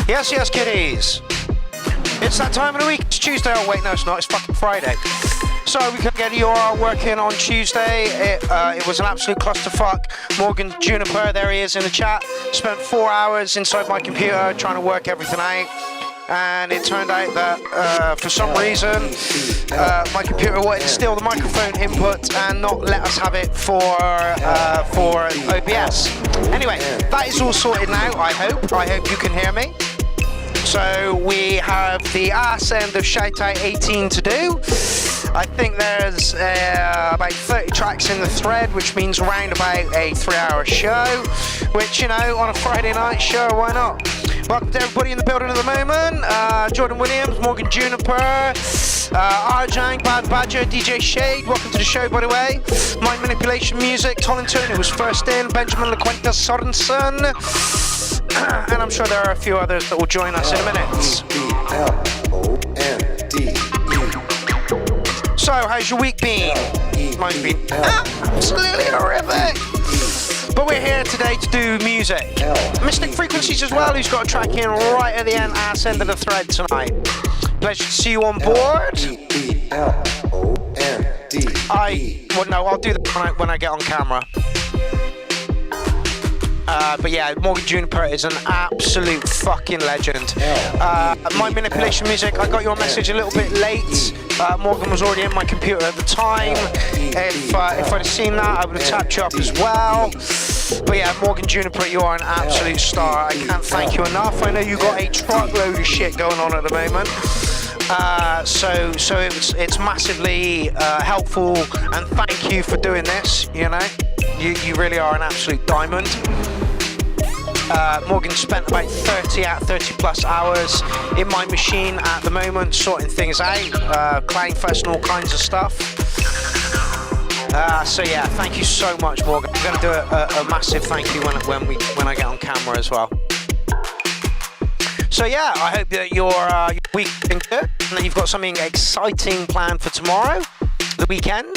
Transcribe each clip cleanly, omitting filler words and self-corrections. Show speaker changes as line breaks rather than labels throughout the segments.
Yes, yes, kiddies. It's that time of the week. It's Tuesday. Oh, wait, no, it's not. It's fucking Friday. So we can get you all working on Tuesday. It was an absolute clusterfuck. Morgan Juniper, there he is in the chat. Spent 4 hours inside my computer trying to work everything out. And it turned out that for some reason my computer wanted to steal the microphone input and not let us have it for OBS. Anyway, that is all sorted now, I hope. I hope you can hear me. So we have the arse end of Shoutout 18 to do. I think there's about 30 tracks in the thread, which means around about a 3-hour show, which, you know, on a Friday night, sure, why not? Welcome to everybody in the building at the moment. Jordan Williams, Morgan Juniper, Arjang, Bad Badger, DJ Shade, welcome to the show, by the way. Mind Manipulation Music, Tollington, who was first in, Benjamin LaQuenta Sorensen, and I'm sure there are a few others that will join us in a minute. So, how's your week been? Mine's been absolutely horrific. But we're here today to do music. Mystic Frequencies as well, who's got a track in right at the end, ass end of the thread tonight. Pleasure to see you on board. I'll do that when I get on camera. But yeah, Morgan Juniper is an absolute fucking legend. My Manipulation Music, I got your message a little bit late. Morgan was already in my computer at the time. If I'd have seen that, I would have tapped you up as well. But yeah, Morgan Juniper, you are an absolute star. I can't thank you enough. I know you got a truckload of shit going on at the moment. So it's massively helpful, and thank you for doing this, you know. You really are an absolute diamond. Morgan spent about 30 plus hours in my machine at the moment, sorting things out, Clang Fest and all kinds of stuff. So yeah, thank you so much, Morgan. I'm going to do a massive thank you when I get on camera as well. So yeah, I hope that your week has been good, and that you've got something exciting planned for tomorrow, the weekend.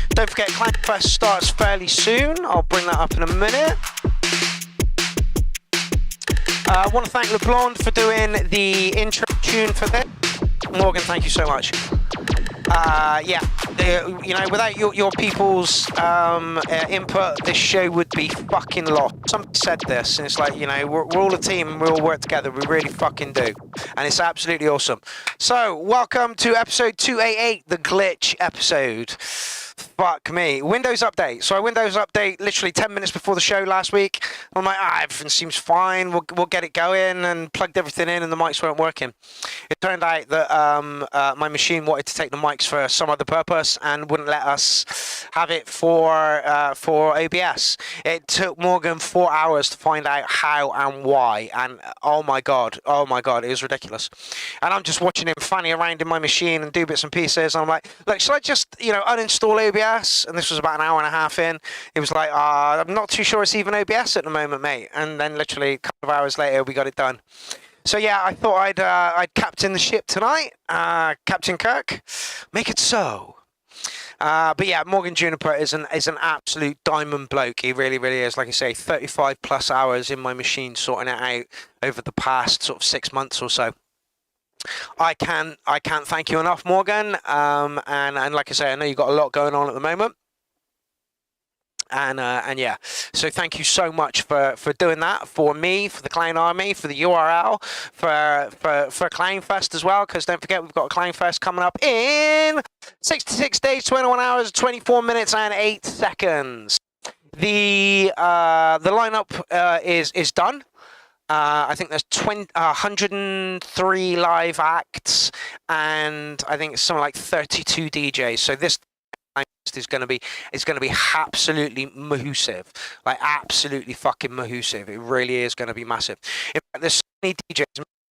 Don't forget, Clang Fest starts fairly soon. I'll bring that up in a minute. I want to thank Le Blonde for doing the intro tune for this. Morgan, thank you so much. Yeah, you know, without your people's input, this show would be fucking lost. Somebody said this, and it's like, you know, we're all a team and we all work together. We really fucking do. And it's absolutely awesome. So, welcome to episode 288, the glitch episode. Fuck me. Windows update. So I Windows update literally 10 minutes before the show last week. I'm like, everything seems fine. We'll get it going, and plugged everything in and the mics weren't working. It turned out that my machine wanted to take the mics for some other purpose and wouldn't let us have it for OBS. It took Morgan 4 hours to find out how and why. And oh my God, it was ridiculous. And I'm just watching him fanny around in my machine and do bits and pieces. And I'm like, look, should I just, uninstall OBS? And this was about an hour and a half in. He was like, I'm not too sure it's even OBS at the moment, mate. And then literally a couple of hours later, we got it done. So yeah, I thought I'd captain the ship tonight. Captain Kirk, make it so. But yeah, Morgan Juniper is an absolute diamond bloke. He really, really is. Like I say, 35 plus hours in my machine sorting it out over the past sort of 6 months or so. I can't thank you enough, Morgan. And like I say, I know you've got a lot going on at the moment. And yeah, so thank you so much for doing that for me, for the Clown Army, for the URL, for Clownfest as well. Because don't forget, we've got a Clownfest coming up in 66 days, 21 hours, 24 minutes, and 8 seconds. The lineup is done. I think there's 103 live acts, and I think it's something like 32 DJs. So this is going to be absolutely massive, like absolutely fucking massive. It really is going to be massive. In fact, there's so many DJs.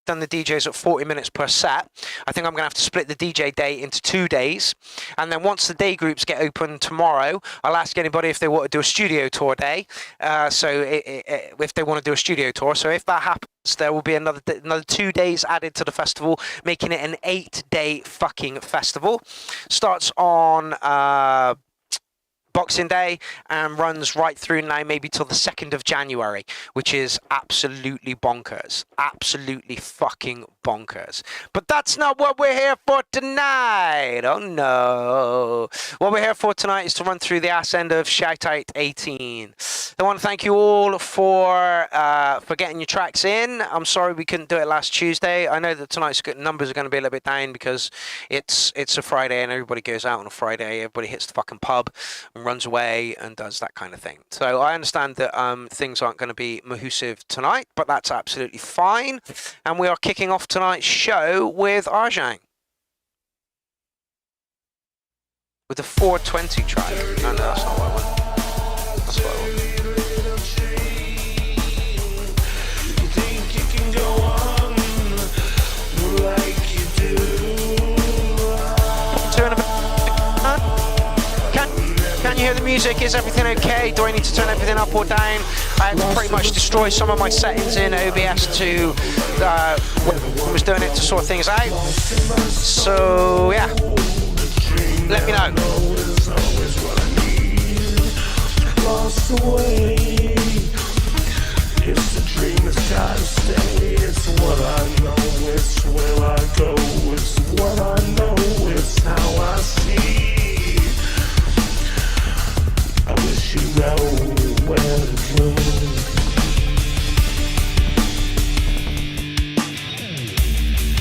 Done the DJs at 40 minutes per set. I think I'm going to have to split the DJ day into 2 days, and then once the day groups get open tomorrow, I'll ask anybody if they want to do a studio tour day. If they want to do a studio tour, so if that happens, there will be another 2 days added to the festival, making it an 8-day fucking festival. Starts on Boxing Day and runs right through now, maybe till the 2nd of January, which is absolutely bonkers. Absolutely fucking bonkers. But that's not what we're here for tonight. Oh no. What we're here for tonight is to run through the ass end of SHOUTOUT 18. I want to thank you all for getting your tracks in. I'm sorry we couldn't do it last Tuesday. I know that tonight's numbers are going to be a little bit down because it's a Friday and everybody goes out on a Friday. Everybody hits the fucking pub and runs away and does that kind of thing. So I understand that things aren't going to be massive tonight, but that's absolutely fine. And we are kicking off tonight's show with Arjang. With the 420 track. No, that's not what I want. That's what I want. Can you hear the music? Is everything okay? Do I need to turn everything up or down? I had to pretty much destroy some of my settings in OBS to when I was doing it to sort things out. So yeah, let me know. It's the dream, it's gotta stay. It's what I know, it's where I go. It's what I know, it's how I see. I wish you know where to go.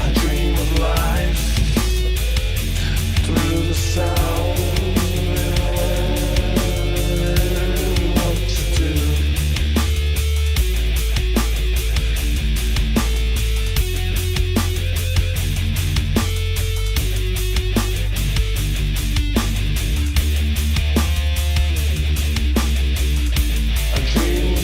I dream of life through the sound. What to do. I dream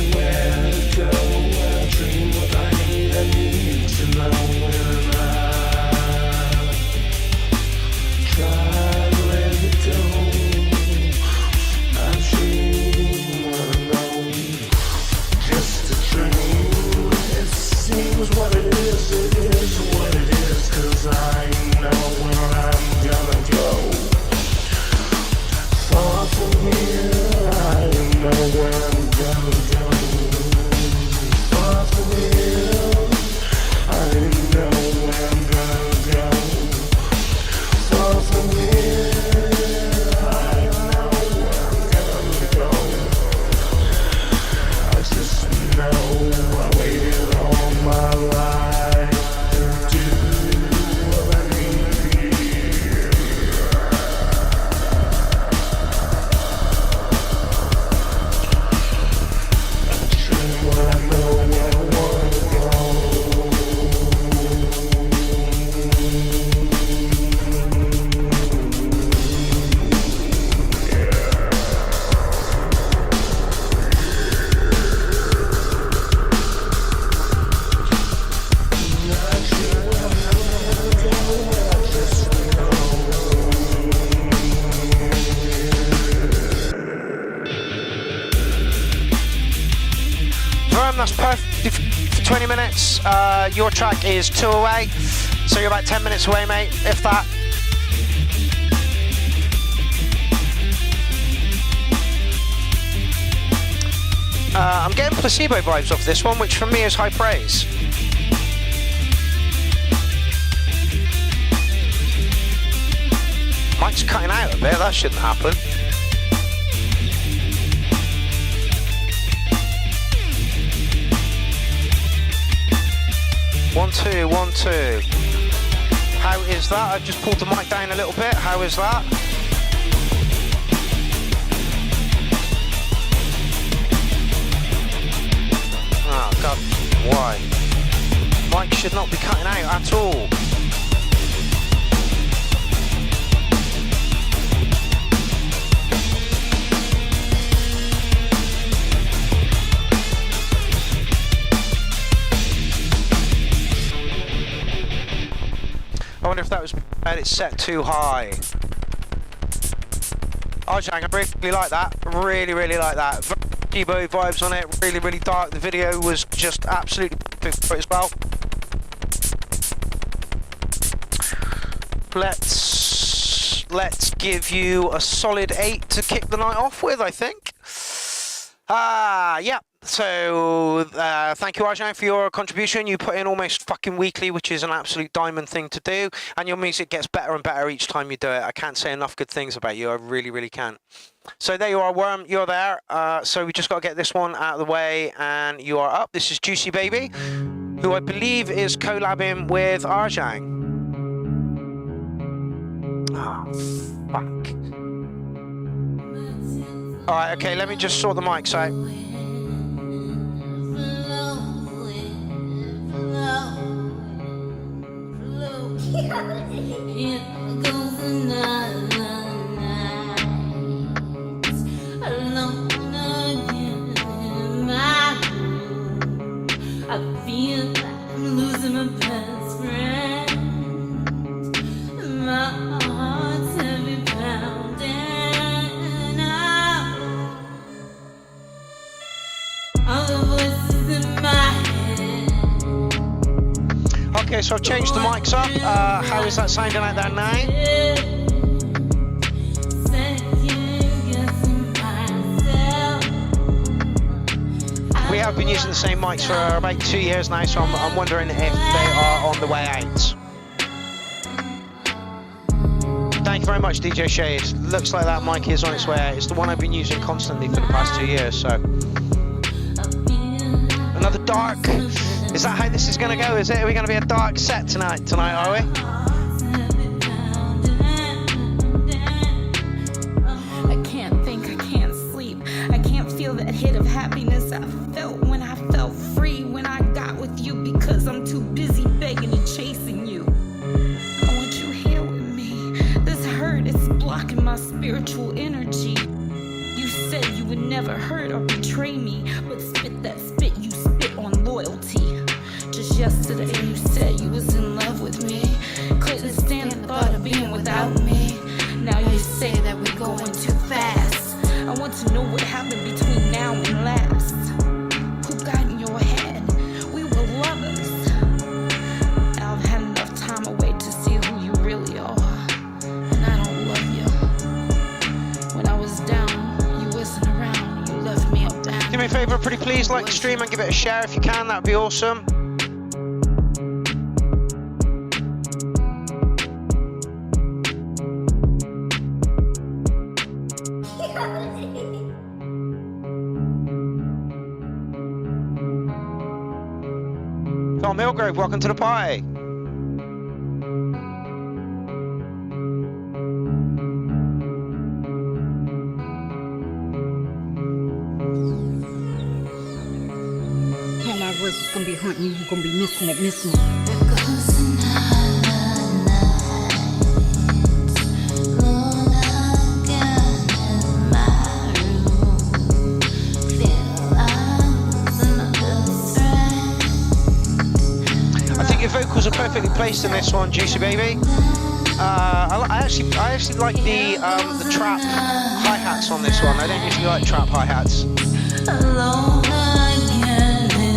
that's perfect for 20 minutes. Your track is 2 away, so you're about 10 minutes away, mate, if that. I'm getting placebo vibes off this one, which for me is high praise. Mike's cutting out a bit, that shouldn't happen. One, two, 1, 2. How is that? I've just pulled the mic down a little bit. How is that? Oh, God, why? Mike should not be cutting out at all. I wonder if that was it's set too high. Arjang, I really like that. Really like that. Debo vibes on it. Really dark. The video was just absolutely perfect for it as well. Let's give you a solid 8 to kick the night off with, I think. Yeah. So, thank you, Arjang, for your contribution. You put in almost fucking weekly, which is an absolute diamond thing to do. And your music gets better and better each time you do it. I can't say enough good things about you. I really can't. So there you are, Worm. You're there. So we just got to get this one out of the way, and you are up. This is Juicy Baby, who I believe is collabing with Arjang. Oh, fuck. All right, okay, let me just sort the mics out.
I feel like I'm losing my best friend. My heart's heavy pounding out. All the voices in my head.
Okay, so I've changed the mics up. How is that sounding like that now? We have been using the same mics for about 2 years now, so I'm wondering if they are on the way out. Thank you very much, DJ Shade. Looks like that mic is on its way out. It's the one I've been using constantly for the past 2 years, so. Another dark. Is that how this is going to go? Is it? Are we going to be a dark set tonight, are we?
I can't think, I can't sleep. I can't feel that hit of happiness I felt when I felt free when I got with you, because I'm too busy begging and chasing you. I want you here with me. This hurt is blocking my spiritual energy. You said you would never hurt or betray me, but spit that spit you spit on loyalty. Just yesterday you said you was in love with me, couldn't stand the thought of being without me. Now you say that we're going too fast. I want to know what happened between now and last. Who got in your head? We were lovers. I've had enough time away to see who you really are, and I don't love you. When I was down, you wasn't around. You left me up down.
Do me a favour, pretty please, like the stream and give it a share if you can. That'd be awesome. Tom Milgrove, welcome to the party.
Yeah, my voice is gonna be haunting you. You're gonna be missing it.
Your vocals are perfectly placed in this one, Juicy Baby. I actually like the trap hi-hats on this one. I don't usually like trap hi-hats.
Alone again in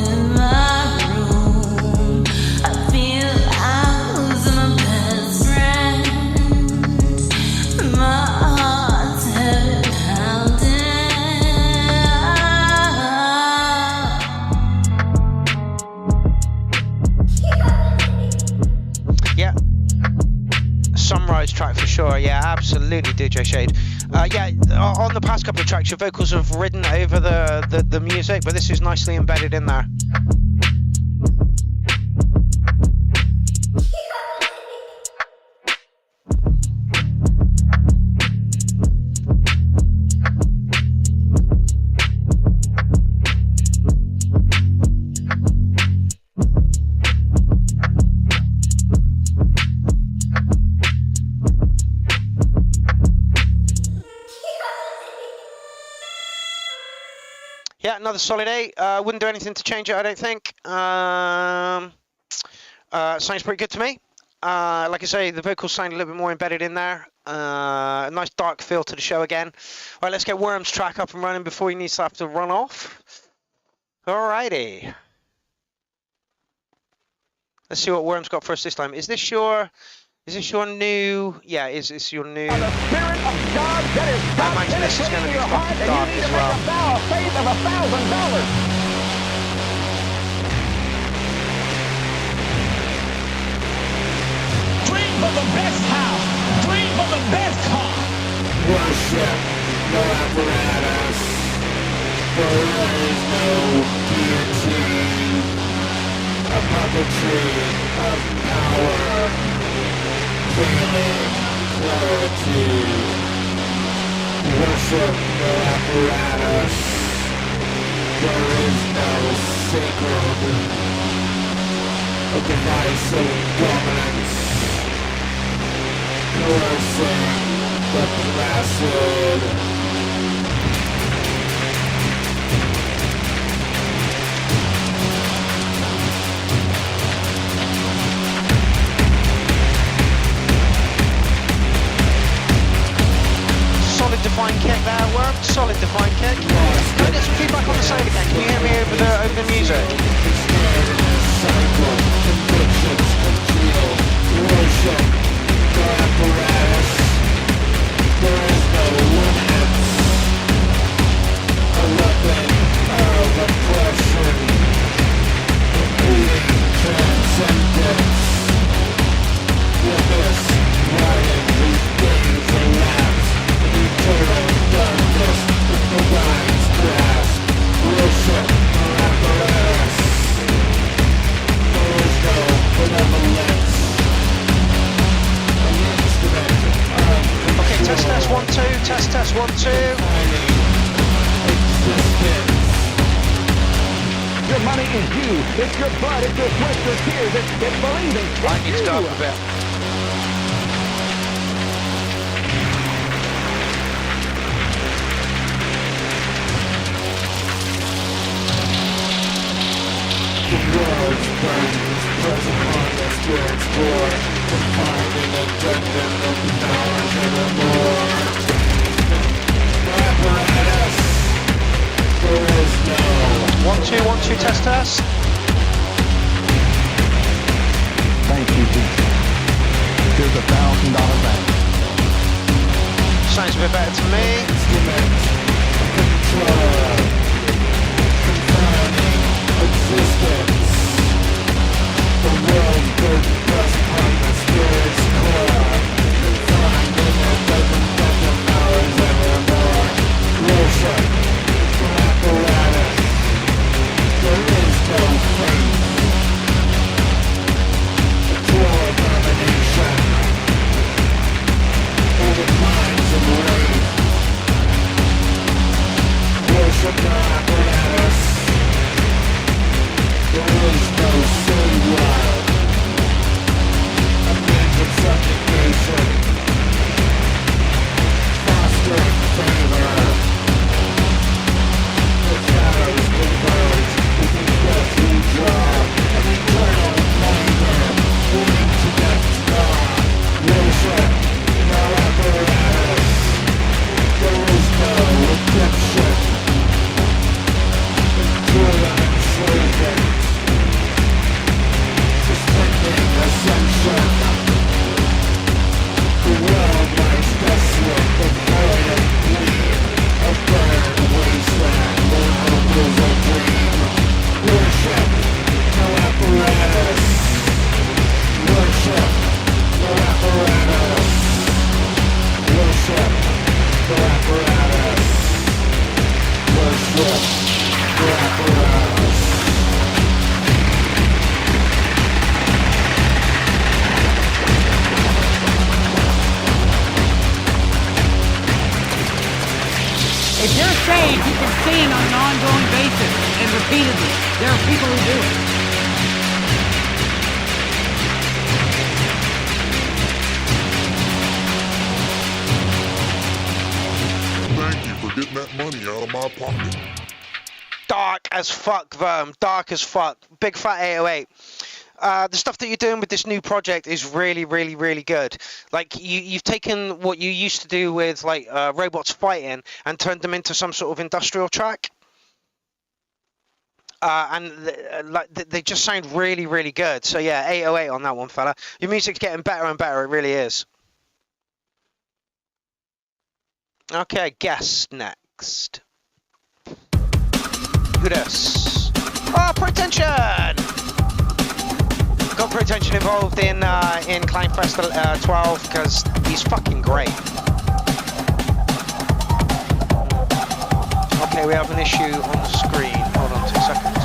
sure. Yeah, absolutely, DJ Shade. Yeah, on the past couple of tracks, your vocals have ridden over the music, but this is nicely embedded in there. Yeah, another solid 8. Wouldn't do anything to change it, I don't think. Sounds pretty good to me. Like I say, the vocals sound a little bit more embedded in there. A nice dark feel to the show again. All right, let's get Worm's track up and running before he needs to have to run off. Alrighty. Let's see what Worm's got for us this time. Is this your new? Yeah, is this your new?
The Spirit of God that is
I imagine this is going to be fucking dark as well.
A faith of $1,000. Dream for the best house. Dream for the best car.
Worship, no apparatus. There is no guillotine. A puppetry of power. Feeling clarity. Worship, no apparatus. There is no sacred. A device of dominance. Coercing the placid.
Solid defined kick there, Worm. Solid defined kick. Can I get some feedback on the sound again? Can you hear me over the music?
Worship, no apparatus. There is no limits. A weapon of oppression. Being transcendence. With this writing, these things elapse. Eternal darkness with the mind's grasp. Worship, no apparatus. There is no benevolence.
Okay, test 1 2, test 1 2.
Your money is you. It's your blood. It's your sweat, your tears. It's believing.
I need to go up a bit.
The world's burdens press upon the spirit's core, confined in a dungeon of powers evermore. No apparatus, there is no.
1 2 test.
Thank you, Jesus. Here's $1,000 back.
Sounds a bit better to me.
Instrument, control, confining existence. The world's burden press upon the spirit's core, confined in a dungeon of powers evermore. Worship, no apparatus, there is no faith. A tour of domination, over minds of wraith. Worship, no
repeatedly. There are people who do it.
Thank you for getting that money out of my pocket.
Dark as fuck, Verm. Dark as fuck. Big fat 808. The stuff that you're doing with this new project is really, really, really good. Like you've taken what you used to do with like robots fighting and turned them into some sort of industrial track. And they just sound really, really good. So yeah, 808 on that one, fella. Your music's getting better and better. It really is. Okay, guess next. Who this? Oh, Pretension! Got Pretension involved in Kleinfest 12 because he's fucking great. Okay, we have an issue on the screen. Hold on 2 seconds.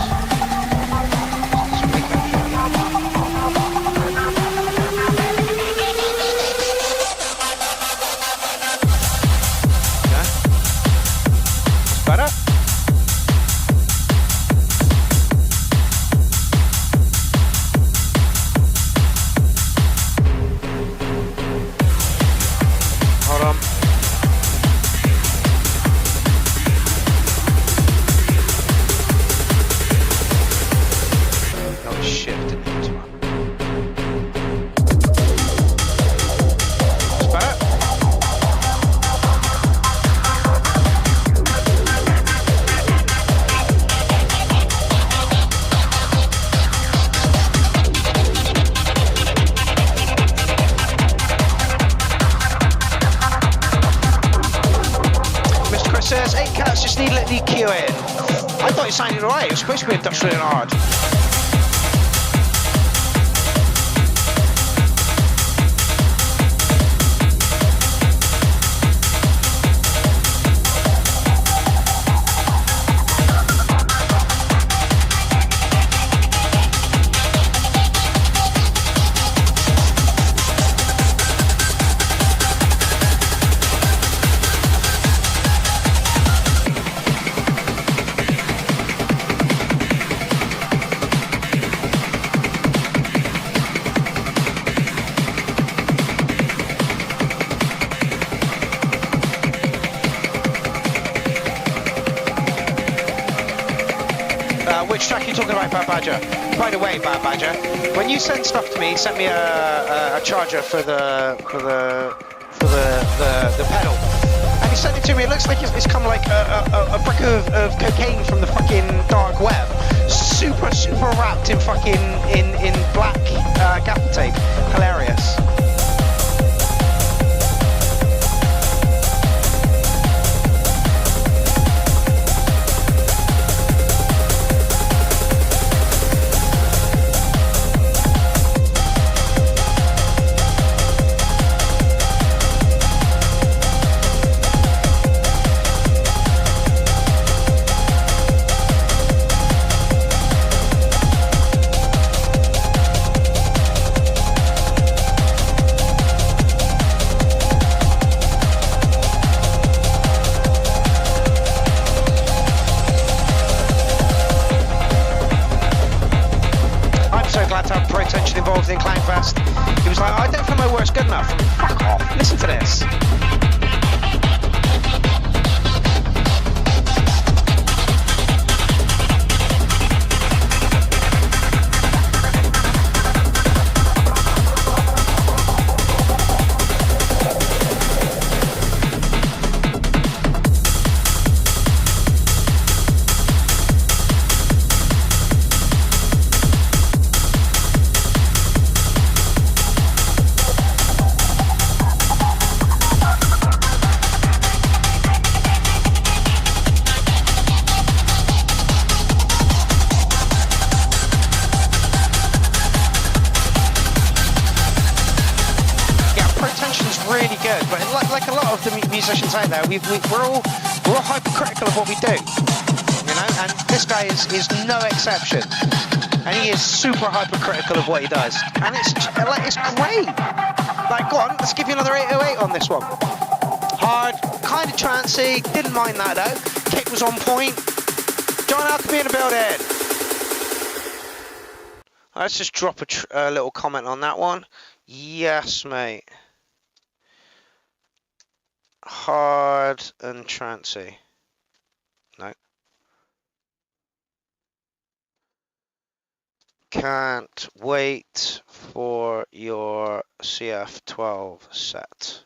Better? Hold on. Oh shit, didn't need to. It's better? Says 8 cats just need let the EQ in. I thought it sounded alright, it was supposed to be industrial and hard. Which track are you talking about, Bad Badger? By the way, Bad Badger, when you send stuff to me, send me a charger for the pedal, and you send it to me. It looks like it's come like a brick of cocaine from the fucking dark web, super wrapped in fucking in black gaffer tape. Hilarious. Involved in Kleinfest. He was like, I don't think my work's good enough. Fuck off. Listen to this. Really good, but like a lot of the musicians out there, we're all hypercritical of what we do, you know. And this guy is no exception, and he is super hypercritical of what he does, and it's great. Like, go on, let's give you another 808 on this one. Hard, kind of trancey, didn't mind that though. Kick was on point. John Alchemy in the building. Let's just drop a little comment on that one. Yes, mate. Hard and trancy. No. Can't wait for your CF12 set.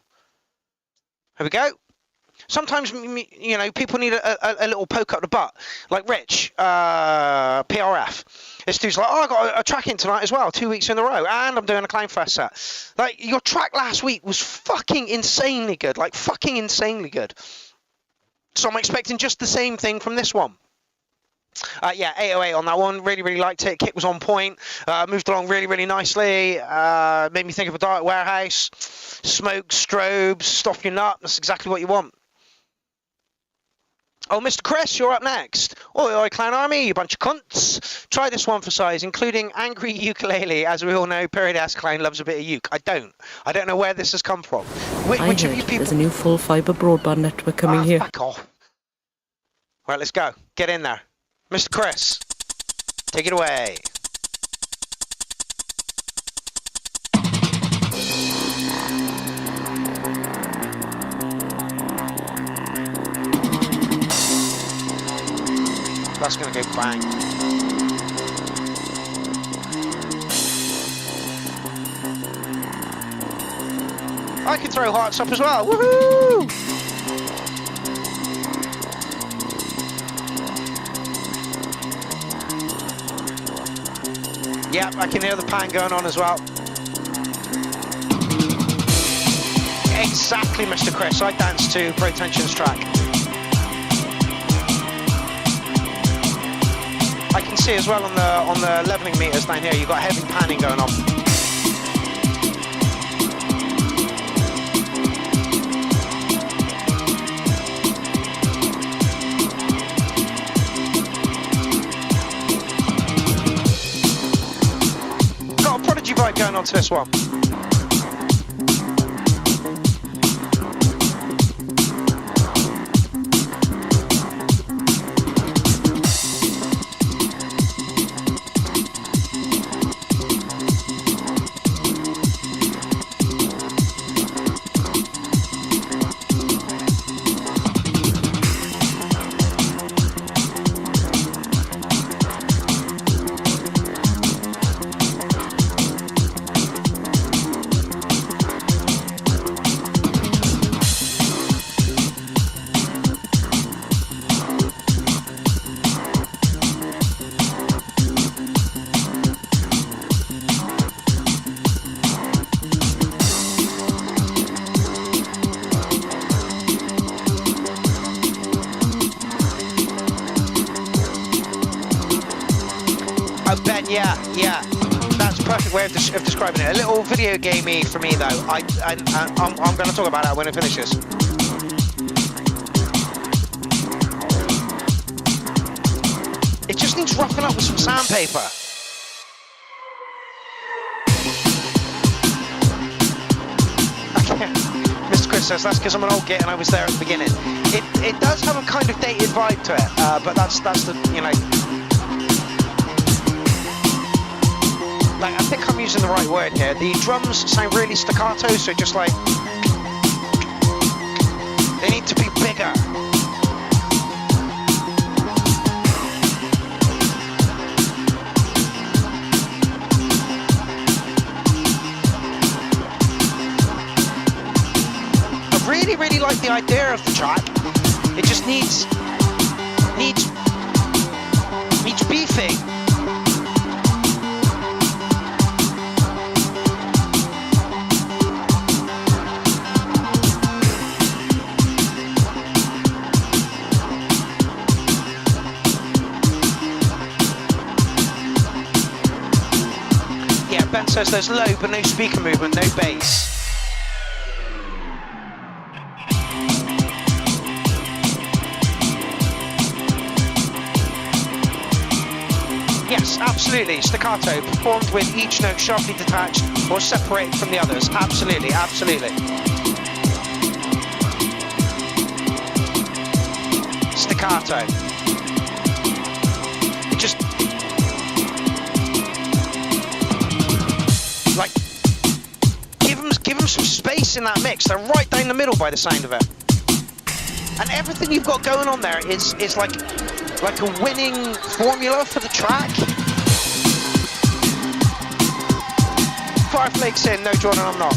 Here we go. Sometimes, you know, people need a little poke up the butt. Like Rich, PRF. This dude's like, oh, I got a track in tonight as well, 2 weeks in a row, and I'm doing a Clownfest set. Like, your track last week was fucking insanely good. Like, fucking insanely good. So I'm expecting just the same thing from this one. Yeah, 808 on that one. Really, really liked it. Kit was on point. Moved along really, really nicely. Made me think of a dark warehouse. Smoke, strobes, stop your nut. That's exactly what you want. Oh, Mr. Chris, you're up next. Oi, oi, Clown Army, you bunch of cunts. Try this one for size, including angry ukulele. As we all know, Period Ass Clown loves a bit of uke. I don't know where this has come from. Which of you people...
There's a new full fibre broadband network coming here.
Fuck off. Right, let's go. Get in there. Mr. Chris, take it away. That's going to go bang. I can throw hearts up as well. Woohoo! Yep, I can hear the pan going on as well. Exactly, Mr. Chris. I danced to Pro Tension's track. I can see as well on the leveling meters down here, you've got heavy panning going on. Got a Prodigy vibe going on to this one. Yeah, that's a perfect way of describing it. A little video gamey for me though. I'm going to talk about that when it finishes. It just needs roughing up with some sandpaper. Okay. Mr. Chris says that's because I'm an old git and I was there at the beginning. It does have a kind of dated vibe to it, but that's the, you know. Like, I think I'm using the right word here. The drums sound really staccato, so just like, they need to be bigger. I really, really like the idea of the track. It just needs beefing. Ben says there's low but no speaker movement, no bass. Yes, absolutely. Staccato, performed with each note sharply detached or separated from the others. Absolutely, absolutely. Staccato. them some space in that mix. They're right down the middle by the sound of it. And everything you've got going on there is like a winning formula for the track. 5 legs in, no Jordan, I'm not.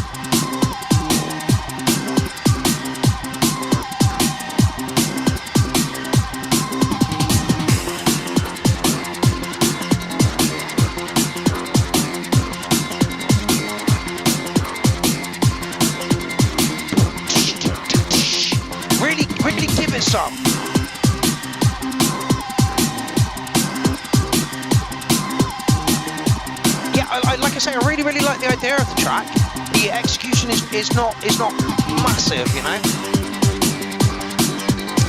Really give it some. Like I say, I really like the idea of the track. The execution is not massive, you know.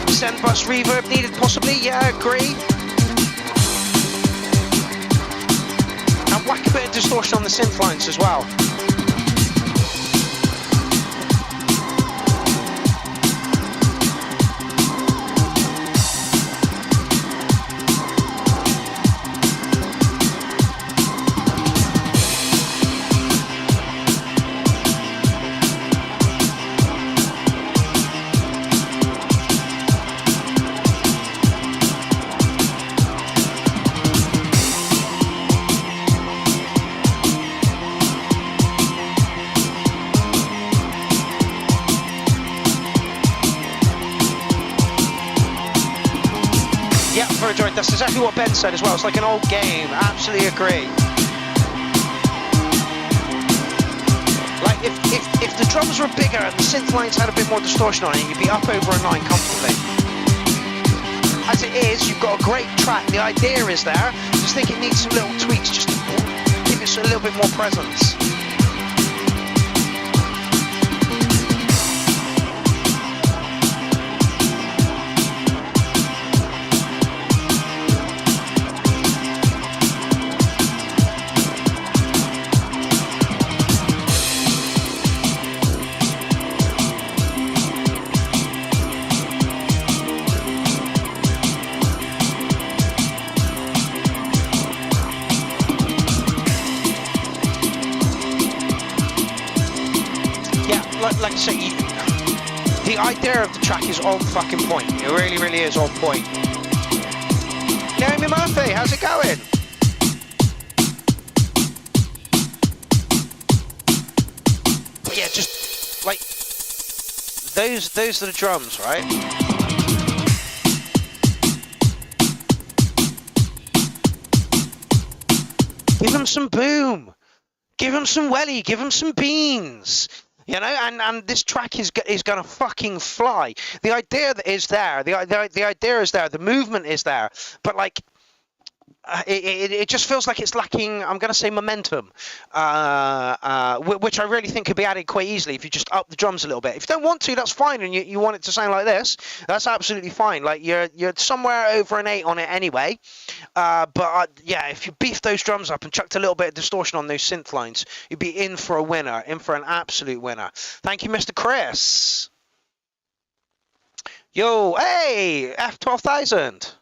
Send bus reverb needed possibly, yeah, I agree. And whack a bit of distortion on the synth lines as well. That's exactly what Ben said as well. It's like an old game. Absolutely agree. Like if the drums were bigger and the synth lines had a bit more distortion on it, you'd be up over a 9 comfortably. As it is, you've got a great track. The idea is there. I just think it needs some little tweaks just to give it a little bit more presence. Like I say, the idea of the track is on fucking point. It really is on point. Naomi Murphy, how's it going? Yeah, just like those are the drums, right? Give them some boom. Give them some welly. Give them some beans. You know, and this track is gonna fucking fly. The idea is there. The idea is there. The movement is there. But like, it just feels like it's lacking, I'm going to say, momentum, which I really think could be added quite easily if you just up the drums a little bit. If you don't want to, that's fine, and you want it to sound like this, that's absolutely fine. Like, you're somewhere over an 8 on it anyway, but yeah, if you beef those drums up and chucked a little bit of distortion on those synth lines, you'd be in for a winner, in for an absolute winner. Thank you, Mr. Chris. Yo, hey, F12000.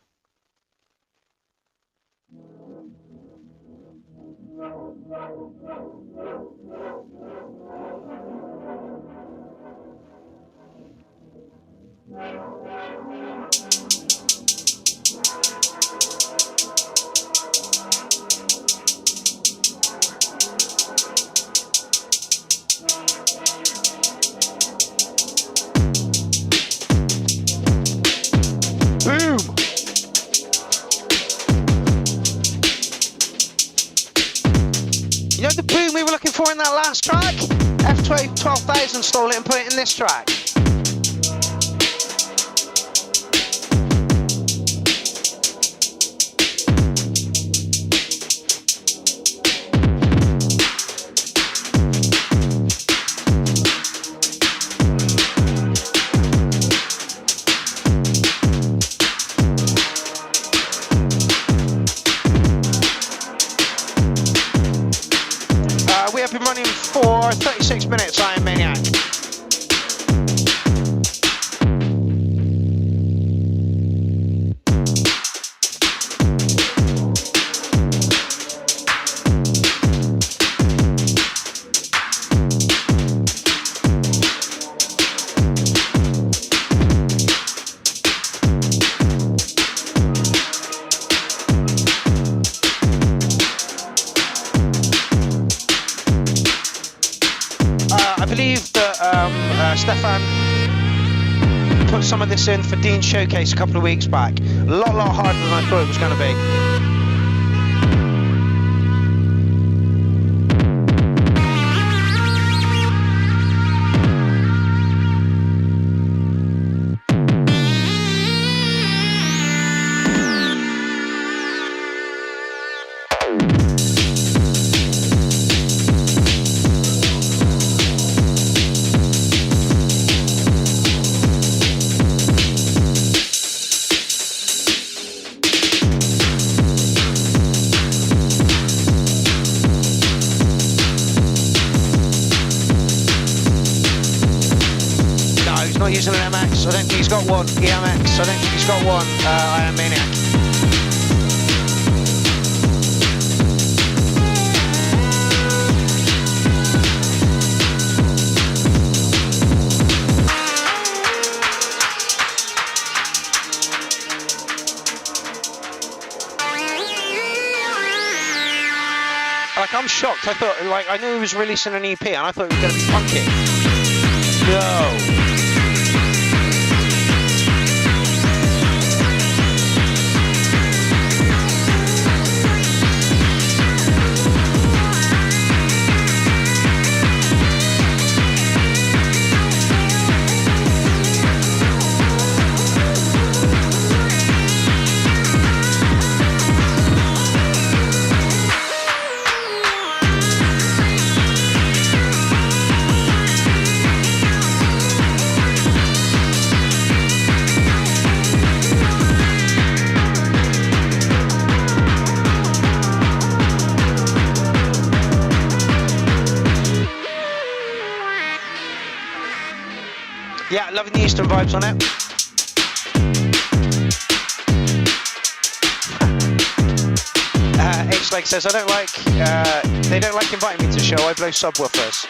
Boom! You know the boom we were looking for in that last track? F12000 stole it and put it in this track. We have been running for 36 minutes, I am Maniac. Stefan put some of this in for Dean's showcase a couple of weeks back. A lot harder than I thought it was going to be. Using an MX, I don't think he's got one. EMX, I don't think he's got one. I am Maniac. Like, I'm shocked. I thought, like, I knew he was releasing an EP and I thought it was going to be funky. No. Yeah, loving the Eastern vibes on it. H-Leg says, I don't like, they don't like inviting me to the show, I blow subwoofers.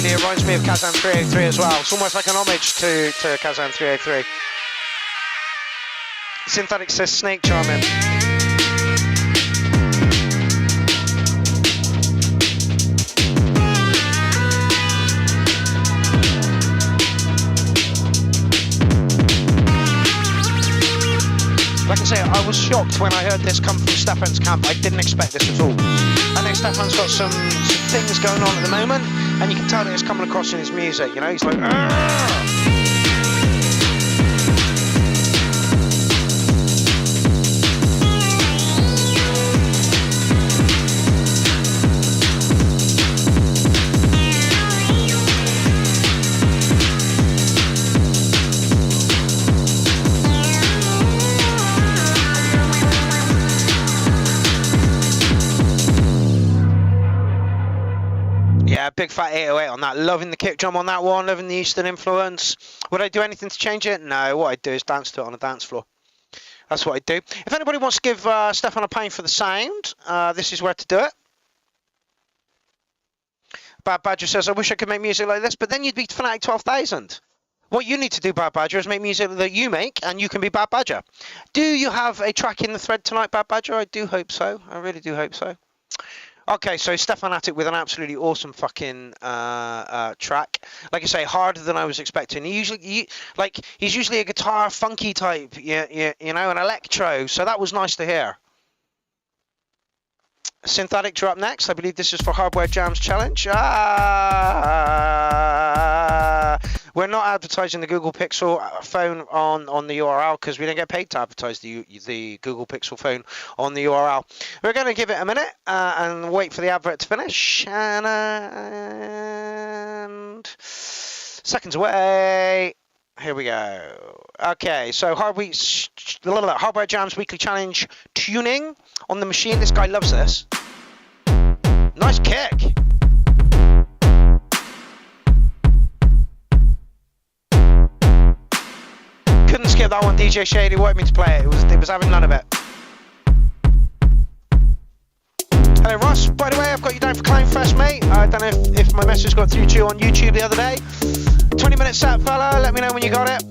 It reminds me of Kazan 303 as well. It's almost like an homage to Kazan 303. Synthetic says Snake Charming. Like I say, I was shocked when I heard this come from Stefan's camp. I didn't expect this at all. I think Stefan's got some things going on at the moment, and you can tell that it's coming across in his music, you know, he's like, argh! Yeah, big fat 808 on that. Loving the kick drum on that one, loving the Eastern influence. Would I do anything to change it? No, what I'd do is dance to it on a dance floor. That's what I'd do. If anybody wants to give Stefan a pain for the sound, this is where to do it. Bad Badger says, I wish I could make music like this, but then you'd be Fanatic 12,000. What you need to do, Bad Badger, is make music that you make, and you can be Bad Badger. Do you have a track in the thread tonight, Bad Badger? I do hope so. I really do hope so. Okay, so Stefan at it with an absolutely awesome fucking track. Like I say, harder than I was expecting. He's usually a guitar funky type, you know, an electro. So that was nice to hear. Synthetic drop next. I believe this is for Hardware Jams Challenge. We're not advertising the Google Pixel phone on the URL because we don't get paid to advertise the Google Pixel phone on the URL. We're going to give it a minute and wait for the advert to finish. And seconds away. Here we go. Okay, so Hardware Jams Weekly Challenge tuning on the machine. This guy loves this. Nice kick. skip that one, DJ Shady wanted me to play it. It was having none of it. Hello Ross, by the way, I've got you down for Clownfest, mate. I don't know if my message got through to you on YouTube the other day. 20-minute set, fella, let me know when you got it.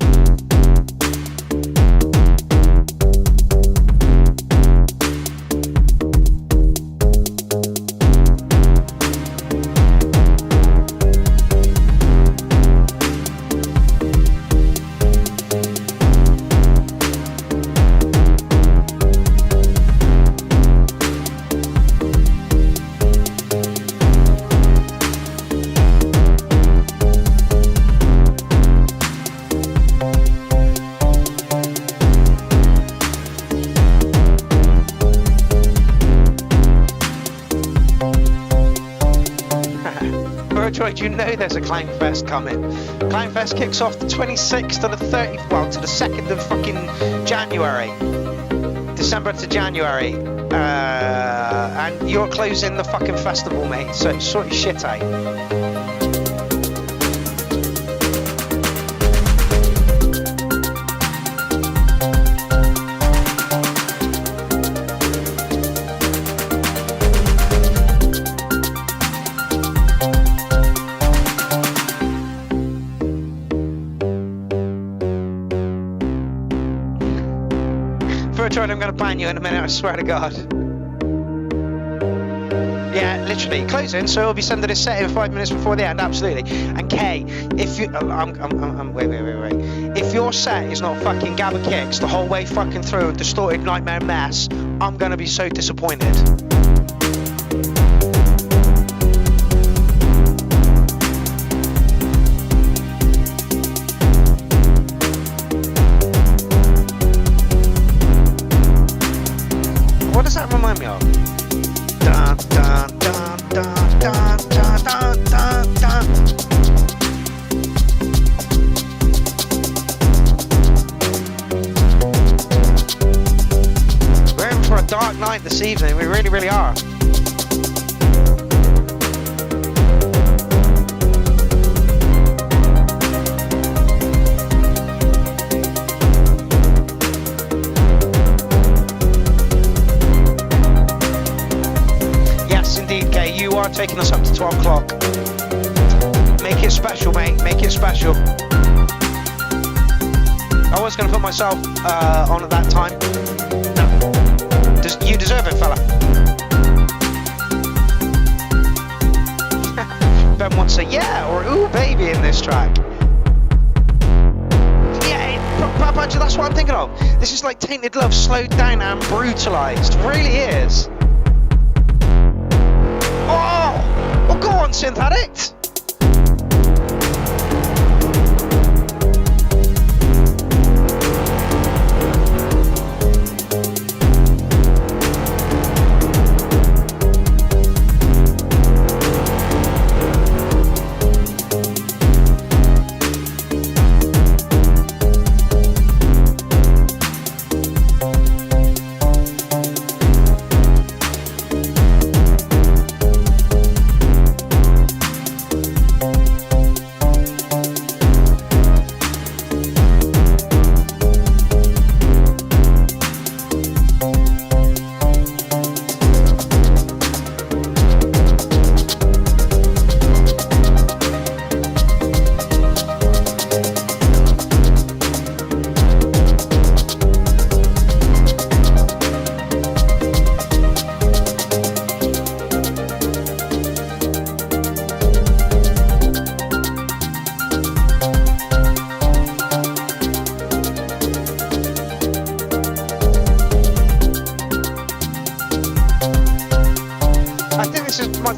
You know there's a Clownfest coming. Clownfest kicks off the 26th to the 30th, well, to the 2nd of fucking January. December to January. And you're closing the fucking festival, mate, so sort your shit out. I'm going to ban you in a minute, I swear to God. Yeah, literally closing, so we'll be sending this set in 5 minutes before the end, absolutely. And Kay, if you, wait. If your set is not fucking Gabba Kicks the whole way fucking through a distorted nightmare mess, I'm going to be so disappointed. What does that remind me of? Dun, dun, dun, dun, dun, dun, dun, dun, dun. We're in for a dark night this evening, we really, really are. You are taking us up to 12 o'clock. Make it special, mate. Make it special. I was going to put myself on at that time. No. You deserve it, fella. Ben wants a yeah or ooh baby in this track. Yeah, that's what I'm thinking of. This is like Tainted Love slowed down and brutalised. Really is. Oh, go on, Synth Addict.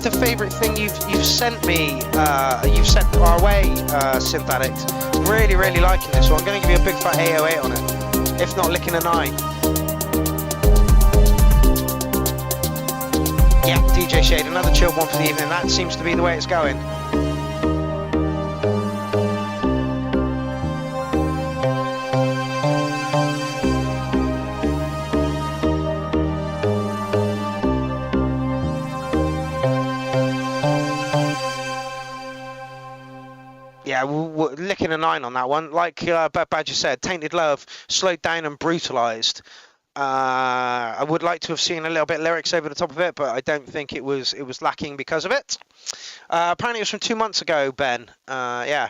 The favourite thing you've sent me, you've sent our way, Synth Addict. Really, really liking this one. I'm going to give you a big fat 808 on it, if not licking an eye. Yeah, DJ Shade, another chilled one for the evening. That seems to be the way it's going. Yeah, licking a 9 on that one. Like Badger said, Tainted Love, slowed down and brutalized. I would like to have seen a little bit of lyrics over the top of it, but I don't think it was lacking because of it. Apparently it was from 2 months ago, Ben. Yeah.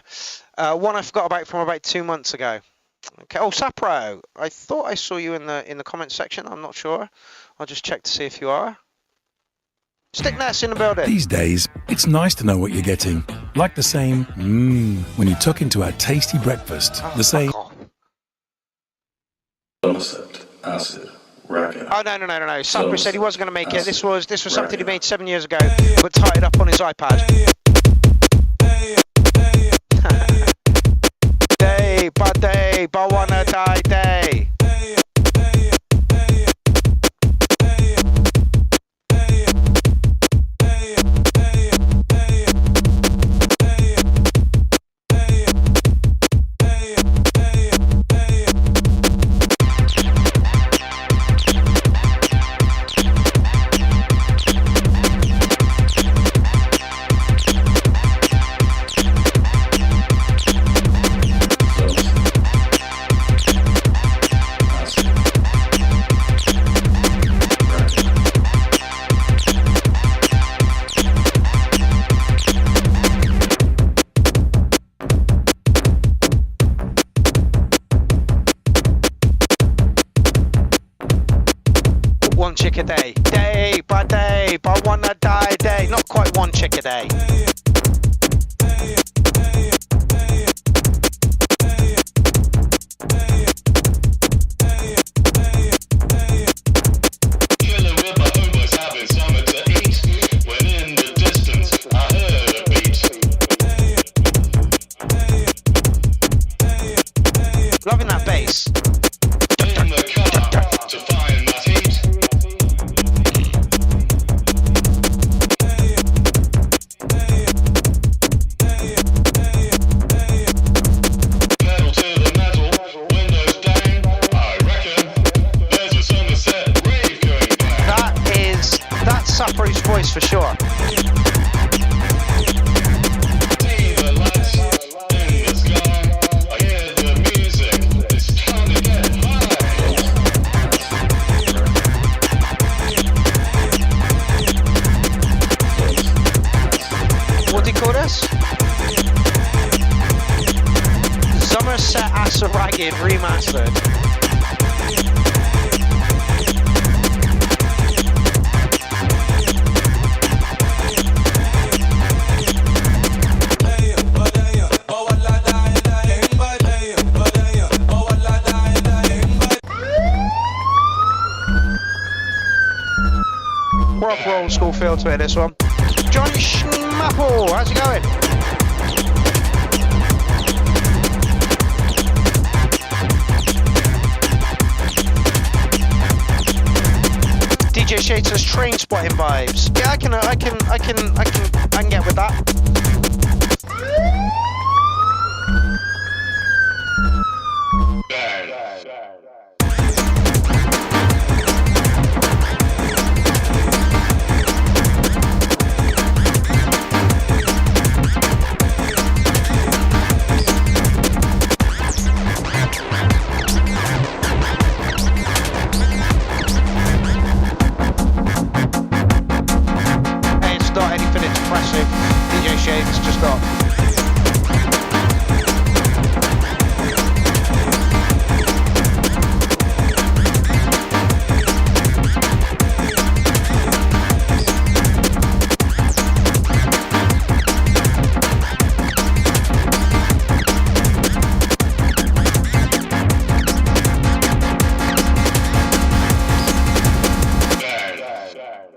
One I forgot about from about 2 months ago. Okay. Oh, Sapro, I thought I saw you in the comments section. I'm not sure. I'll just check to see if you are. Stickness in the building.
These days, it's nice to know what you're getting. Like the same when you tuck into our tasty breakfast. The same.
Somerset, acid, racket.
Oh no! Sapro said he wasn't going to make it. This was something he made 7 years ago, but tied up on his iPad. Day by day, but wanna die day. One chick a day, day by day, but wanna die day. Not quite one chick a day.
Killer rubber hobo's having something to eat. When in the distance I heard a beat.
Loving that bass.
In the car to find that heat. Metal to the metal, windows down. I reckon there's a Somerset rave going down.
That's Sapro's voice for sure.
See the lights in the sky. I hear the music. It's time to get high.
What do you call this? Somerset Acid Ragged Remastered. Proper old school feel to it, this one. John Schmapple, how's it going? DJ Shades says train spotting vibes. Yeah, I can get with that. Hey, it's not anything impressive. DJ Shades, just not.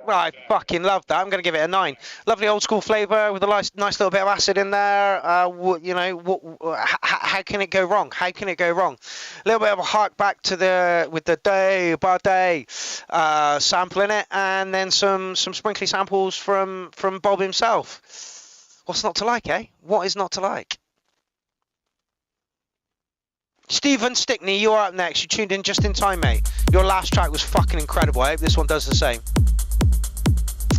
Well, I fucking love that. I'm going to give it a 9. Lovely old school flavour with a nice little bit of acid in there. How can it go wrong? How can it go wrong? A little bit of a hark back to with the day by day sample in it, and then some sprinkly samples from Bob himself. What's not to like, eh? What is not to like? Stephen Stickney, you're up next. You tuned in just in time, mate. Your last track was fucking incredible. I hope this one does the same.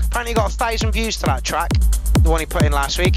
Apparently got 1,000 views to that track, the one he put in last week.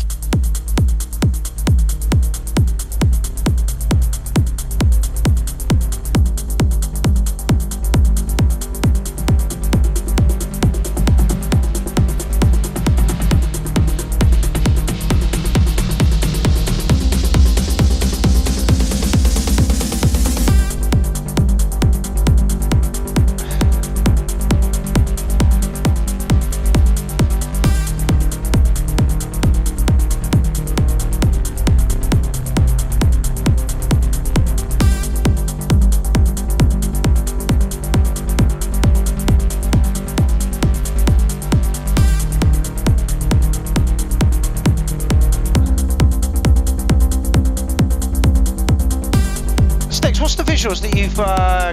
visuals that you've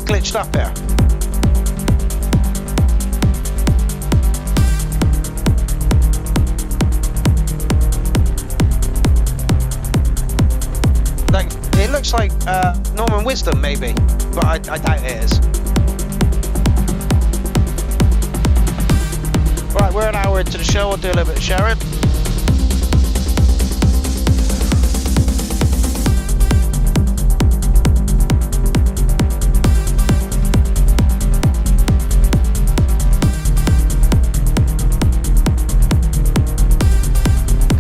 glitched up here? Like, it looks like Norman Wisdom maybe, but I doubt it is. Right, we're an hour into the show. We'll do a little bit of sharing.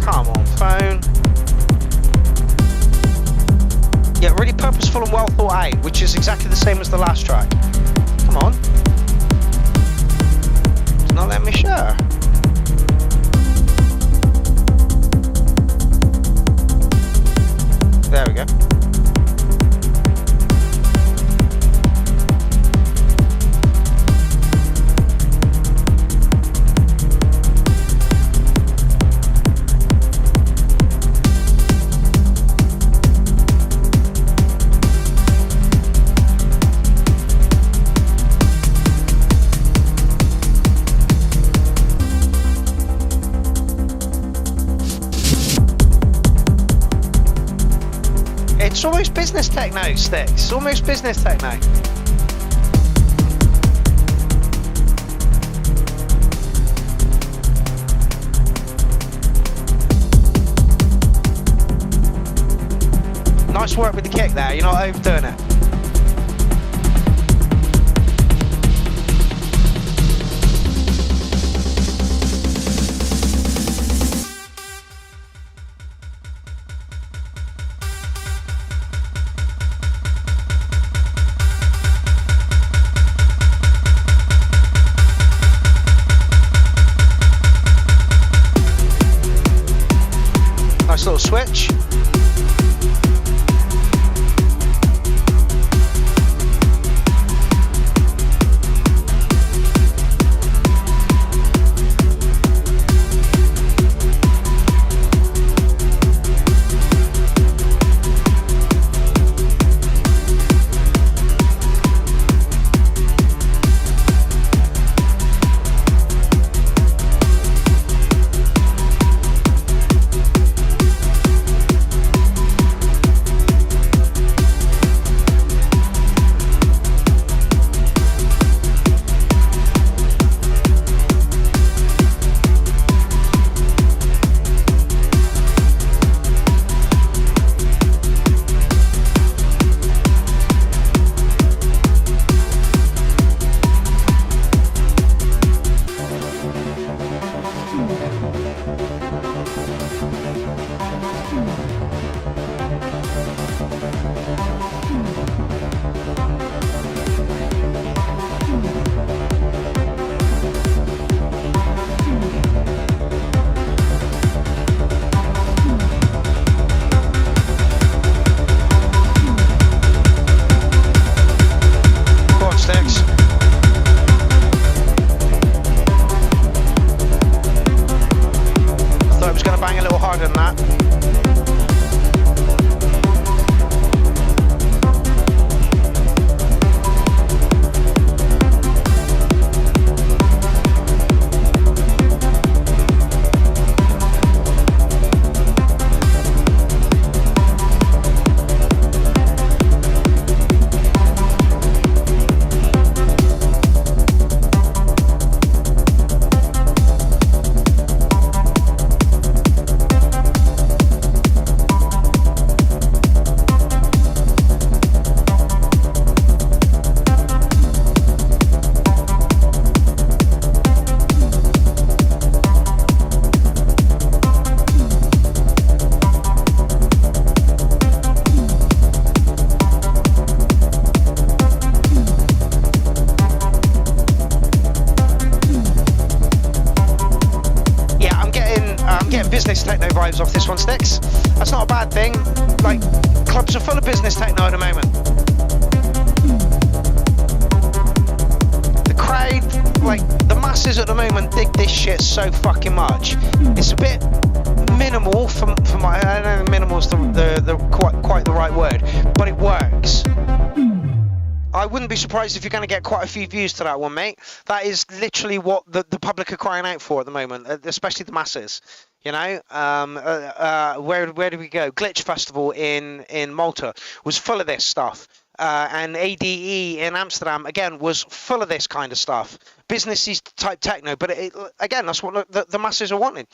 Come on, phone. Yeah, really purposeful and well thought out, which is exactly the same as the last track. Come on. It's not letting me share. There we go. It's almost business techno, Sticks. It's almost business techno. Nice work with the kick there, you're not overdoing it. Nice little switch. business techno vibes off this one, Sticks. That's not a bad thing. Like, clubs are full of business techno at the moment. The crowd, like, the masses at the moment dig this shit so fucking much. It's a bit minimal for my, I don't know if minimal is quite the right word, but it works. I wouldn't be surprised if you're going to get quite a few views to that one, mate. That is literally what the public are crying out for at the moment, especially the masses. You know, where do we go? Glitch Festival in Malta was full of this stuff. And ADE in Amsterdam, again, was full of this kind of stuff. Businessy type techno, but again, that's what the masses are wanting.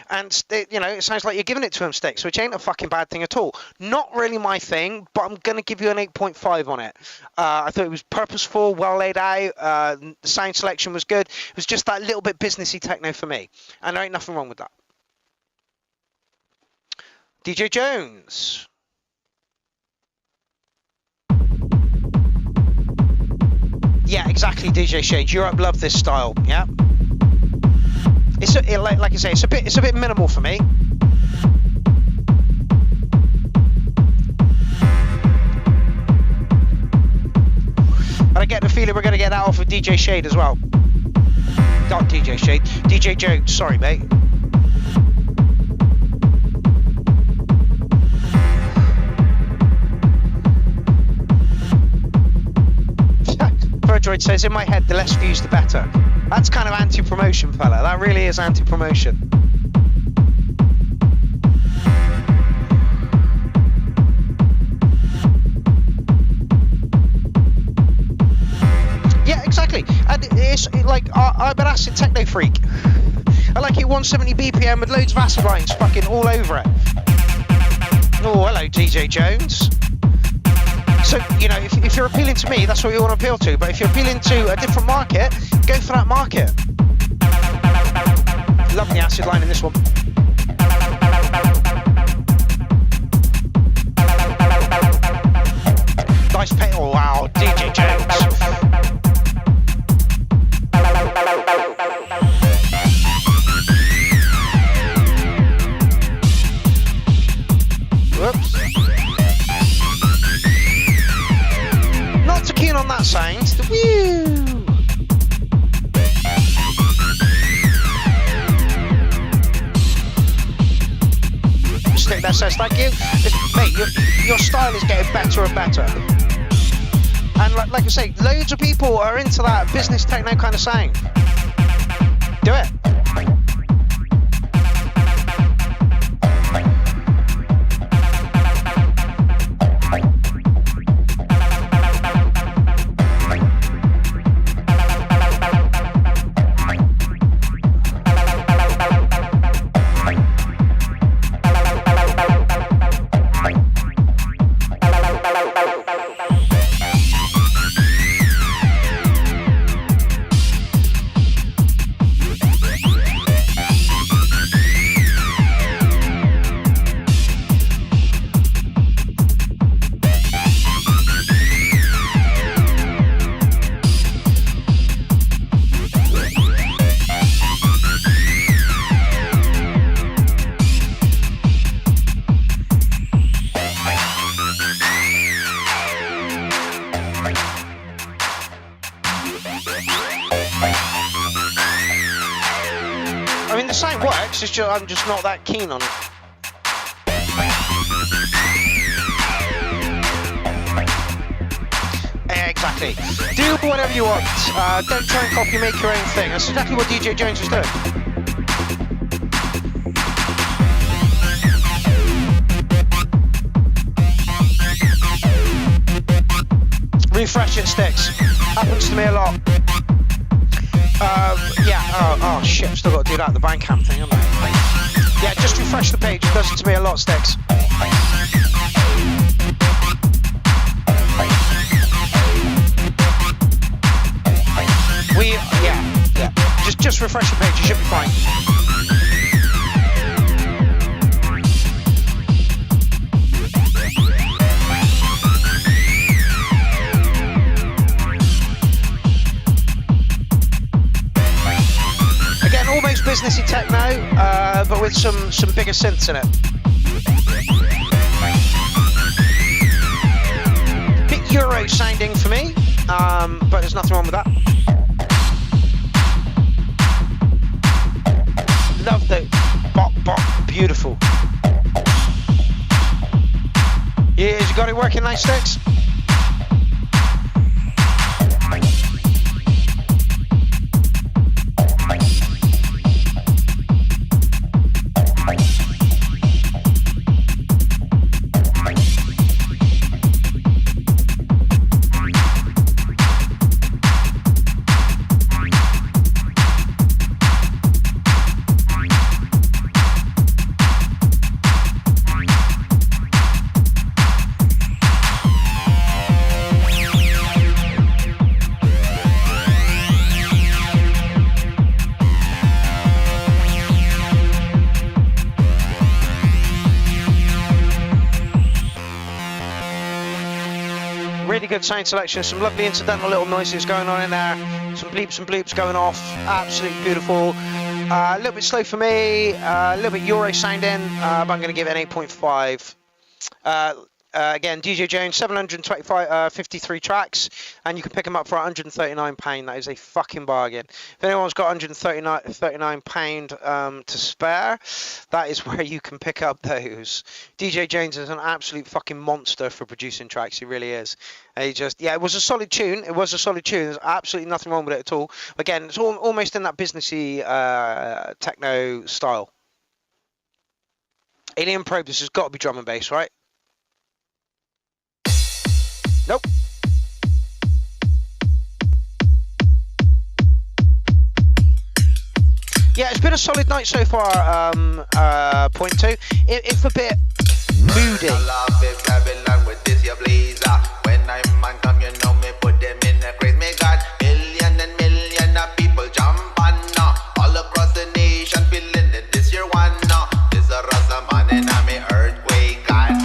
And, you know, it sounds like you're giving it to them, Sticks, which ain't a fucking bad thing at all. Not really my thing, but I'm going to give you an 8.5 on it. I thought it was purposeful, well laid out. The sound selection was good. It was just that little bit businessy techno for me. And there ain't nothing wrong with that. DJ Jones. Yeah, exactly, DJ Shade. Europe love this style. Yeah, it's like I say, it's a bit minimal for me. And I get the feeling we're going to get that off of DJ Shade as well. Not DJ Shade, DJ Jones. Sorry, mate. Droid says, in my head, the less views, the better. That's kind of anti-promotion, fella. That really is anti-promotion. Yeah, exactly. And it's like, I'm an acid techno freak. I like it 170 BPM with loads of acid lines fucking all over it. Oh, hello, DJ Jones. So, you know, if you're appealing to me, that's what you want to appeal to. But if you're appealing to a different market, go for that market. Love the acid line in this one. Nice pay. Oh, wow, DJ Jones. Whoops. Not too keen on that sound. Woo! Stick that says thank you. Mate, your style is getting better and better. And like I say, loads of people are into that business techno kind of sound. Do it. I mean, the sound works, it's just, I'm just not that keen on it. Exactly. Do whatever you want. Don't try and copy, make your own thing. That's exactly what DJ Jones was doing. Refresh it, Sticks. Happens to me a lot. Yeah, oh shit, still got to do that, the Bandcamp thing, haven't I? Yeah, just refresh the page, it does it to me a lot, Sticks. Yeah. Just refresh the page, you should be fine. Again, almost businessy techno, but with some bigger synths in it. Bit Euro sounding for me, but there's nothing wrong with that. Love the bop, beautiful. Yeah, you got it working nice, Sticks? really good sound selection, some lovely incidental little noises going on in there, some bleeps and bloops going off, absolutely beautiful. A little bit slow for me, a little bit Euro sounding, but I'm going to give it an 8.5. Again, DJ Jones, 53 tracks, and you can pick them up for £139. That is a fucking bargain. If anyone's got £139 to spare, that is where you can pick up those. DJ Jones is an absolute fucking monster for producing tracks. He really is. He just, yeah, it was a solid tune. It was a solid tune. There's absolutely nothing wrong with it at all. Again, it's almost in that businessy techno style. Alien Probe, this has got to be drum and bass, right? Nope. Yeah, it's been a solid night so far, point two. If a bit moody. When I'm man come, you know me, put them in a crate. Me got million and million of people jump on all across the nation, feeling it this year one now. This a Rasta man and I'm a earthquake god.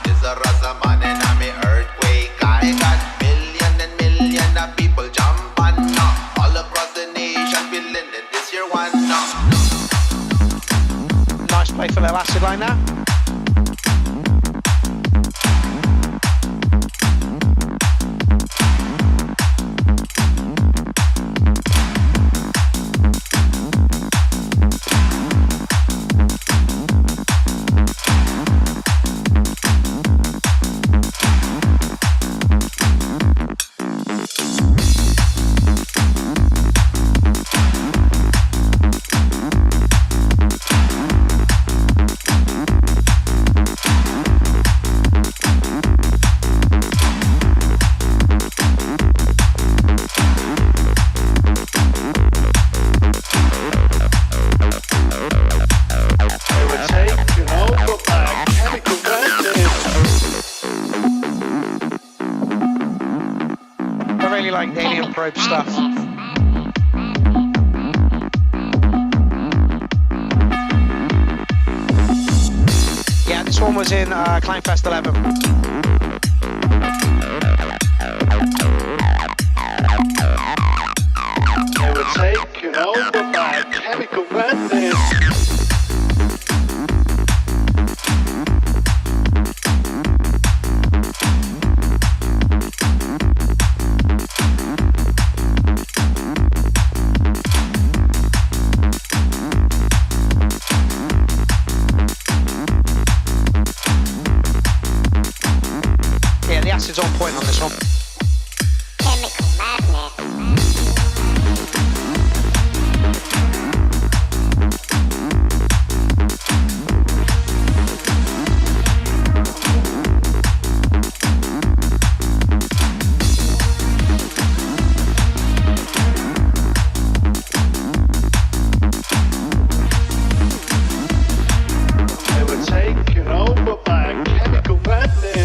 This a Rasta man and I'm a earthquake god. Me got million and million of people jump on all across the nation, feeling it this year one now. Nice play for little acid line there. Probe stuff. Yeah, this one was in Kleinfest 11.
They were taken over by chemical madness.
On point on this one.
Chemical madness.
They were taken over by chemical madness.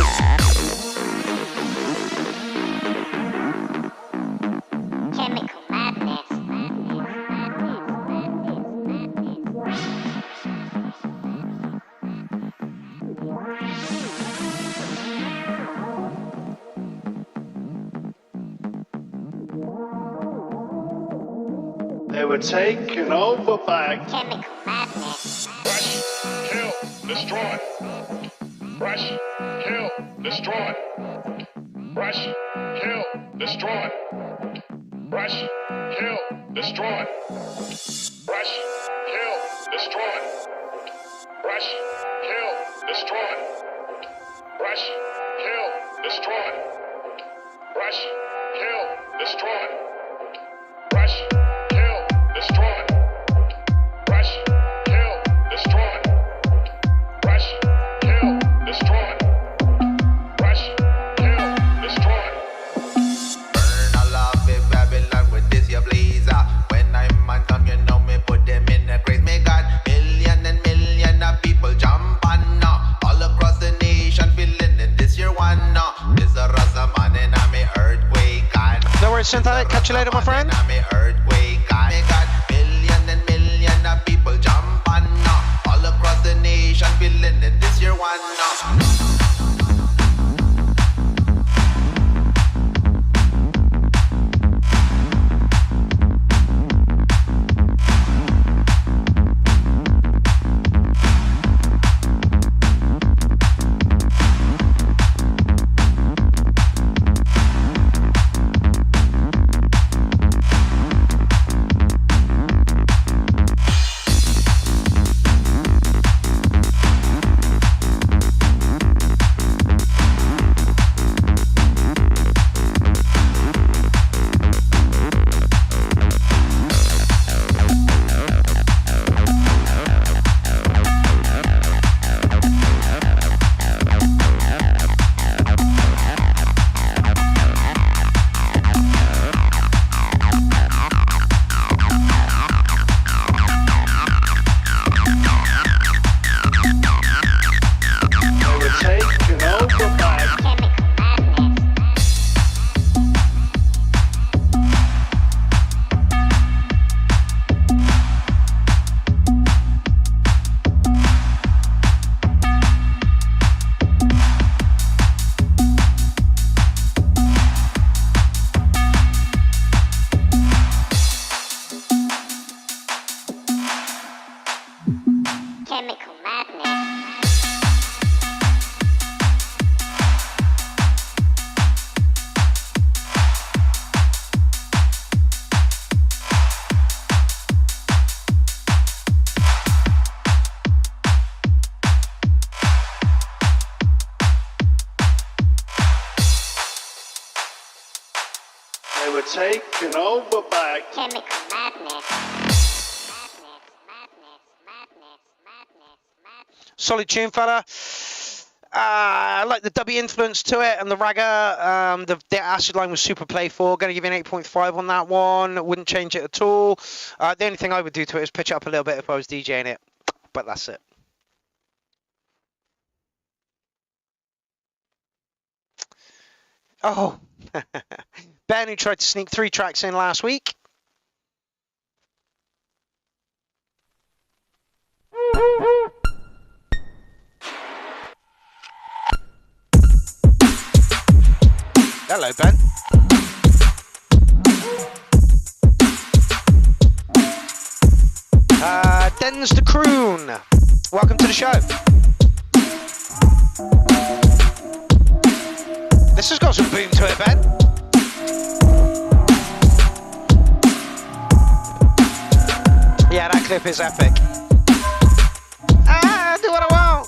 They were taken over by
chemical madness.
Rush, kill, destroy. Rush, kill, destroy. Rush, kill, destroy. Rush, kill, destroy. Rush, kill, destroy. Rush, kill, destroy. Rush, kill, destroy. Rush, kill, destroy. Rush, kill, destroy. Rush, kill, destroy. Rush, kill, destroy. Rush, kill, destroy.
Burn all of it, Babylon, with this your blazer. When I'm man come, you know me, put them in a crate. Me got million and million of people jump on all across the nation, feeling it this year one This a Rasta man and I'm a earthquake god. No worries, Synthetic. Catch you later, my friend. I'm a earthquake god. Me got million and million of people jump on all across the nation, feeling it this year one
Chemical madness.
They were taken over by
Chemical madness.
Solid tune, fella. I like the dubby influence to it and the ragga. The acid line was super playful. Going to give you an 8.5 on that one. Wouldn't change it at all. The only thing I would do to it is pitch it up a little bit if I was DJing it. But that's it. Oh, Ben, who tried to sneak 3 tracks in last week. Hello, Ben. Den's the Croon. Welcome to the show. This has got some boom to it, Ben. Yeah, that clip is epic. Ah, do what I want.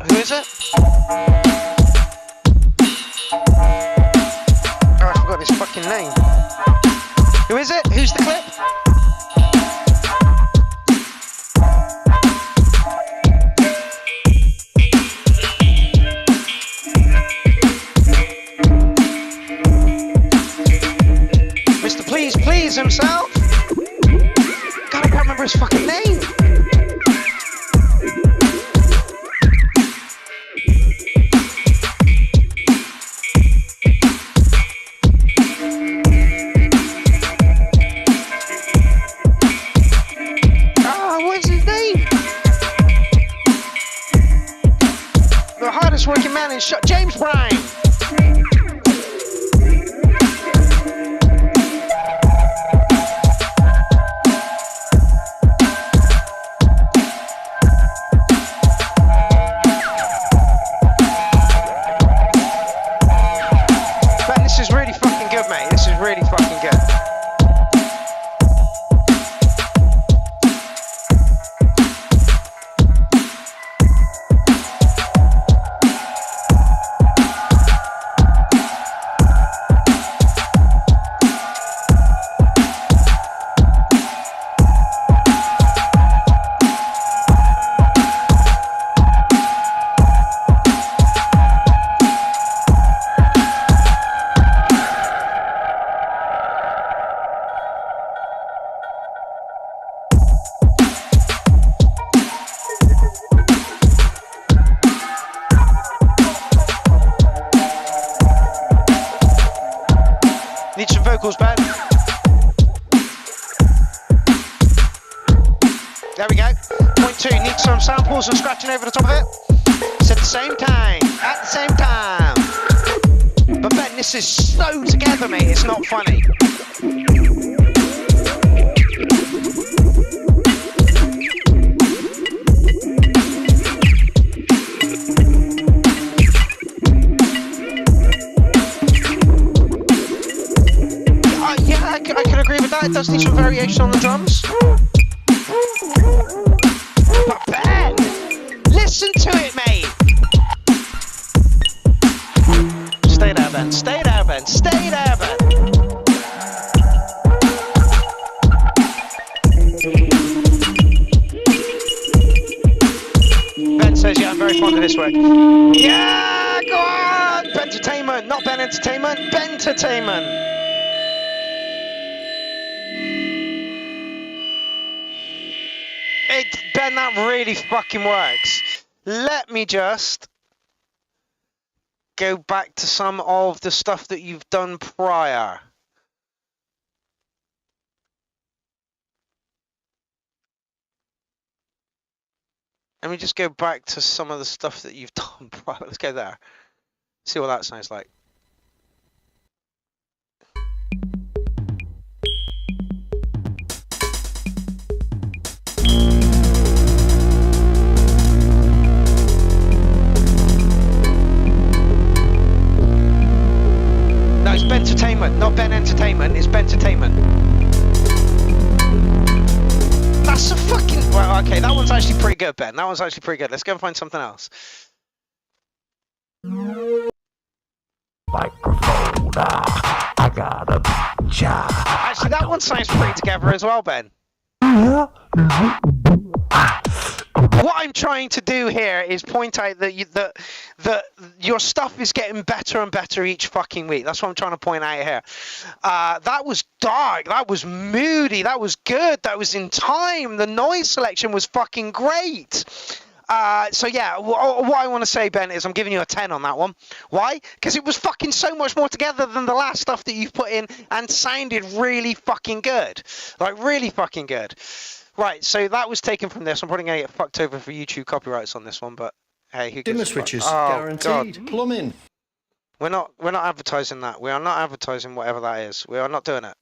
Who is it? Oh, I forgot his fucking name. Who is it? Who's the clip? Mr. Please himself. God, I can't remember his fucking name. What's his name? The hardest working man in shot, James Bryan. Man, this is really fucking good, mate. This is really fucking good. Need some vocals, Ben. There we go. Point 2, need some samples and scratching over the top of it. It's at the same time. At the same time. But Ben, this is so together, mate. It's not funny. I can agree with that. It does need some variation on the drums. But Ben, listen to it, mate. Stay there, Ben. Stay there, Ben. Stay there, Ben. Ben says, yeah, I'm very fond of this work. Yeah, go on. Bentertainment, not Ben Entertainment. Bentertainment. Ben, that really fucking works. Let me just go back to some of the stuff that you've done prior. Let me just go back to some of the stuff that you've done prior. Let's go there. See what that sounds like. Entertainment, not Ben Entertainment. It's Ben Entertainment. That's a fucking... Well, okay, that one's actually pretty good, Ben. That one's actually pretty good. Let's go and find something else.
Microphone. I got a job.
Actually, that one sounds pretty together as well, Ben. What I'm trying to do here is point out that that your stuff is getting better and better each fucking week. That's what I'm trying to point out here. That was dark. That was moody. That was good. That was in time. The noise selection was fucking great. So yeah, what I want to say, Ben, is I'm giving you a 10 on that one. Why? Because it was fucking so much more together than the last stuff that you've put in and sounded really fucking good. Like, really fucking good. Right, so that was taken from this. I'm probably going to get fucked over for YouTube copyrights on this one, but hey, who gives
Dimmer
a fuck?
switches,
Oh,
guaranteed.
God.
Plumbing.
We're not advertising that. We are not advertising whatever that is. We are not doing it.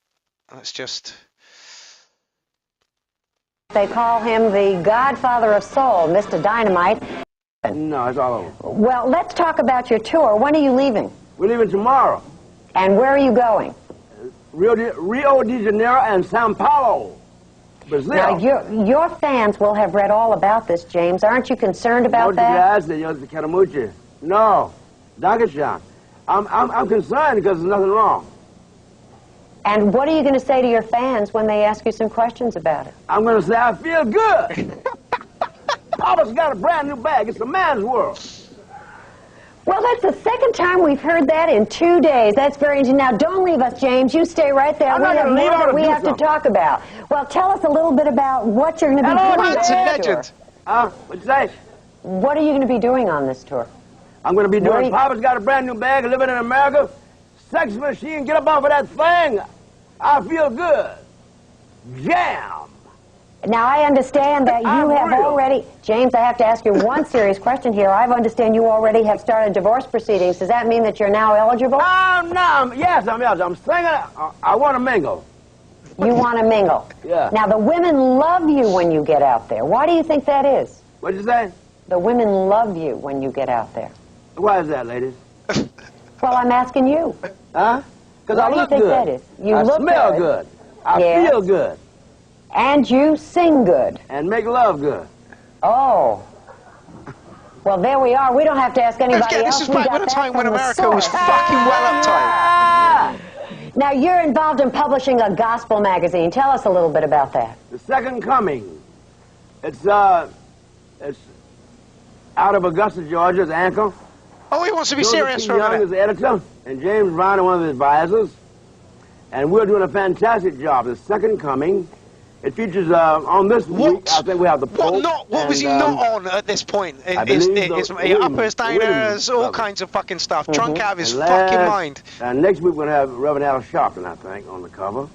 Let's just...
They call him the godfather of soul, Mr. Dynamite.
No, it's all over.
Well, let's talk about your tour. When are you leaving?
We're leaving tomorrow.
And where are you going?
Rio de Janeiro and Sao Paulo, Brazil.
Now, your fans will have read all about this, James. Aren't you concerned about that?
No, Dageshan. I'm concerned because there's nothing wrong.
And what are you going to say to your fans when they ask you some questions about it?
I'm going to say I feel good. Papa's got a brand new bag. It's a man's world.
Well, that's the second time we've heard that in 2 days. That's very interesting. Now, don't leave us, James. You stay right there.
I'm
We
not
have
gonna leave.
more
I
that we
wanna
have
do
to talk about. Well, tell us a little bit about what you're going to be
Hello,
doing.
It's a legend.
What'd you say?
What are you going to be doing on this tour?
I'm going to be
Where
doing
you-
Papa's got a brand new bag, living in America. Sex machine, get up off of that thing. I feel good. Jam.
Now, I understand that you
I'm
have
real.
already... James, I have to ask you one serious question here. I understand you already have started divorce proceedings. Does that mean that you're now eligible?
Yes, I'm eligible. I'm singing. I want to mingle.
You want to mingle?
Yeah.
Now, the women love you when you get out there. Why do you think that is?
What'd you say?
The women love you when you get out there.
Why is that, ladies?
Well, I'm asking you.
Huh? Because I
Why do you
look
think
good.
that is? You
I
look
smell
good.
good. I
Yes.
feel good.
And you sing good.
And make love good.
Oh. Well, there we are. We don't have to ask anybody
Let's get,
else.
this is
We
back
got
when a
that
time when
from the
America was
source.
fucking well uptight.
Now, you're involved in publishing a gospel magazine. Tell us a little bit about that.
The Second Coming. It's out of Augusta, Georgia, it's Anchor.
Oh, he wants to be
Joseph
serious
P.
for a
Young
minute.
is the editor, and James Brown is one of the advisors. And we're doing a fantastic job. The Second Coming. It features on this week. I think we have the Pope.
What was he not on at this point? It's uppers, downers, all kinds of fucking stuff. Drunk out of his fucking mind.
And next week we're going to have Reverend Al Sharpton, I think, on the cover.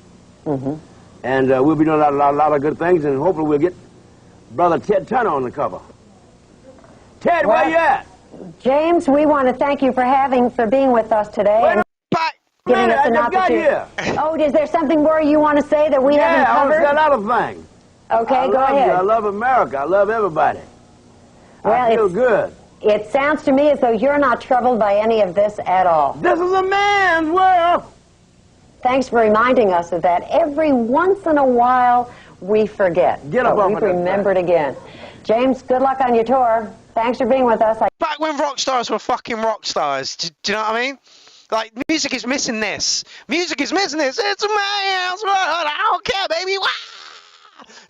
And we'll be doing a lot of good things, and hopefully we'll get Brother Ted Turner on the cover. Ted, where you at?
James, we want to thank you for being with us today. And giving us an opportunity. Oh, is there something more you want to say that we haven't
I want to
covered?
say a lot of things.
Okay,
I
go
love
ahead.
You. I love America. I love everybody.
Well,
I feel good.
It sounds to me as though you're not troubled by any of this at all.
This is a man's world.
Thanks for reminding us of that. Every once in a while, we forget.
Get up
but
off
we've
of that
remembered again. James, good luck on your tour. Thanks for being with us.
Back when rock stars were fucking rock stars. Do you know what I mean? Like, music is missing this. Music is missing this. It's a man's world. I don't care, baby. Wah!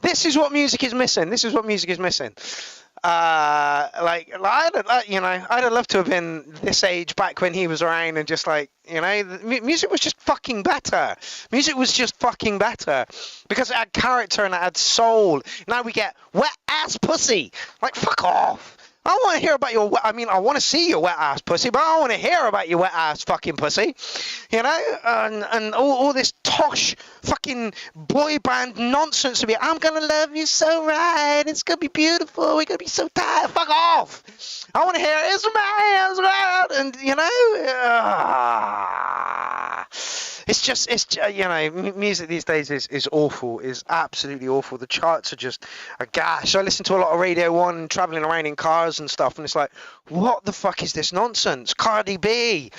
This is what music is missing. This is what music is missing. I'd have loved to have been this age back when he was around and just like, you know, music was just fucking better. Music was just fucking better because it had character and it had soul. Now we get wet ass pussy. Like, fuck off. I don't want to hear about your I want to see your wet ass pussy, but I don't want to hear about your wet ass fucking pussy. You know? And all this tosh fucking boy band nonsense to be, I'm going to love you so right. It's going to be beautiful. We're going to be so tight. Fuck off. I want to hear it's man's world. And, you know, it's you know, music these days is awful, is absolutely awful. The charts are just a gash. I listen to a lot of Radio 1 traveling around in cars and stuff, and it's like, what the fuck is this nonsense? Cardi B,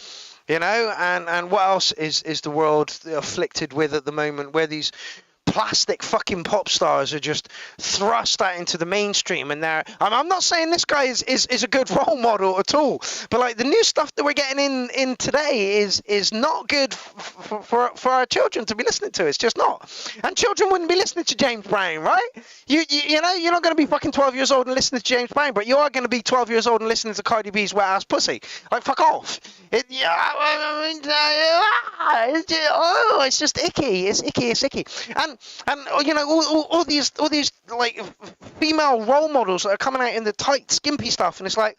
you know, and what else is the world afflicted with at the moment, where these plastic fucking pop stars are just thrust out into the mainstream, and I'm not saying this guy is a good role model at all, but like the new stuff that we're getting in today is not good for our children to be listening to. It's just not. And children wouldn't be listening to James Brown, right? You know, you're not going to be fucking 12 years old and listening to James Brown, but you are going to be 12 years old and listening to Cardi B's wet ass pussy. Like, fuck off. It's just icky. It's icky. And you know, all these like female role models that are coming out in the tight skimpy stuff, and it's like,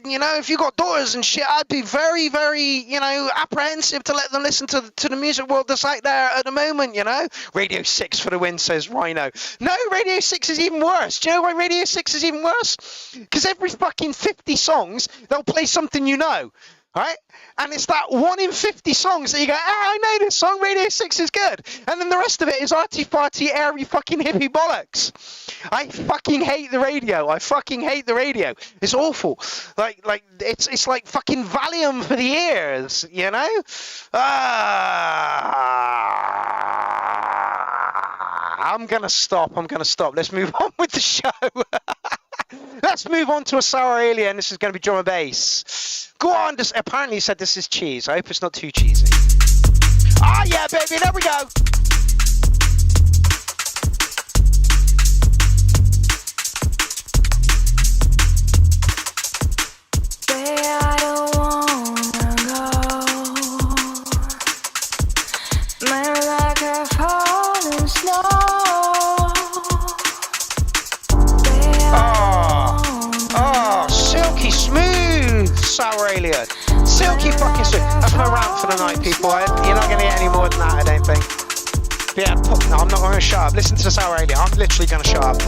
you know, if you got daughters and shit, I'd be very, very, you know, apprehensive to let them listen to the music world that's out there at the moment, you know. Radio 6 for the win, says Rhino. No, Radio 6 is even worse. Do you know why Radio 6 is even worse? Because every fucking 50 songs, they'll play something you know. Right? And it's that 1 in 50 songs that you go, I know this song, Radio 6 is good. And then the rest of it is arty-farty, airy, fucking hippie bollocks. I fucking hate the radio. It's awful. Like it's like fucking Valium for the ears, you know? I'm gonna stop. Let's move on with the show. Let's move on to a sour alien. This is going to be drum and bass. Go on. Apparently, you said this is cheese. I hope it's not too cheesy. Ah, yeah, baby. There we go.
I don't wanna go. Man, like a falling snow.
Silky smooth sour alien. Silky fucking smooth. That's my rant for the night, people. You're not going to get any more than that, I don't think. But yeah, no, I'm not going to shut up. Listen to the sour alien. I'm literally going to shut up.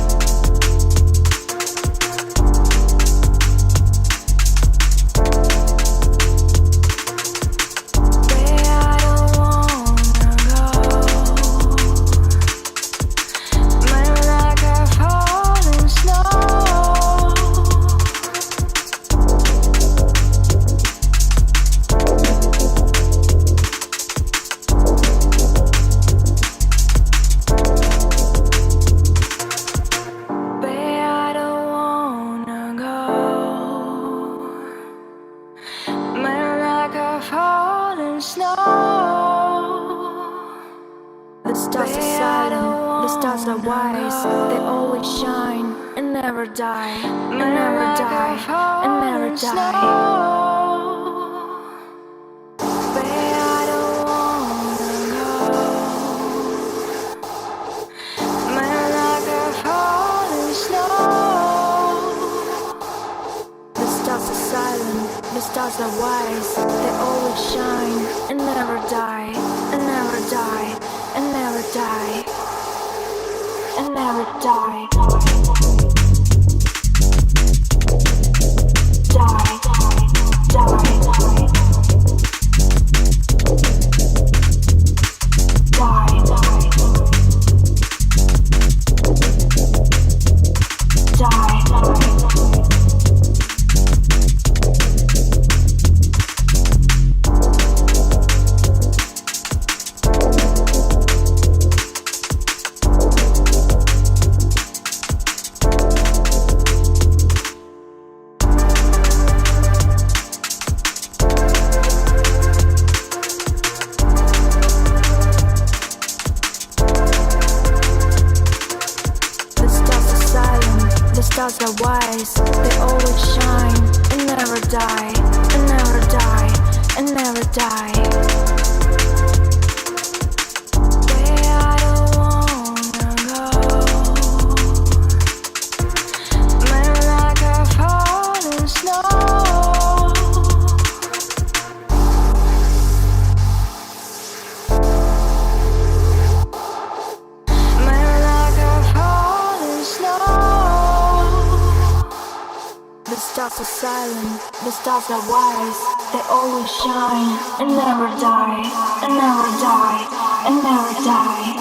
The stars are wise, they always shine and never die, and never die, and never die.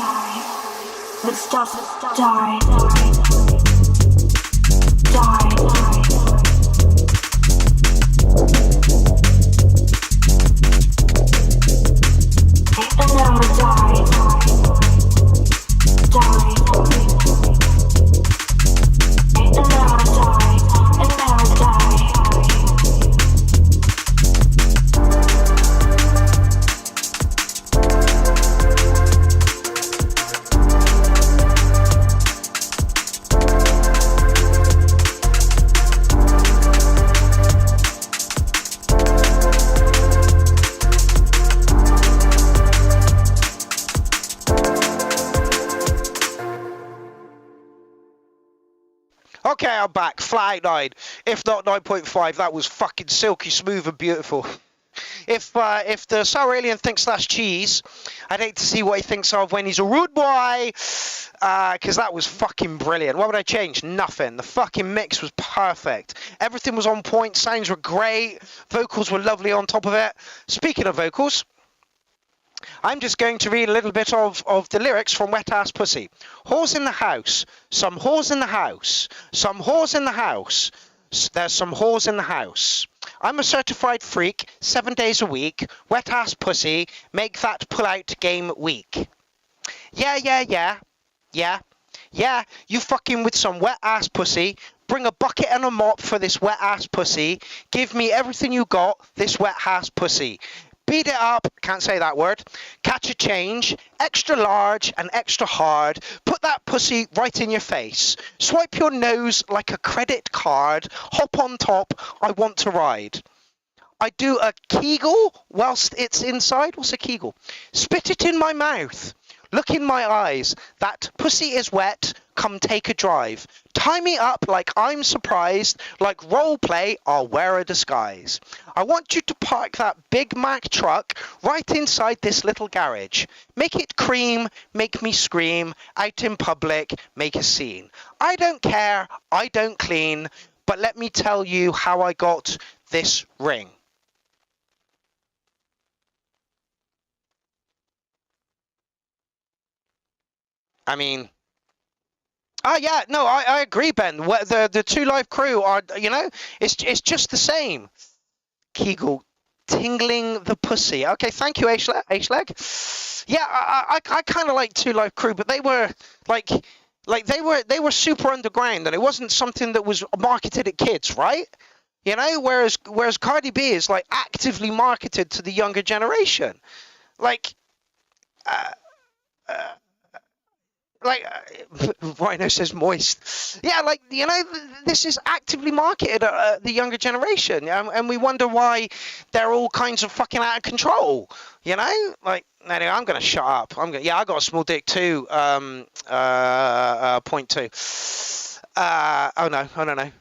The stars die, die, die.
Okay, I'm back. Flat out 9. If not 9.5, that was fucking silky smooth and beautiful. If the sour alien thinks that's cheese, I'd hate to see what he thinks of when he's a rude boy, because that was fucking brilliant. What would I change? Nothing. The fucking mix was perfect. Everything was on point. Sounds were great. Vocals were lovely on top of it. Speaking of vocals, I'm just going to read a little bit of the lyrics from Wet Ass Pussy. Whores in the house. Some whores in the house. Some whores in the house. There's some whores in the house. I'm a certified freak, 7 days a week. Wet ass pussy, make that pull-out game weak. Yeah, you fucking with some wet ass pussy. Bring a bucket and a mop for this wet ass pussy. Give me everything you got, this wet ass pussy. Beat it up, can't say that word. Catch a change, extra large and extra hard. Put that pussy right in your face. Swipe your nose like a credit card. Hop on top, I want to ride. I do a Kegel whilst it's inside. What's a Kegel? Spit it in my mouth. Look in my eyes. That pussy is wet. Come take a drive. Tie me up like I'm surprised. Like role play, I'll wear a disguise. I want you to park that Big Mac truck right inside this little garage. Make it cream, make me scream. Out in public, make a scene. I don't care, I don't clean. But let me tell you how I got this ring. I mean, oh yeah, no, I agree, Ben. The two live crew are, you know, it's just the same. Kegel, tingling the pussy. Okay, thank you, H-Leg. Yeah, I kind of like two live crew, but they were like they were super underground, and it wasn't something that was marketed at kids, right? You know, whereas Cardi B is like actively marketed to the younger generation, like. Rhino says moist. Yeah, like, you know, this is actively marketed at the younger generation, and we wonder why they're all kinds of fucking out of control, you know? Like, anyway, I'm going to shut up. I got a small dick too, point 2. Oh no.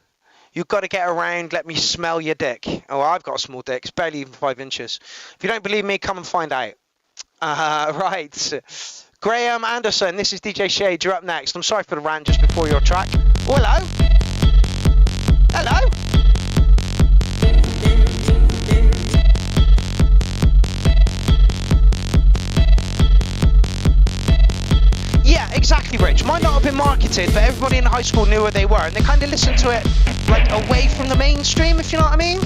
You've got to get around, let me smell your dick. Oh, I've got a small dick. It's barely even 5 inches. If you don't believe me, come and find out. Right. Graham Anderson, this is DJ Shade, you're up next. I'm sorry for the rant just before your track. Oh, hello. Hello. Yeah, exactly, Rich. Might not have been marketed, but everybody in high school knew where they were, and they kind of listened to it like away from the mainstream, if you know what I mean.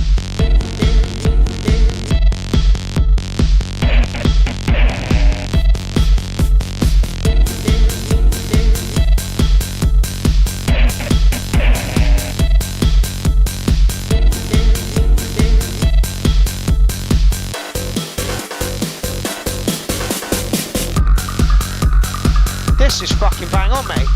This is fucking bang on, mate.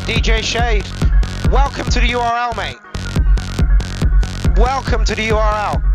DJ Shade, welcome to the URL, mate. Welcome to the URL.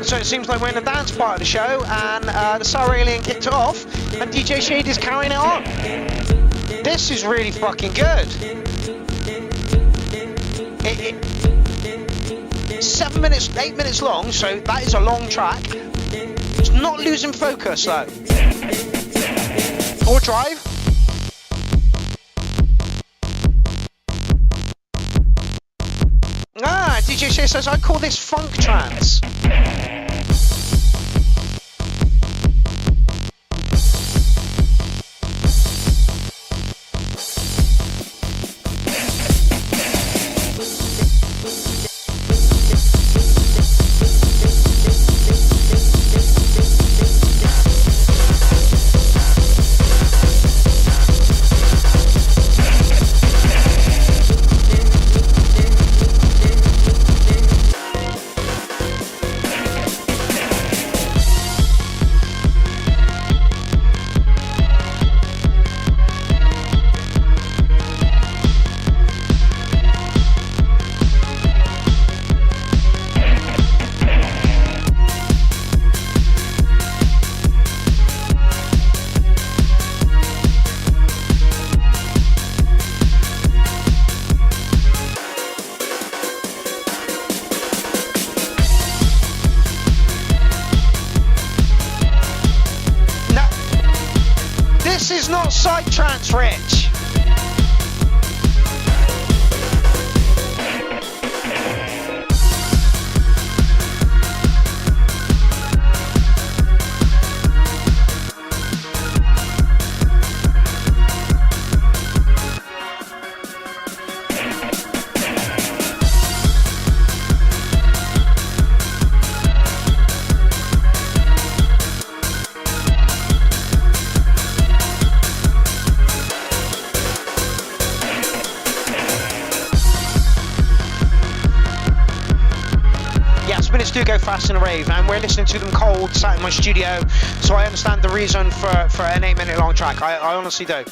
So it seems like we're in the dance part of the show, and the Star Alien kicked it off, and DJ Shade is carrying it on. This is really fucking good. 7 minutes, 8 minutes long, so that is a long track. It's not losing focus though. Or drive. Ah, DJ Shade says, I call this funk trance. This is not side trance, Rich. Do go fast in a rave, and we're listening to them cold sat in my studio, so I understand the reason for an 8-minute long track. I honestly do.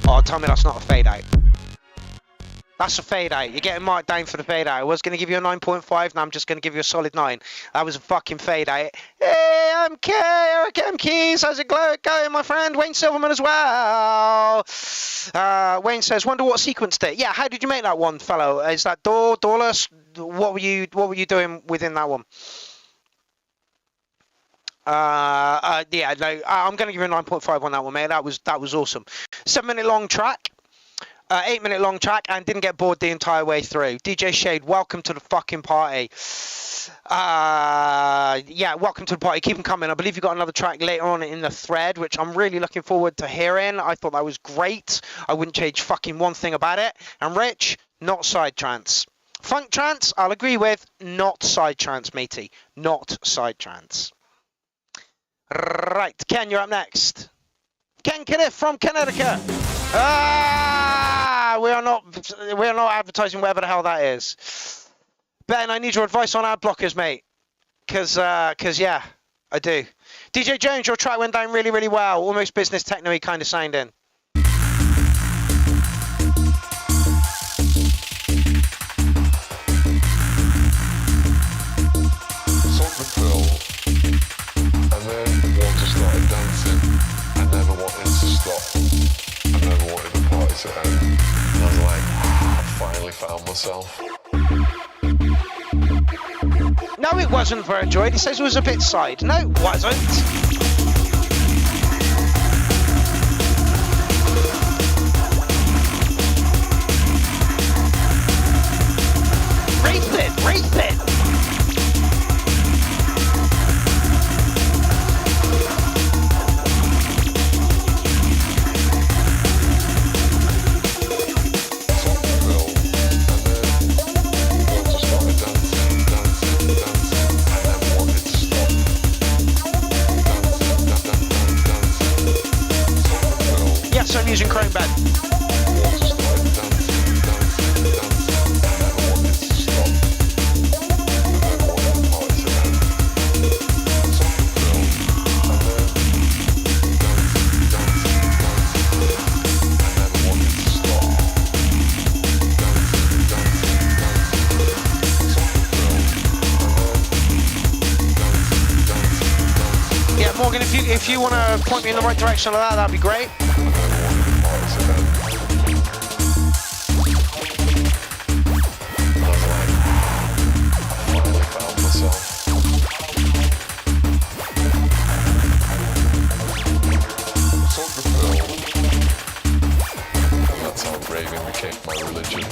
Oh, tell me that's not a fade out. That's a fade out. You're getting marked down for the fade out. I was going to give you a 9.5, now I'm just going to give you a solid 9. That was a fucking fade out. Hey, I'm Eric M. Keys. How's it going, my friend? Wayne Silverman as well. Wayne says, wonder what sequenced it. Yeah, how did you make that one, fellow? Is that doorless? What were you doing within that one? Yeah, no, I'm going to give you a 9.5 on that one, mate. That was awesome. 7-minute long track. 8-minute long track, and didn't get bored the entire way through. DJ Shade, welcome to the fucking party. Yeah, welcome to the party. Keep them coming. I believe you got another track later on in the thread, which I'm really looking forward to hearing. I thought that was great. I wouldn't change fucking one thing about it. And Rich, not side trance. Funk trance, I'll agree with. Not side trance, matey. Not side trance. Right, Ken, you're up next. Ken Kenneth from Connecticut. We are not advertising wherever the hell that is. Ben, I need your advice on ad blockers, mate. Cause yeah, I do. DJ Jones, your track went down really, really well. Almost business techno-y kind of sounding.
Sort the pill, and then once I started dancing, I never wanted to stop. I never wanted the party to end. And I was like, I finally found myself.
No, it wasn't Verjoid. He says it was a bit side. No, it wasn't. using Chrome, Ben? Yeah, Morgan, if you want to point me in the right direction of that, that'd be great.
That's how raving became my religion.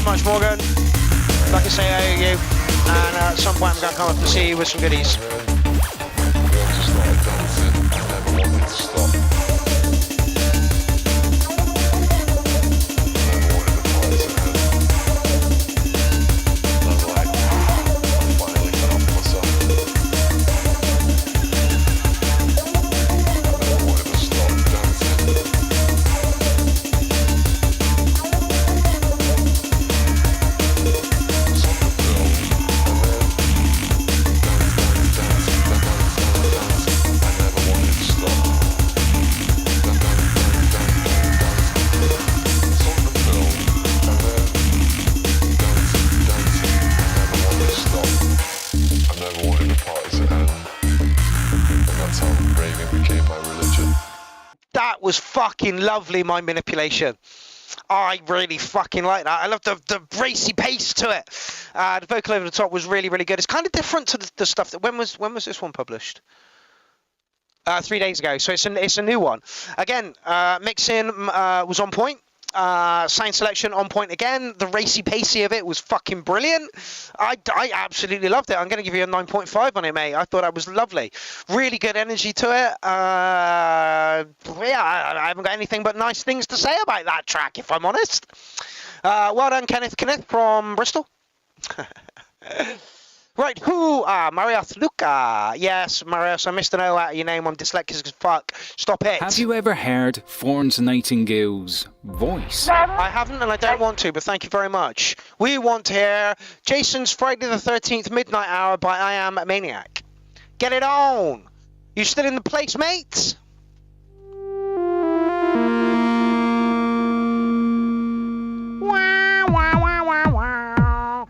Much, Morgan. Like I say, I owe you, and at some point I'm going to come up and see you with some goodies. Was fucking lovely, my manipulation. I really fucking like that. I love the racy pace to it. The vocal over the top was really, really good. It's kind of different to the stuff that when was this one published? 3 days ago. So it's a new one. Again, mixing was on point. Sound selection on point again. The racy pacey of it was fucking brilliant. I absolutely loved it. I'm going to give you a 9.5 on it, mate. I thought that was lovely. Really good energy to it. Yeah, I haven't got anything but nice things to say about that track, if I'm honest. Well done, Kenneth from Bristol. Right, Marius Luca. Yes, Marius, I missed an O out of your name. I'm dyslexic as fuck. Stop it.
Have you ever heard Florence Nightingale's voice?
I haven't, and I don't want to, but thank you very much. We want to hear Jason's Friday the 13th Midnight Hour by I Am Maniac. Get it on. You still in the place, mates? Wow, wow, wow, wow, wow.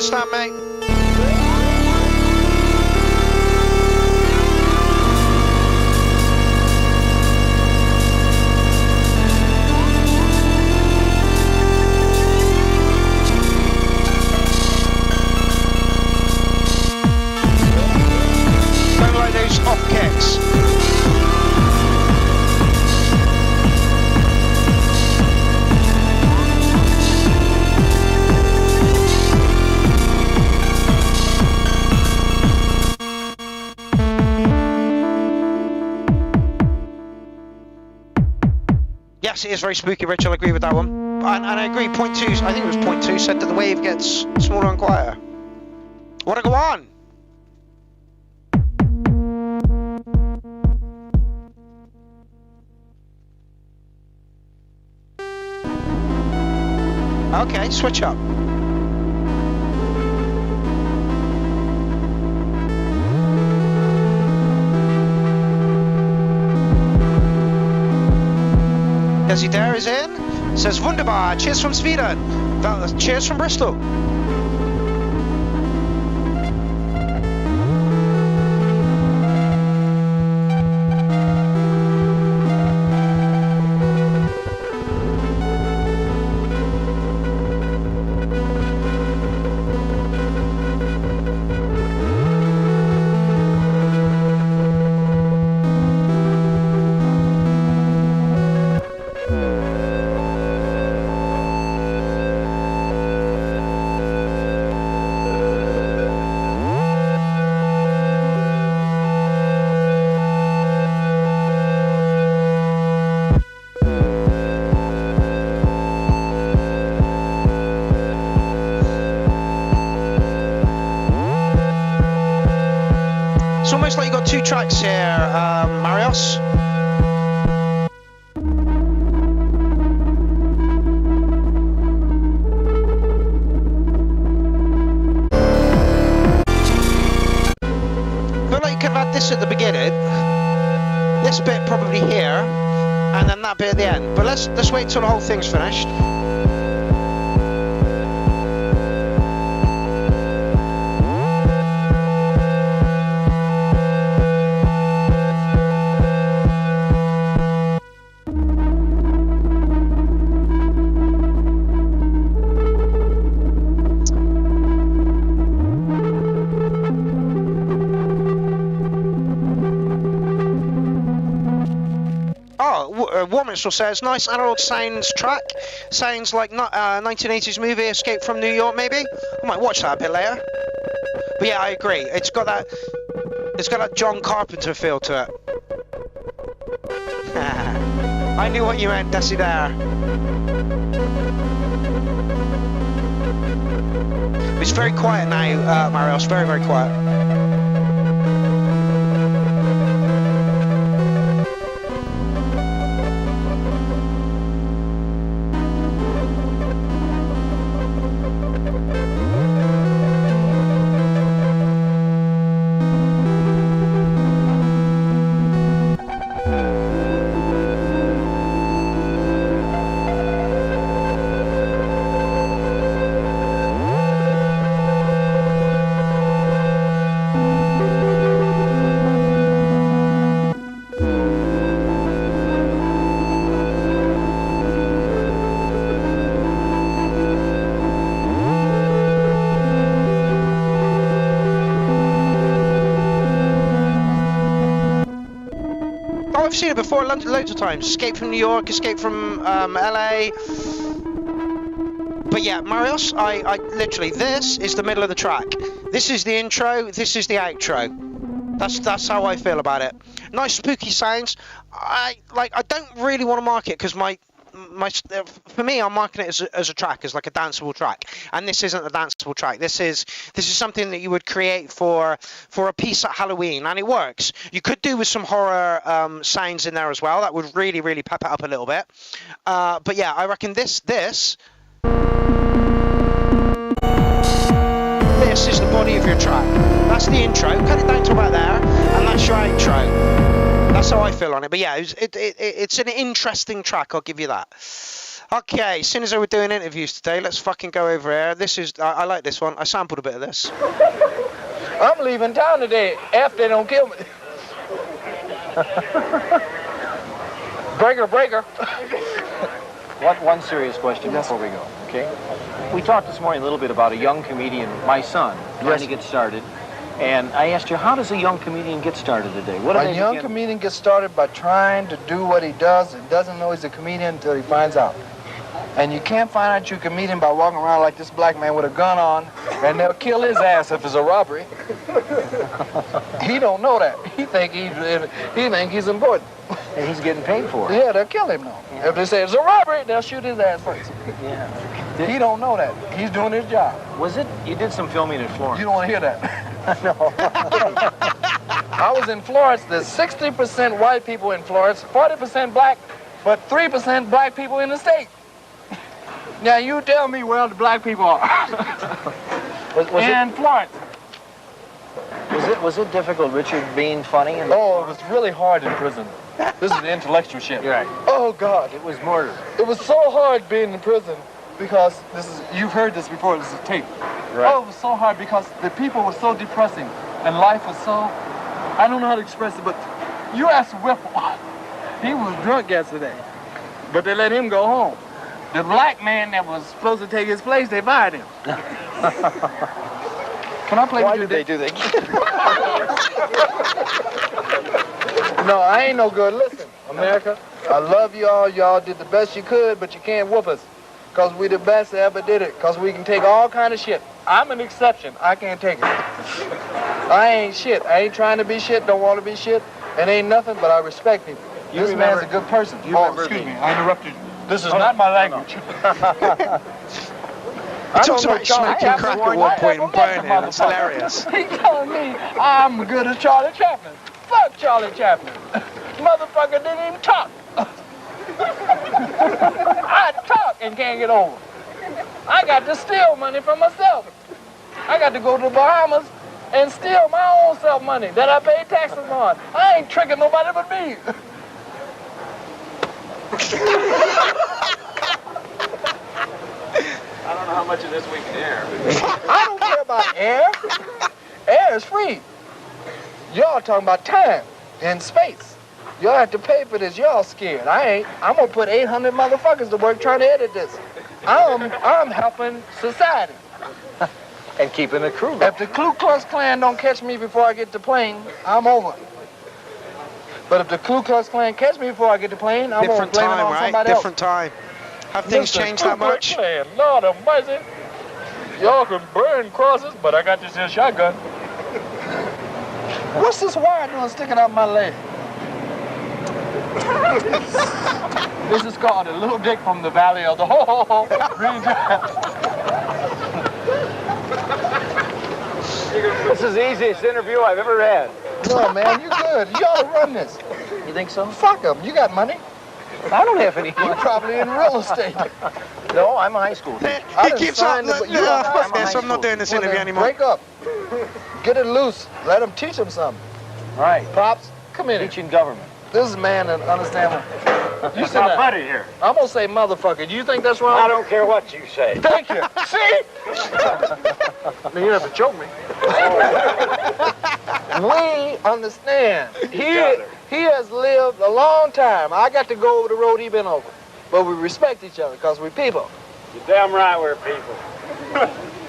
understand, mate? Don't like those off kicks. Yes, it is very spooky, Rich. I'll agree with that one. And I agree, point 2, I think it was point 2, said that the wave gets smaller and quieter. Wanna go on? Okay, switch up. Desi Dare is in. Says wunderbar. Cheers from Sweden. Cheers from Bristol. It's almost like you've got 2 tracks here, Marios. I feel like you could have had this at the beginning, this bit probably here, and then that bit at the end. But let's wait till the whole thing's finished. Warminster says, nice analog sounds track. Sounds like 1980s movie, Escape from New York, maybe? I might watch that a bit later. But yeah, I agree. It's got that John Carpenter feel to it. I knew what you meant, Desi there. It's very quiet now, Marios. Very, very quiet. I've seen it before loads of times. Escape from New York, Escape from LA. But yeah, Marios, I literally, this is the middle of the track. This is the intro, this is the outro. That's how I feel about it. Nice spooky sounds. I don't really want to mark it because for me, I'm marking it as a track, as like a danceable track, and this isn't a danceable track. This is something that you would create for a piece at Halloween, and it works. You could do with some horror sounds in there as well. That would really, really pep it up a little bit. But yeah, I reckon this is the body of your track. That's the intro. Cut it down to about there, and that's your outro. That's how I feel on it. But yeah, it's an interesting track, I'll give you that. Okay, as soon as we're doing interviews today, let's fucking go over here. This is, I like this one. I sampled a bit of this.
I'm leaving town today if they don't kill me. Breaker.
One serious question before we go, okay? We talked this morning a little bit about a young comedian, my son, trying to get started. And I asked you, how does a young comedian get started today?
A young comedian gets started by trying to do what he does and doesn't know he's a comedian until he finds out. And you can't find out you're a comedian by walking around like this black man with a gun on, and they'll kill his ass if it's a robbery. He don't know that. He think he's important.
And he's getting paid for it.
Yeah, they'll kill him now. If they say it's a robbery, they'll shoot his ass first.
Yeah.
He don't know that. He's doing his job.
Was it? You did some filming in Florence.
You don't want to hear that.
No.
I was in Florence. There's 60% white people in Florence, 40% black, but 3% black people in the state. Now you tell me where the black people are. In Florence.
Was it difficult, Richard, being funny?
Oh, it was really hard in prison. This is the intellectual shit.
You're right.
Oh God.
It was murder.
It was so hard being in prison because you've heard this before, this is tape.
Right.
Oh, it was so hard because the people were so depressing and life was so, I don't know how to express it, but you asked Whipple. He was drunk yesterday, but they let him go home. The black man that was supposed to take his place, they fired him. Can I play
Why
with
did
you?
they do that?
No, I ain't no good. Listen, America, I love y'all. Y'all did the best you could, but you can't whoop us. Because we the best that ever did it. Because we can take all kind of shit. I'm an exception. I can't take it. I ain't shit. I ain't trying to be shit, don't want to be shit. It ain't nothing, but I respect people. This man's a good person. Oh, excuse me, I interrupted you. This is not my language.
He talks about smoking crack at one point and burning it. It's hilarious.
He telling me I'm good as Charlie Chaplin. Fuck Charlie Chaplin. Motherfucker didn't even talk. I talk and can't get over. I got to steal money from myself. I got to go to the Bahamas and steal my own self money that I pay taxes on. I ain't tricking nobody but me.
I don't know how much of this we can air.
I don't care about air. Air is free. Y'all talking about time and space. Y'all have to pay for this. Y'all scared. I ain't. I'm gonna put 800 motherfuckers to work trying to edit this. I'm helping society.
And keeping the crew.
If the Ku Klux Klan don't catch me before I get the plane, I'm over. But if the Ku Klux Klan catch me before I get the plane, I'm gonna blame it on somebody else.
Different time. Have things changed that much?
Klan, Lord of mercy. Y'all can burn crosses, but I got this here shotgun. What's this wire doing sticking out my leg? This is called a little dick from the valley of the Green Giant.
This is the easiest interview I've ever had.
No, man, you good. You ought to run this.
You think so?
Fuck them. You got money.
I don't have any.
You're probably in real estate.
No, I'm a high school teacher.
He keeps on. Fuck this. I'm not doing this interview anymore.
Break up. Get it loose. Let them teach them something.
All right.
Pops, come in.
Teaching government.
This is a man that understands. You said
my buddy here.
I'm going to say motherfucker. Do you think that's wrong?
I don't care what you say.
Thank you. See? You have to choke me. We understand. He has lived a long time. I got to go over the road he been over. But we respect each other because we're people.
You're damn right we're people.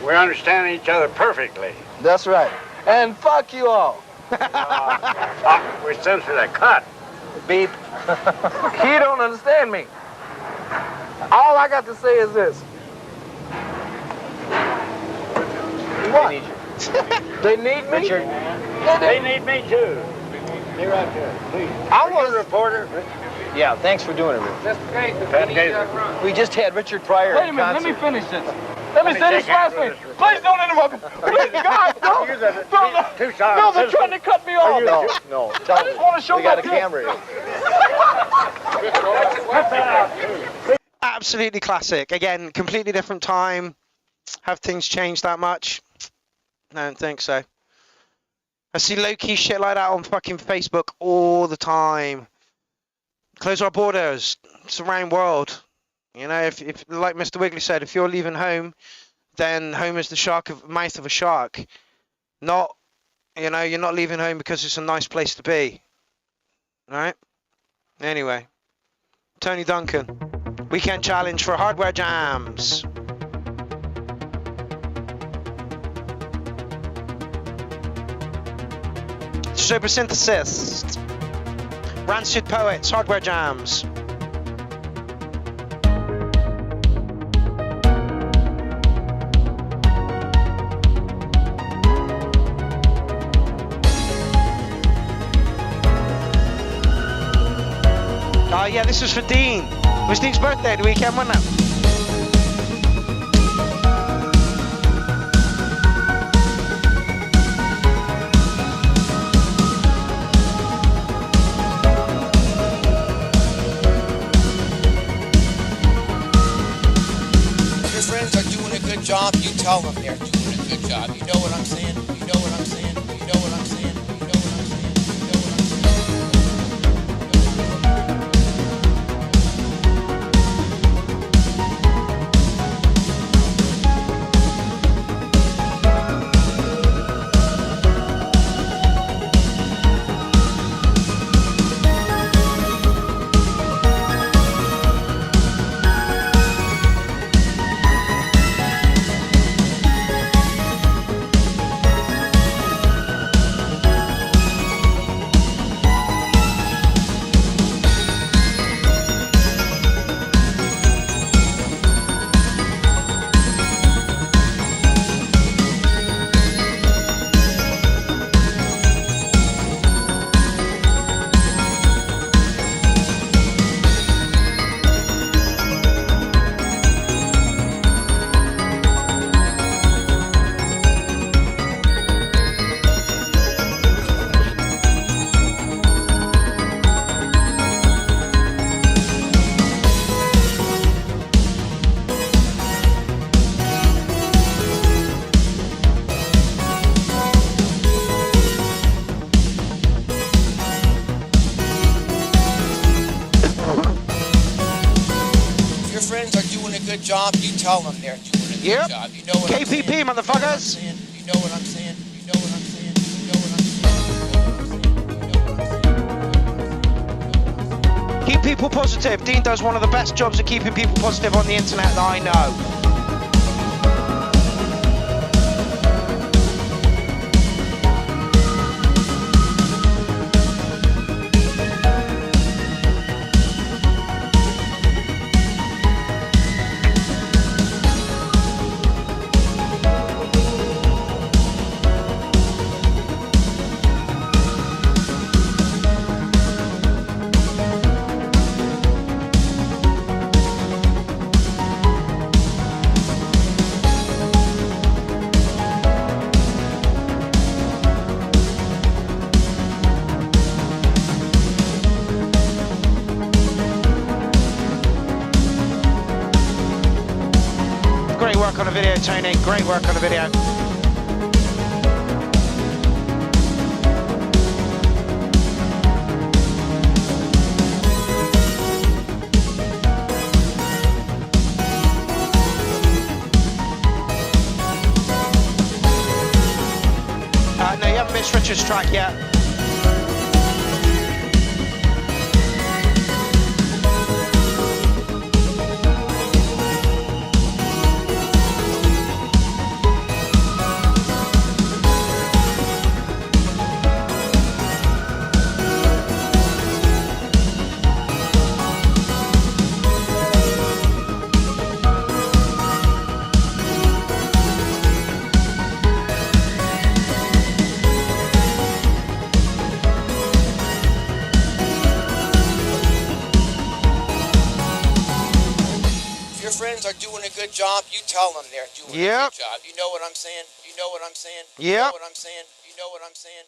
We understand each other perfectly.
That's right. And fuck you all.
We censor that cut.
Beep. He don't understand me. All I got to say is this. What?
They need you.
They need me?
Richard, they need me too. Be right there, please.
I was
a reporter.
Yeah, thanks for doing it, Richard.
That's great. We just had Richard Pryor.
Wait a minute, let me finish this. Let me say this last thing. Please don't interrupt me. Please, God, don't. No, they're trying to cut me off.
No.
I just want to show
we got a
my
camera here.
Absolutely classic. Again, completely different time. Have things changed that much? I don't think so. I see low-key shit like that on fucking Facebook all the time. Close our borders. It's the round world. You know, if like Mr. Wiggly said, if you're leaving home, then home is the mouth of a shark. Not, you know, you're not leaving home because it's a nice place to be. Right? Anyway, Tony Duncan, weekend challenge for hardware jams. Super synthesis. Rancid Poets, hardware jams. Oh yeah, this was for Dean. It was Dean's birthday the weekend, wasn't it?
Your friends are doing a good job, you tell them they're doing a good job. You know what I'm saying? You know what I'm saying? You know what I'm saying? You know what I'm saying? You know what I'm job, you tell them they're doing a good job. You know what
KPP,
I'm saying?
motherfuckers.
You know what I'm saying? You know what I'm saying? You know what I'm saying?
Keep people positive. Dean does one of the best jobs of keeping people positive on the internet that I know. Great work on the video, Tony. Great work on the video. No, you haven't missed Richard's track yet.
Are doing a good job, you tell them they're doing a good job. You know what I'm saying? You know what I'm saying? You know what I'm saying? You know what I'm saying?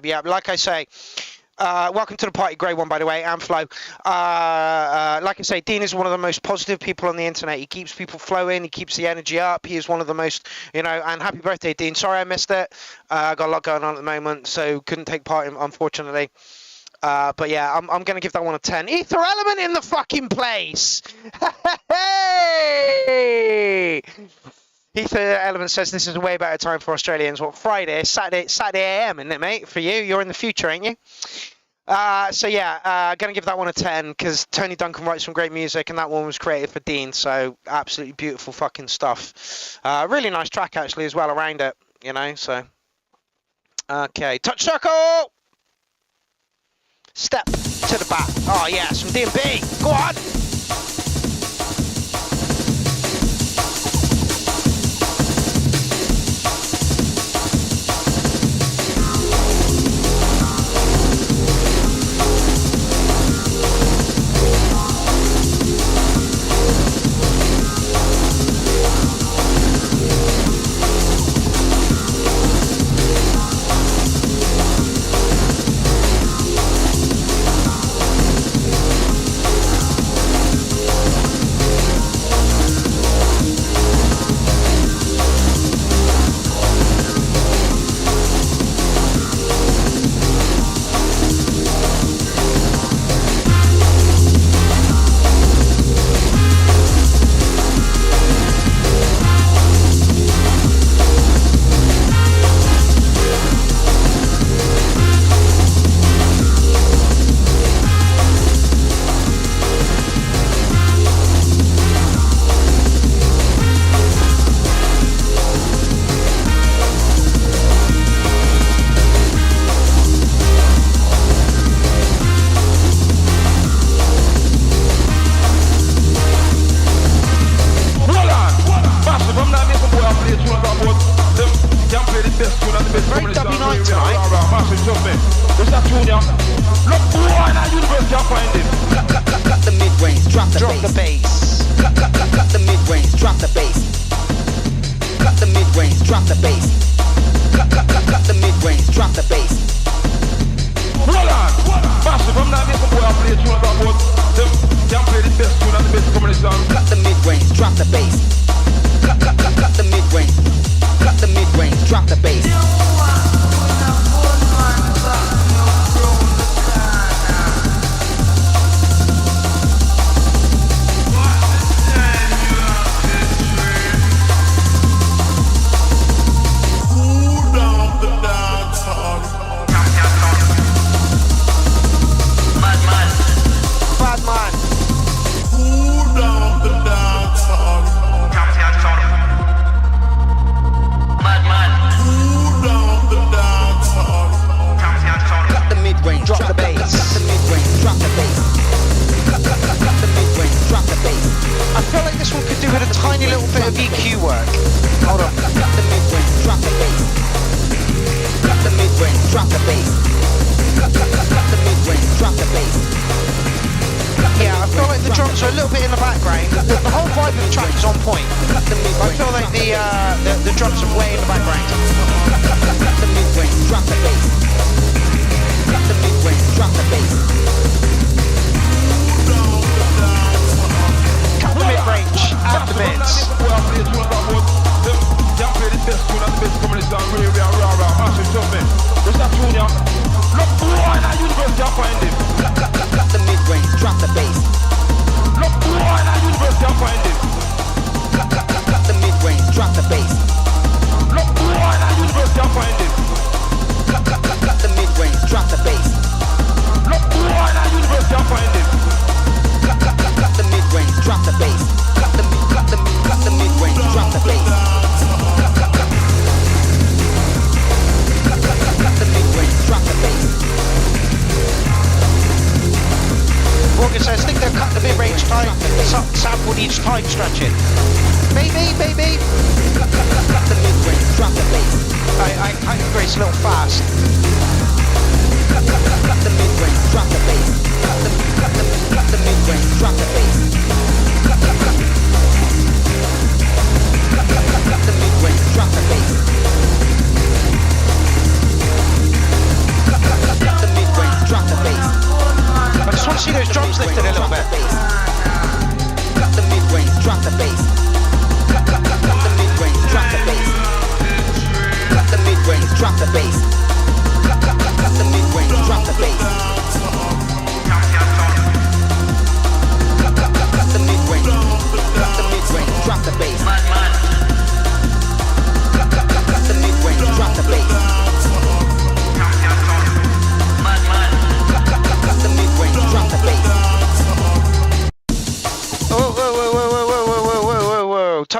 Yep. Like I say, welcome to the party, Grey One, by the way, and Flo. Like I say, Dean is one of the most positive people on the internet. He keeps people flowing. He keeps the energy up. He is one of the most, you know, and happy birthday, Dean. Sorry I missed it. I got a lot going on at the moment, so couldn't take part in, unfortunately. But yeah, I'm going to give that one a 10. Ether Element in the fucking place. Hey! Ether Element says this is a way better time for Australians. What, Friday? Saturday AM, isn't it, mate? For you? You're in the future, ain't you? So yeah, going to give that one a 10 because Tony Duncan writes some great music and that one was created for Dean. So absolutely beautiful fucking stuff. Really nice track actually as well around it, you know, so. Okay, touch circle! Step to the back. Oh yeah, some D&B. Go on!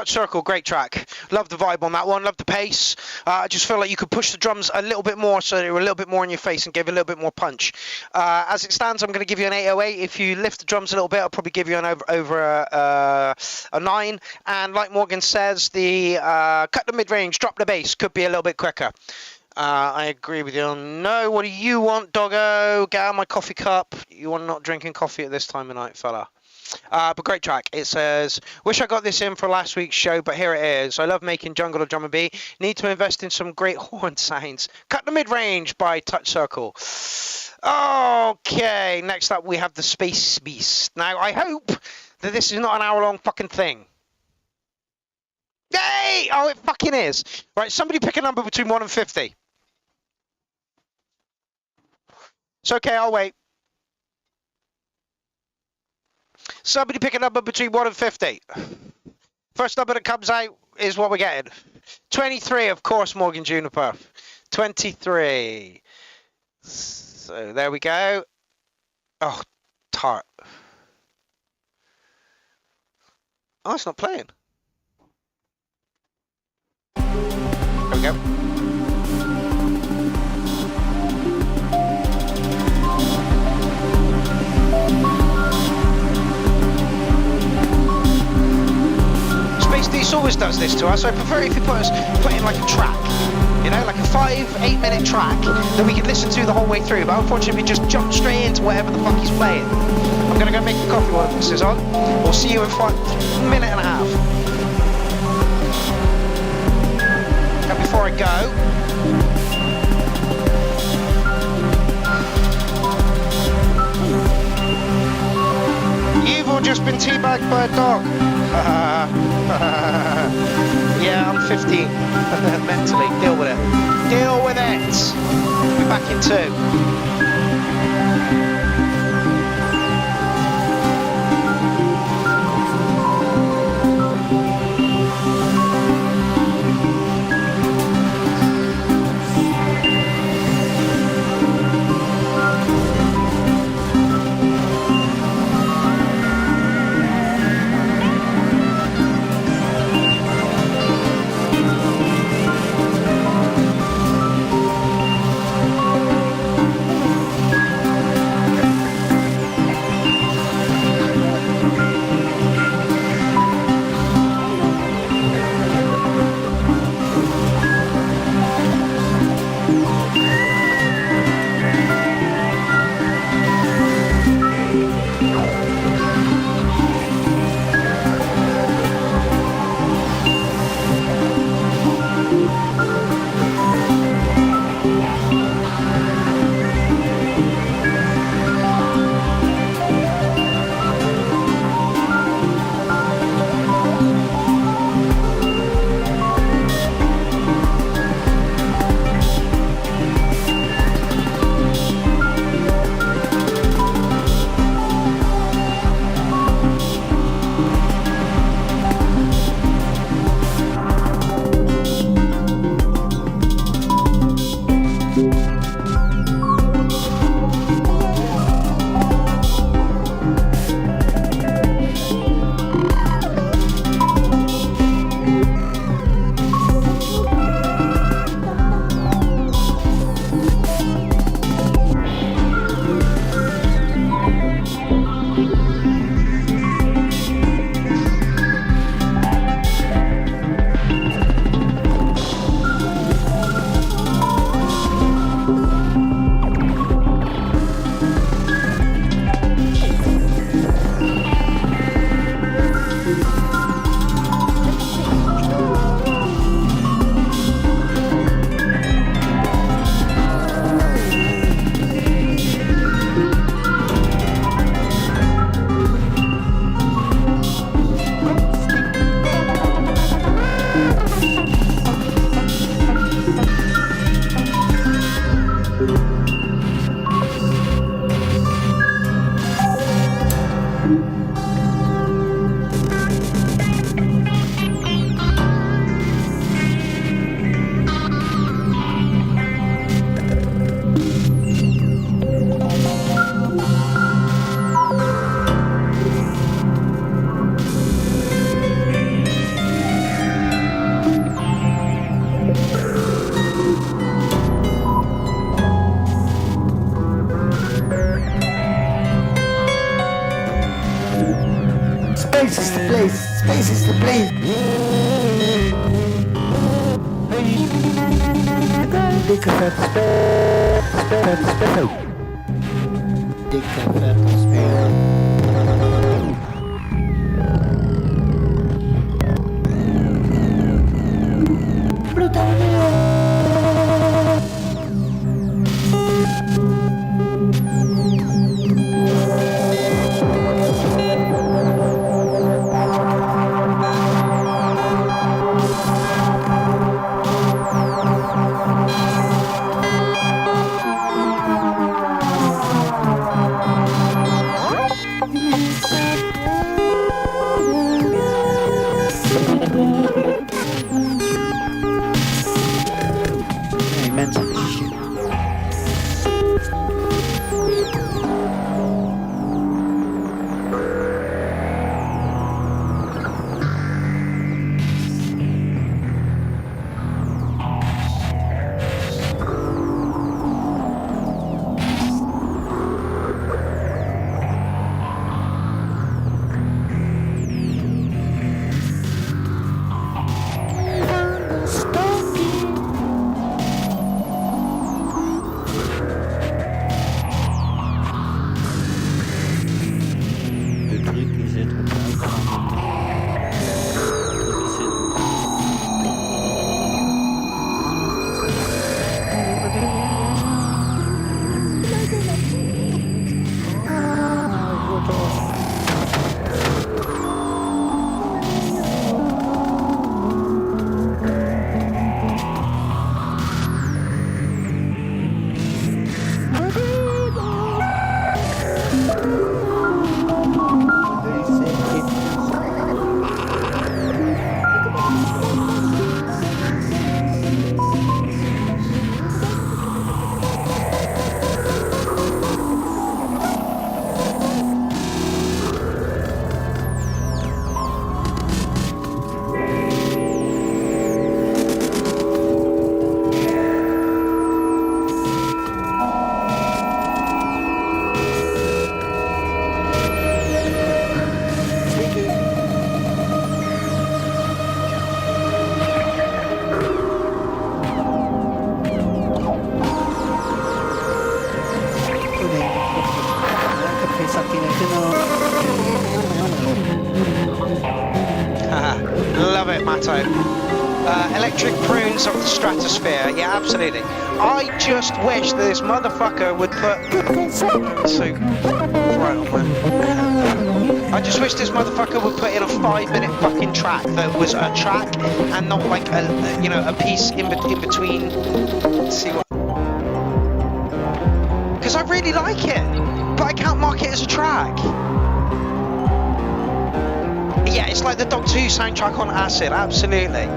Touch Circle, great track. Love the vibe on that one. Love the pace. I just feel like you could push the drums a little bit more so they were a little bit more in your face and gave a little bit more punch. As it stands, I'm going to give you an 808. If you lift the drums a little bit, I'll probably give you an over a 9. And like Morgan says, the cut the mid-range, drop the bass could be a little bit quicker. I agree with you. No, what do you want, doggo? Get out of my coffee cup. You want not drinking coffee at this time of night, fella. But great track. It says, wish I got this in for last week's show, but here it is. I love making jungle or drum and beat. Need to invest in some great horn sounds. Cut the mid-range by Touch Circle. Okay, next up we have the Space Beast. Now, I hope that this is not an hour-long fucking thing. Yay! Oh, it fucking is. Right, somebody pick a number between 1 and 50. It's okay, I'll wait. Somebody pick a number between 1 and 50. First number that comes out is what we're getting. 23, of course, Morgan Juniper. 23. So there we go. Oh, tart. Oh, it's not playing. There we go. This always does this to us. I prefer if you put in like a track, you know, like a 5-8 minute track that we can listen to the whole way through. But unfortunately, we just jump straight into whatever the fuck he's playing. I'm gonna go make a coffee while this is on. We'll see you in a minute and a half. And before I go, you've all just been teabagged by a dog. Yeah, I'm 15. Mentally, deal with it. Deal with it. We're back in 2. Love it, Matto. Electric prunes of the stratosphere. Yeah, absolutely. I just wish that this motherfucker would put... I just wish this motherfucker would put in a 5-minute fucking track that was a track and not like a piece in between. Let's see what... Because I really like it, but I can't mark it as a track. Yeah, it's like the Doctor Who soundtrack on acid, absolutely.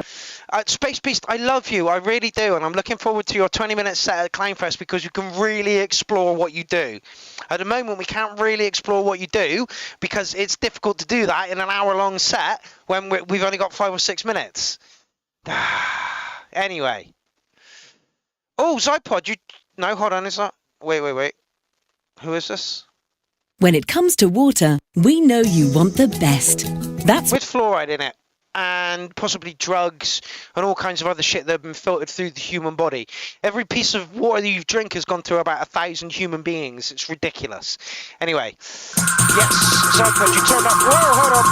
Space Beast, I love you, I really do, and I'm looking forward to your 20-minute set at Clownfest because you can really explore what you do. At the moment, we can't really explore what you do because it's difficult to do that in an hour-long set when we've only got 5 or 6 minutes. Anyway. Oh, Zypod, you... No, hold on, is that... Wait. Who is this?
When it comes to water, we know you want the best. That's
with fluoride in it, and possibly drugs and all kinds of other shit that have been filtered through the human body. Every piece of water that you drink has gone through about 1,000 human beings. It's ridiculous. Anyway, yes, Zypod, you turned up. Whoa, hold on.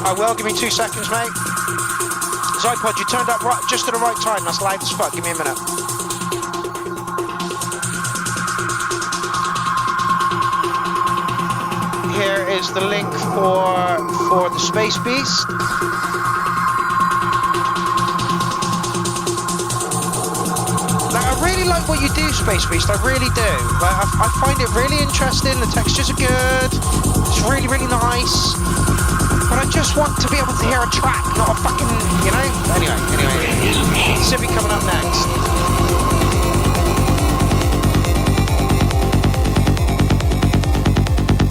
I will, give me 2 seconds, mate. Zypod, you turned up right, just at the right time. That's loud as fuck. Give me a minute. Here is the link for the Space Beast. Like, I really like what you do, Space Beast. I really do. Like, I find it really interesting. The textures are good. It's really, really nice. But I just want to be able to hear a track, not a fucking, you know? Anyway. Sippy coming up next.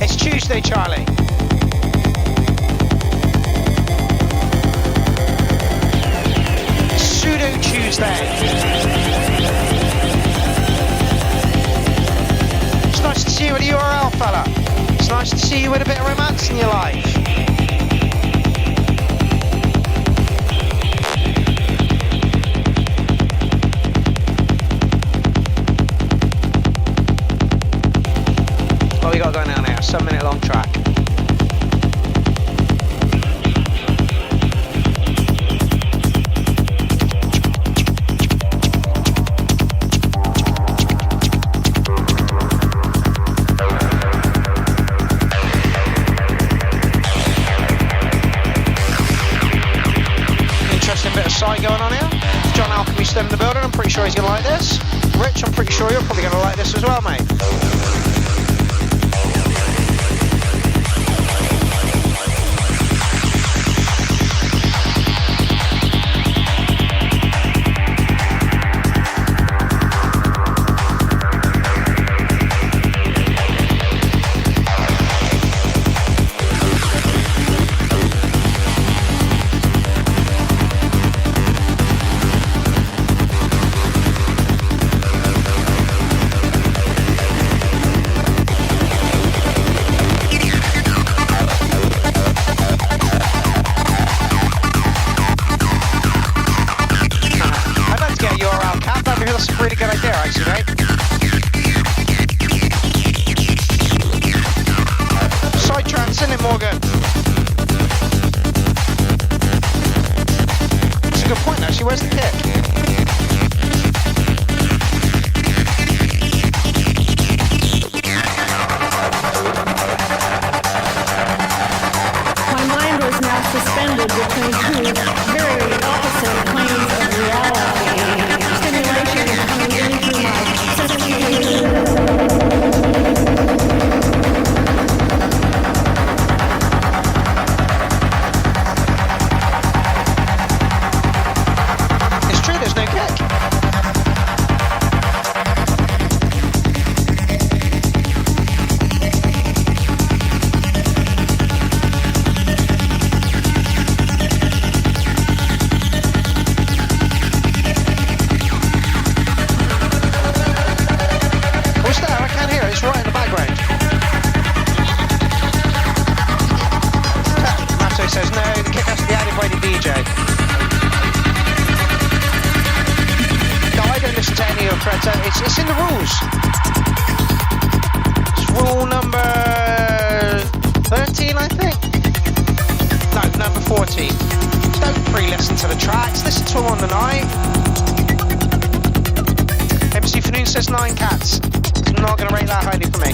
It's Tuesday, Charlie. Pseudo Tuesday. It's nice to see you with a URL, fella. It's nice to see you with a bit of romance in your life. side going on here. John Alchemy still in the building. I'm pretty sure he's going to like this. Rich, I'm pretty sure you're probably going to like this as well, mate. That's a pretty good idea, actually, mate. Side trance, isn't it, Morgan? That's a good point, actually. Where's the kick?
My mind was now suspended between two very opposite planes of reality. Stimulation is coming in through my
It's true, there's no kick. Says no, the kick has to be added by the DJ. No, I don't listen to any of the threads. It's in the rules. It's rule number 13, I think. No, number 14. Don't pre-listen to the tracks. Listen to them on the night. MC Fanoon says 9 cats. I'm not going to rate that highly for me.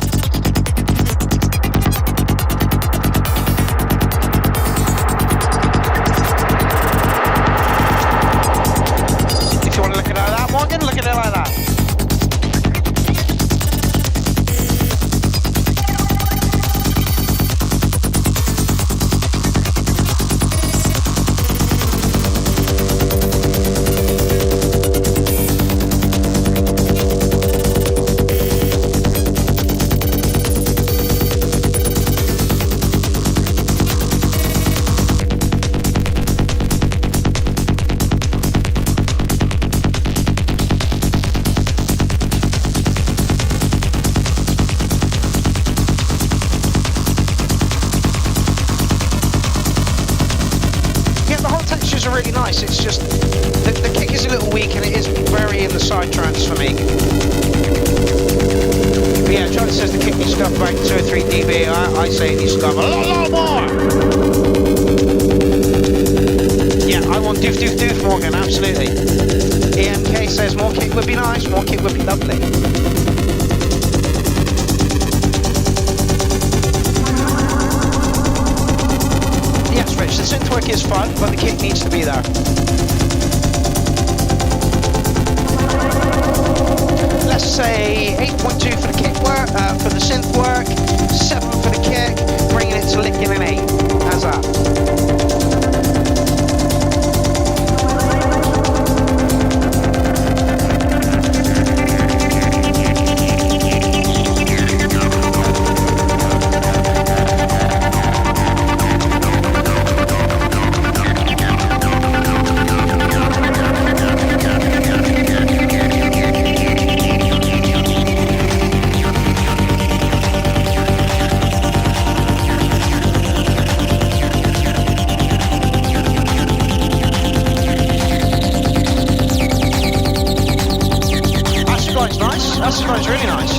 Look at it like that, Morgan. Look at it like that. Are really nice. It's just the kick is a little weak and it is very in the side trance for me. But yeah, Johnny says the kick needs to go up about 2 or 3 dB. I say it needs to go up a lot more. Yeah, I want doof doof doof, Morgan, absolutely. EMK says more kick would be nice, more kick would be lovely. Yes, Rich, the synth work is fun, but the kick needs to be there. Let's say 8.2 for the kick work, for the synth work, 7 for the kick, bringing it to licking an 8. How's that? That's really nice.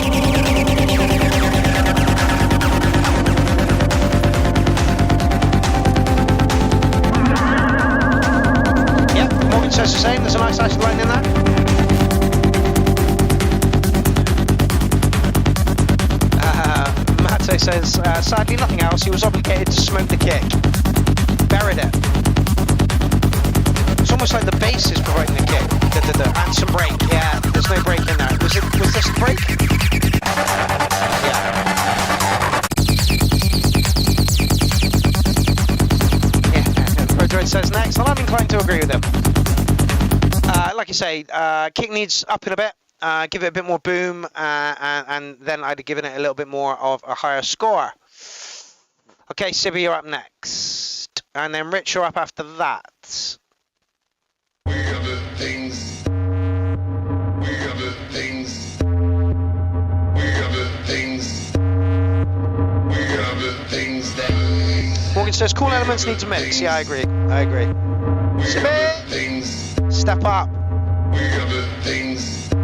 Yep, Morgan says the same. There's a nice acid line in there. Mate says, sadly nothing else. He was obligated to smoke the kick. Buried it. So almost like the bass is providing the kick. And some break. Yeah, there's no break in there. Was this the break? Yeah. Pedro says next, and I'm inclined to agree with him. Like I say, kick needs upping a bit. Give it a bit more boom, and then I'd have given it a little bit more of a higher score. Okay, Sibby, you're up next. And then Rich, you're up after that.
We are the things. We are the things. We are the things. We are the things that.
Morgan says, cool elements needs a mix. Yeah, I agree. Sibby! Step up.
We are the things. We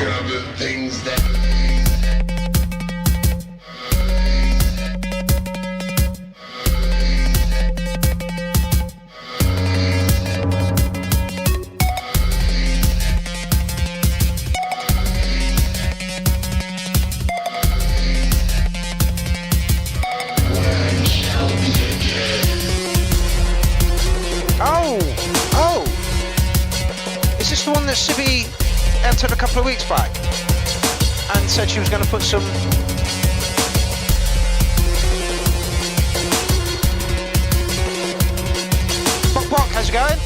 are the things that.
Oh! Is this the one that Sibby entered a couple of weeks back and said she was going to put some... Bok, how's it going?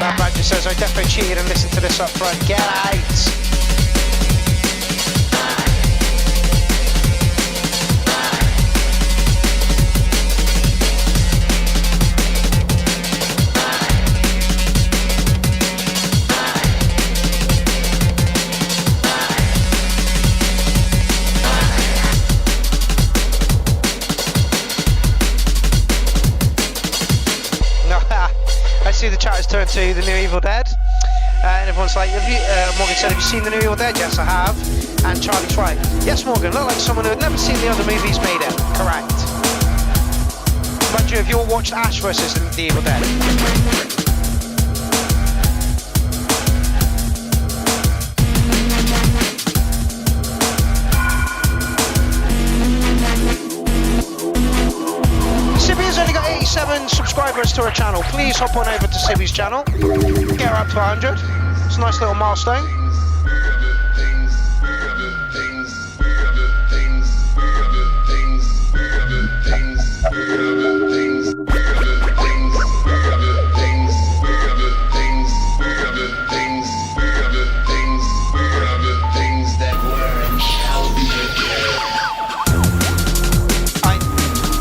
That Badger says, I definitely cheated and listened to this up front. Get out! The chat has turned to the new Evil Dead, and everyone's like, Morgan said, have you seen the new Evil Dead? Yes, I have. And Charlie's right. Yes, Morgan, look like someone who had never seen the other movies made it. Correct. Mind you, have you all watched Ash vs. the Evil Dead? Subscribers to our channel. Please hop on over to Sibby's channel. Get her up to 100. It's a nice little milestone.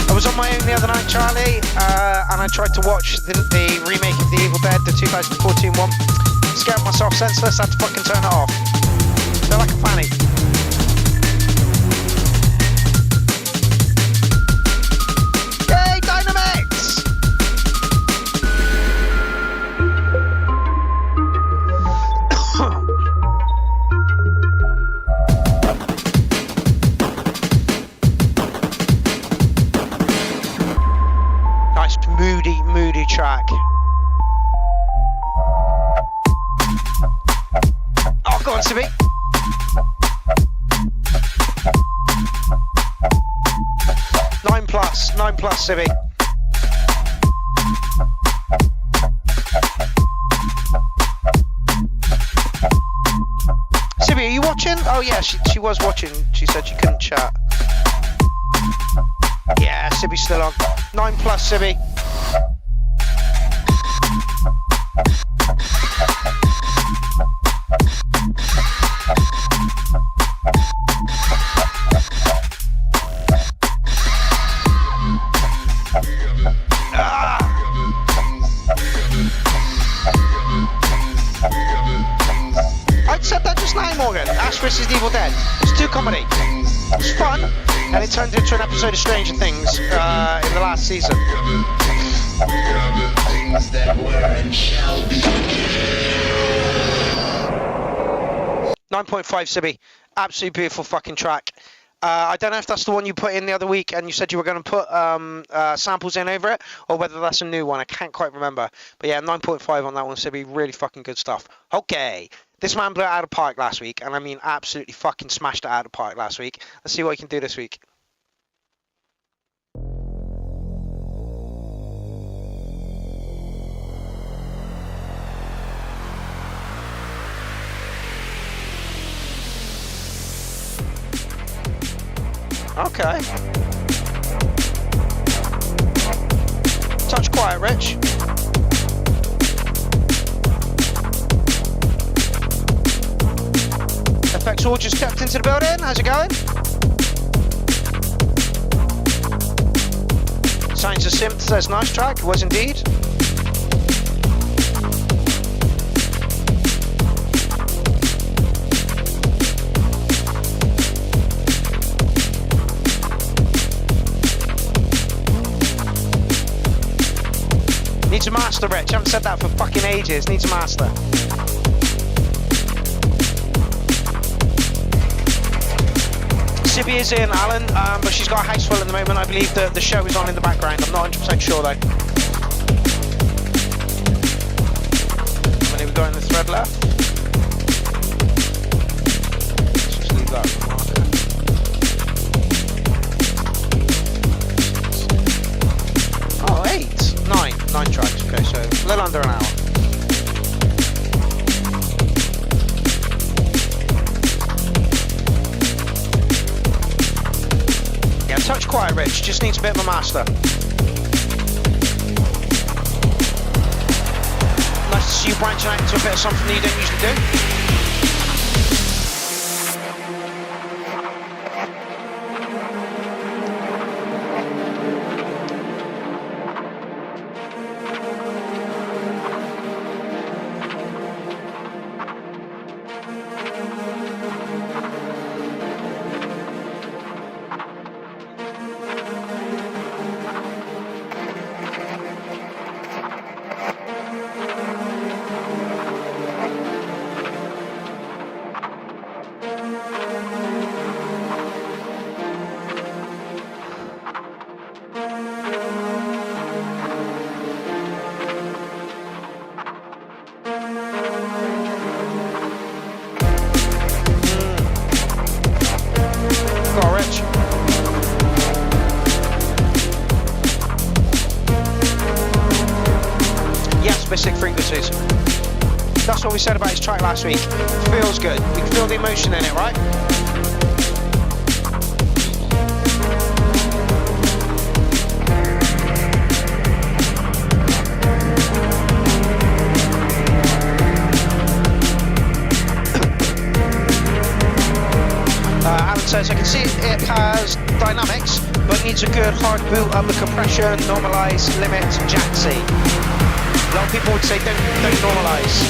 I was on my own the other night, Charlie, and I tried to watch the remake of The Evil Dead, the 2014 one. Scared myself senseless, had to fucking turn it off. Feel like a fanny. Yay, Dynamix! Nice moody track. Oh, go on, Sibby. Nine plus, Sibby. Sibby, are you watching? Oh yeah, she was watching. She said she couldn't chat. Yeah, Sibby's still on. 9 plus, Sibby. I said that just now, Morgan. Ash vs. Evil Dead. It's 2 comedy. It's fun, and it turned into an episode of Stranger Things in the last season. 9.5, Sibby. Absolutely beautiful fucking track. I don't know if that's the one you put in the other week and you said you were going to put samples in over it, or whether that's a new one. I can't quite remember. But yeah, 9.5 on that one, Sibby. Really fucking good stuff. Okay. This man blew it out of the park last week, and I mean absolutely fucking smashed it out of the park last week. Let's see what he can do this week. Okay. Touch quiet, Rich. Effects all just stepped into the building. How's it going? Signs of Synth says nice track. It was indeed. Needs a master, Rich. I haven't said that for fucking ages. Needs a master. Sibby is in, Alan, but she's got a house full at the moment. I believe the show is on in the background. I'm not 100% sure though. How many we got in the thread left? Let's just leave that reminder. Oh, 9 tracks. Okay, so a little under an hour. Yeah, touch quiet, Rich. Just needs a bit of a master. Nice to see you branching out into a bit of something that you don't usually do. Frequencies. That's what we said about his track last week. Feels good. You can feel the emotion in it, right? Alan says, I can see it has dynamics, but needs a good hard boot up the compression, normalise, limit, jacksy. A lot of people would say don't normalise.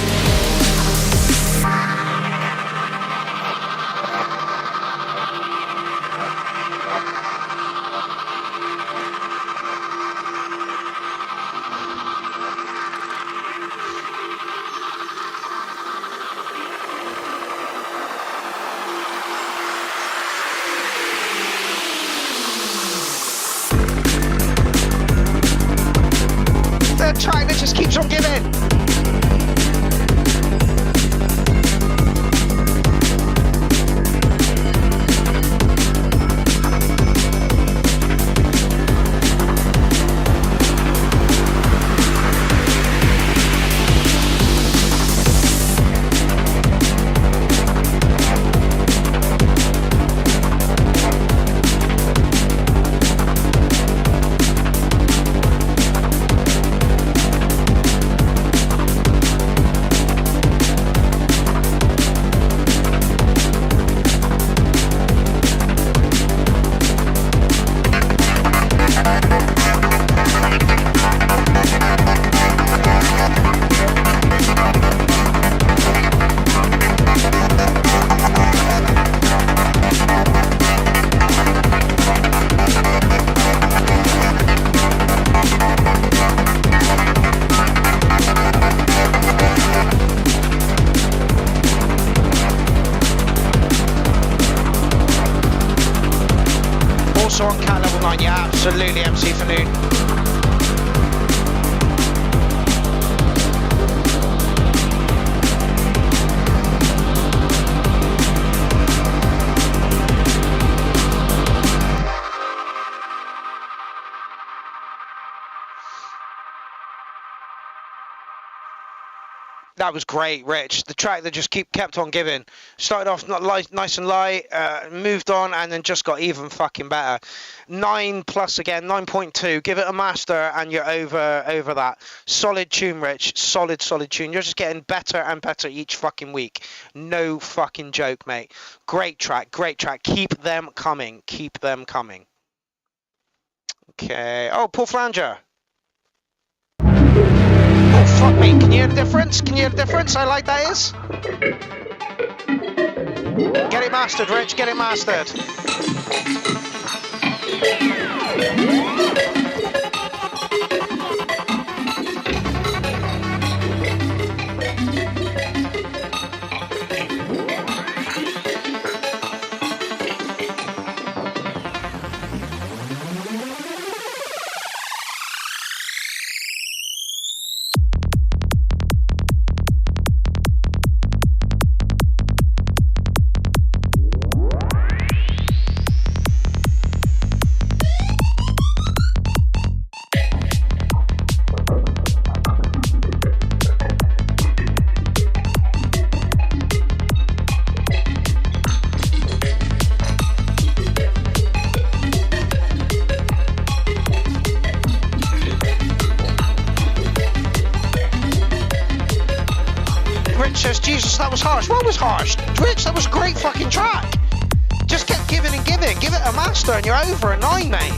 The track that just keeps on giving. Also on cat level 9, yeah, absolutely MC for noon. That was great, Rich. The track that just kept on giving. Started off nice and light, moved on, and then just got even fucking better. 9+ again, 9.2. Give it a master, and you're over that. Solid tune, Rich. Solid tune. You're just getting better and better each fucking week. No fucking joke, mate. Great track. Keep them coming. Okay. Oh, Paul Flanger. Oh, fuck me. Can you hear the difference? I like that is. Get it mastered, Rich. Get it mastered. Jesus, that was harsh. What was harsh? Rich, that was a great fucking track. Just kept giving and giving. Give it a master and you're over a 9, mate.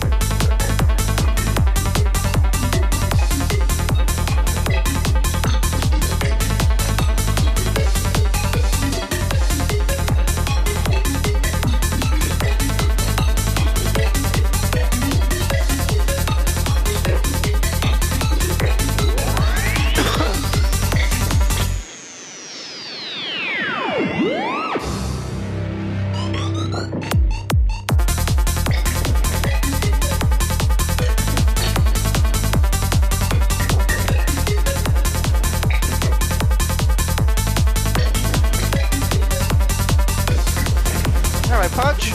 Pudge.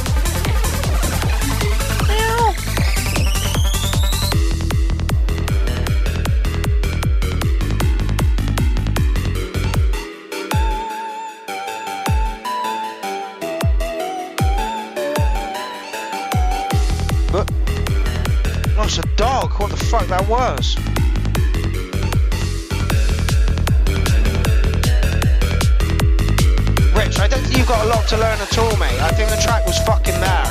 But that's a dog. What the fuck that was? Rich, I don't think you've got a lot to learn at all, mate. I think the track was fucking there.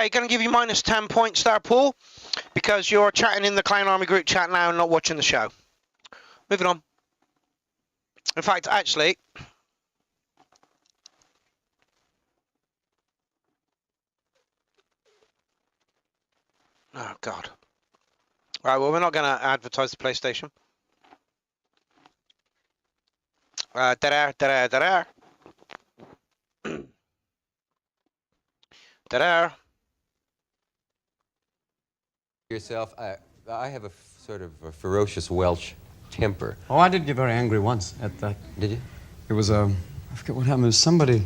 Okay, going to give you minus 10 points there, Paul, because you're chatting in the Clown Army group chat now and not watching the show. Moving on. In fact, actually... Oh, God. Right, well, we're not going to advertise the PlayStation. Da-da, da-da, da-da. Da-da.
Yourself, I have a sort of a ferocious Welsh temper.
Oh, I did get very angry once at that.
Did you?
It was, I forget what happened. It was somebody,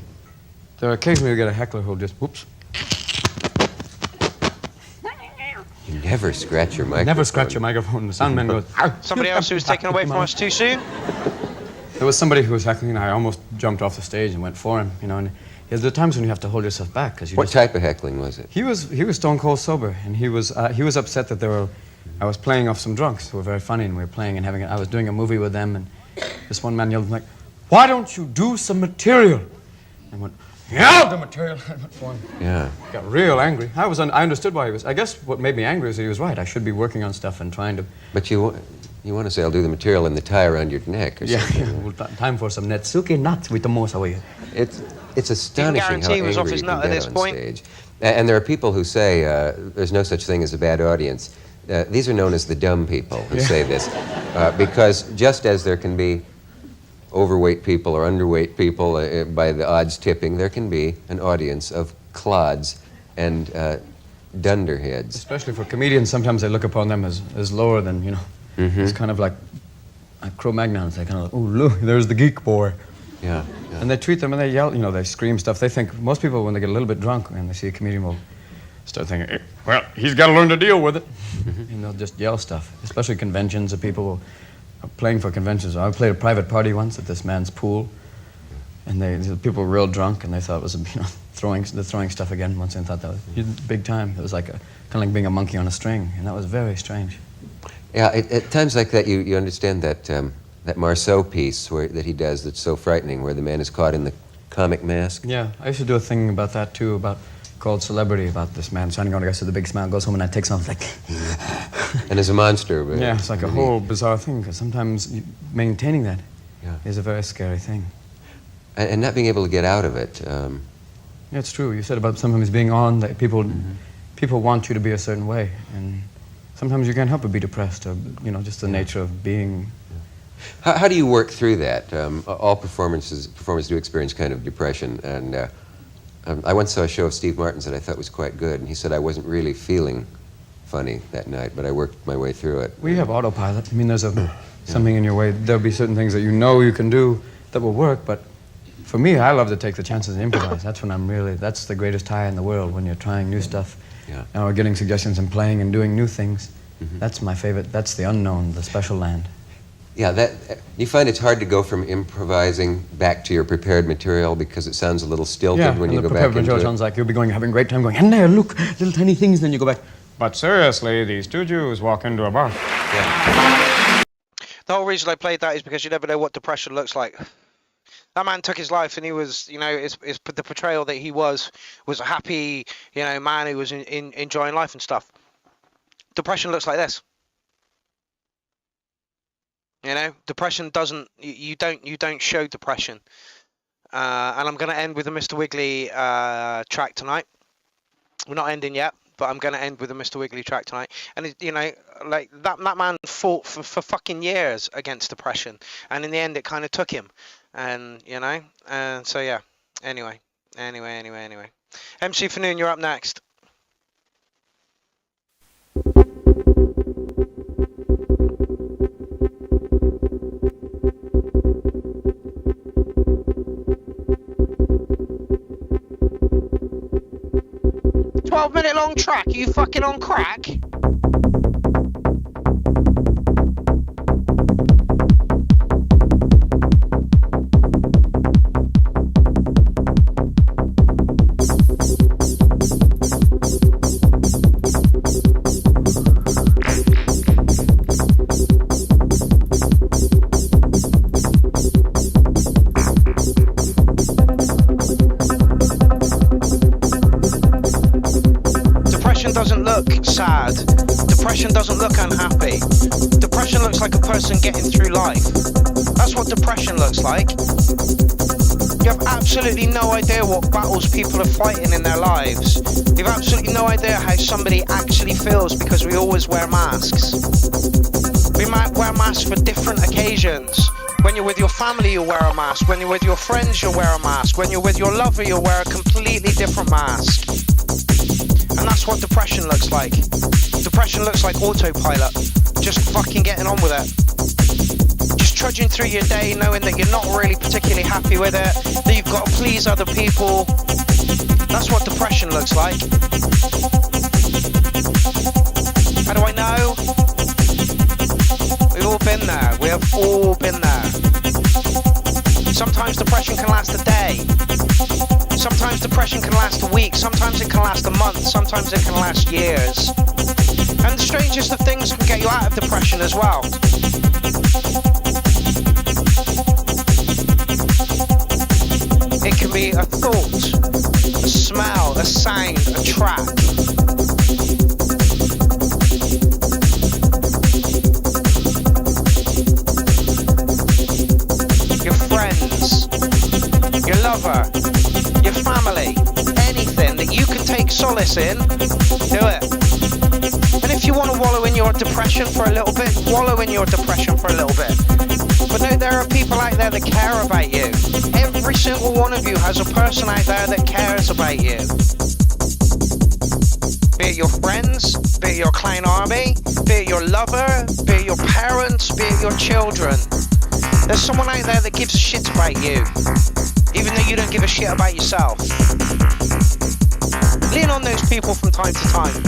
there occasionally you get a heckler who'll just, whoops.
You never scratch your microphone.
Never scratch your microphone. The sound man goes, ow.
Somebody else who was taken away from us too soon?
There was somebody who was heckling, and I almost jumped off the stage and went for him, you know, and there are times when you have to hold yourself back. Cause you
what type of heckling was it?
He was stone cold sober, and he was upset that I was playing off some drunks who were very funny, and we were playing and I was doing a movie with them, and this one man yelled like, "Why don't you do some material?" And went, "Yeah, the material." I went for him.
Yeah.
Got real angry. I understood why he was. I guess what made me angry is that he was right. I should be working on stuff and trying to.
But you want to say I'll do the material and the tie around your neck or something?
Yeah. Well, time for some netsuke nuts with the mosa way.
It's astonishing how angry you can get on stage. And there are people who say there's no such thing as a bad audience. These are known as the dumb people who say this. Because just as there can be overweight people or underweight people by the odds tipping, there can be an audience of clods and dunderheads.
Especially for comedians, sometimes they look upon them as lower than, you know. Mm-hmm. It's kind of like Cro-Magnons. They kind of like, oh, look, there's the geek boy.
Yeah.
And they treat them and they yell, you know, they scream stuff. They think, most people, when they get a little bit drunk and they see a comedian, will start thinking, well, he's got to learn to deal with it. Mm-hmm. And they'll just yell stuff, especially conventions of people playing for conventions. I played a private party once at this man's pool, and the people were real drunk, and they thought it was, you know, throwing stuff again once, and thought that was big time. It was like kind of like being a monkey on a string, and that was very strange.
Yeah, at times like that, you understand that that Marceau piece that he does that's so frightening, where the man is caught in the comic mask.
Yeah, I used to do a thing about that too, called Celebrity, about this man standing on the guy with the big smile, goes home and I takes off like.
And as a monster. But
yeah, it's like a whole bizarre thing, because sometimes maintaining that is a very scary thing.
And not being able to get out of it.
Yeah, it's true. You said about sometimes being on, that people want you to be a certain way, and sometimes you can't help but be depressed, or, you know, just the nature of being.
How do you work through that? All performers do experience kind of depression, and I once saw a show of Steve Martin's that I thought was quite good, and he said I wasn't really feeling funny that night, but I worked my way through it.
We have autopilot. I mean, there's something in your way. There'll be certain things that you know you can do that will work, but for me, I love to take the chances and improvise. That's when that's the greatest high in the world, when you're trying new stuff.
Yeah.
Or getting suggestions and playing and doing new things. Mm-hmm. That's my favorite. That's the unknown, the special land.
Yeah, you find it's hard to go from improvising back to your prepared material because it sounds a little stilted when you go back into it.
Yeah, the prepared material sounds like you'll be having a great time going, and there, look, little tiny things, and then you go back. But seriously, these two Jews walk into a bar.
Yeah.
The whole reason I played that is because you never know what depression looks like. That man took his life, and he was, you know, the portrayal that he was a happy, you know, man who was enjoying life and stuff. Depression looks like this. You know, depression doesn't. You don't show depression. And I'm going to end with a Mr. Wiggly track tonight. We're not ending yet, but I'm going to end with a Mr. Wiggly track tonight. And you know, like that man fought for fucking years against depression, and in the end, it kind of took him. And you know, and so yeah. Anyway. MC Fanoon, you're up next. Minute long track, are you fucking on crack? Depression doesn't look sad. Depression doesn't look unhappy. Depression looks like a person getting through life. That's what depression looks like. You have absolutely no idea what battles people are fighting in their lives. You have absolutely no idea how somebody actually feels because we always wear masks. We might wear masks for different occasions. When you're with your family, you'll wear a mask. When you're with your friends, you'll wear a mask. When you're with your lover, you'll wear a completely different mask. And that's what depression looks like. Depression looks like autopilot. Just fucking getting on with it. Just trudging through your day knowing that you're not really particularly happy with it, that you've got to please other people. That's what depression looks like. How do I know? We've all been there. We have all been there. Sometimes depression can last a day. Sometimes depression can last a week. Sometimes it can last a month. Sometimes it can last years. And the strangest of things can get you out of depression as well. It can be a thought, a smell, a sound, a track. Your friends, your lover, your family, anything that you can take solace in, do it. And if you want to wallow in your depression for a little bit, wallow in your depression for a little bit. But no, there are people out there that care about you. Every single one of you has a person out there that cares about you. Be it your friends, be it your clown army, be it your lover, be it your parents, be it your children. There's someone out there that gives a shit about you, even though you don't give a shit about yourself. Lean on those people from time to time.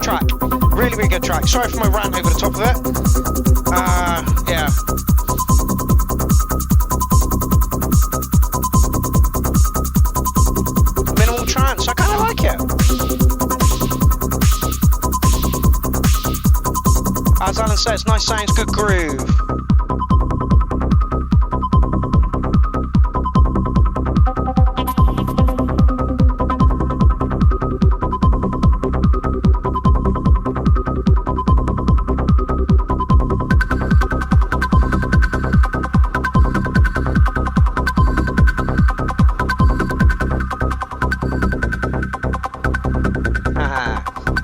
good track. Really, really good track. Sorry for my rant over the top of it. Yeah. Minimal trance. I kind of like it. As Alan says, nice sounds, good groove.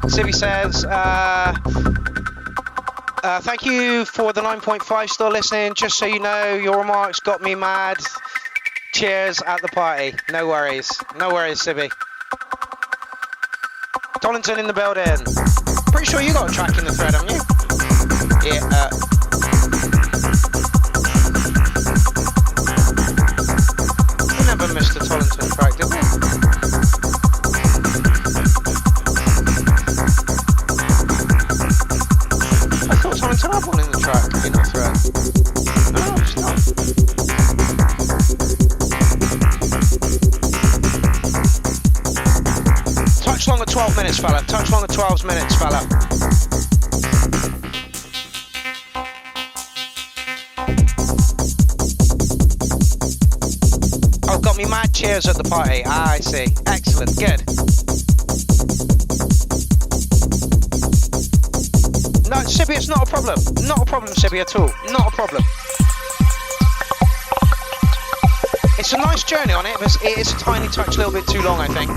Sibby says, thank you for the 9.5 still listening. Just so you know, your remarks got me mad. Cheers at the party. No worries. No worries, Sibby. Tollington in the building. Pretty sure you got a track in the thread, haven't you? Yeah. We never missed a Tollington track, did we? Tollington had one in the track, in the thread. No, it's not. Touch long at 12 minutes, fella. Touch long at 12 minutes, fella. Oh, got me mad cheers at the party. Ah, I see. Excellent. Good. No, Sibby, it's not a problem. Not a problem, Sibby, at all. Not a problem. It's a nice journey on it, but it is a tiny touch, a little bit too long, I think.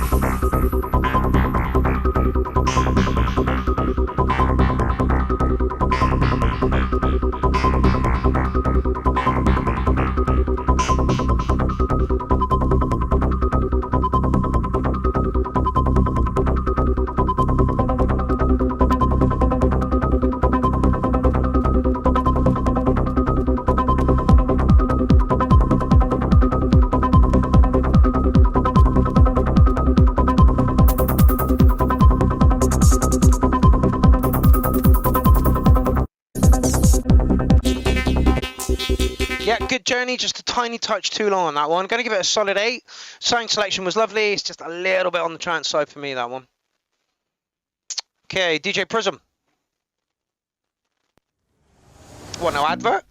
Good journey, just a tiny touch too long on that one. Going to give it a solid 8. Sound selection was lovely. It's just a little bit on the trance side for me, that one. Okay, DJ Prism. What, no advert?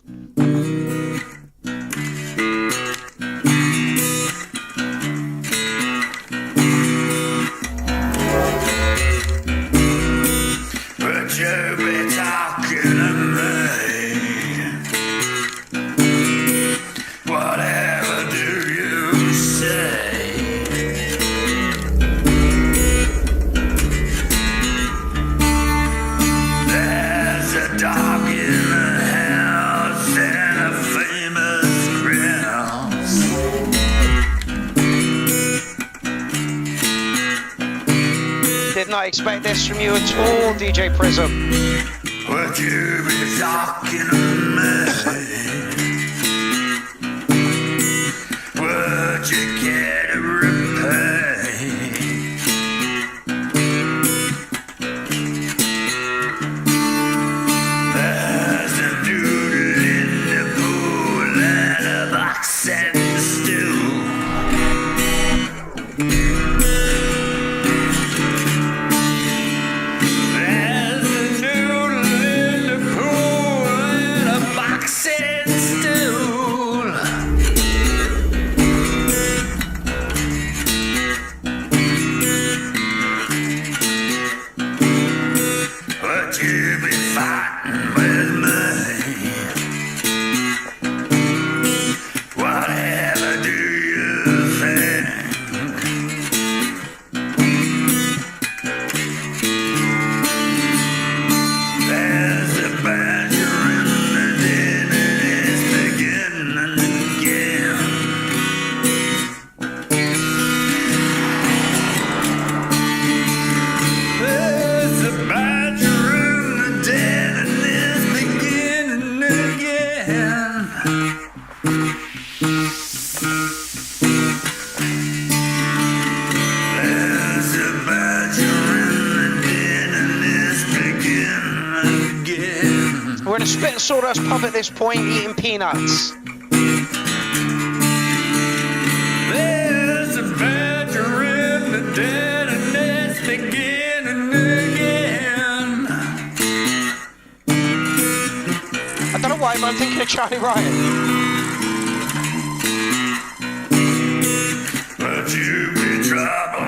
Would you be talking to me? Whatever do you say? There's a dog in the house and a famous grounds.
Did not expect this from you at all, DJ Prism.
Would you be talking to me? Would you care to repay? There's a noodle in the pool and a box and stew. There's a noodle in the pool and a box and stew. Would you be fighting with me? Whatever do you think? There's a badger in the den and it's beginning again. There's a badger in the den and it's beginning again. There's a badger in the den and
in a spit and sawdust pub at this point, eating peanuts.
There's a badger in the dead and it's beginning again.
I don't know why, but I'm thinking of Charlie Ryan.
But you be trouble.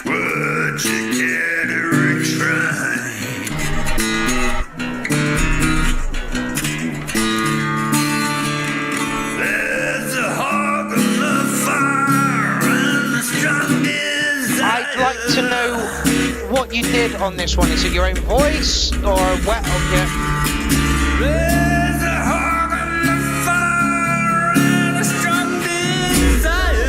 Would you care to retry? There's a hog on the fire and the strong desire.
I'd like to know what you did on this one. Is it your own voice or wet?
There's a hog on the fire and a strong desire.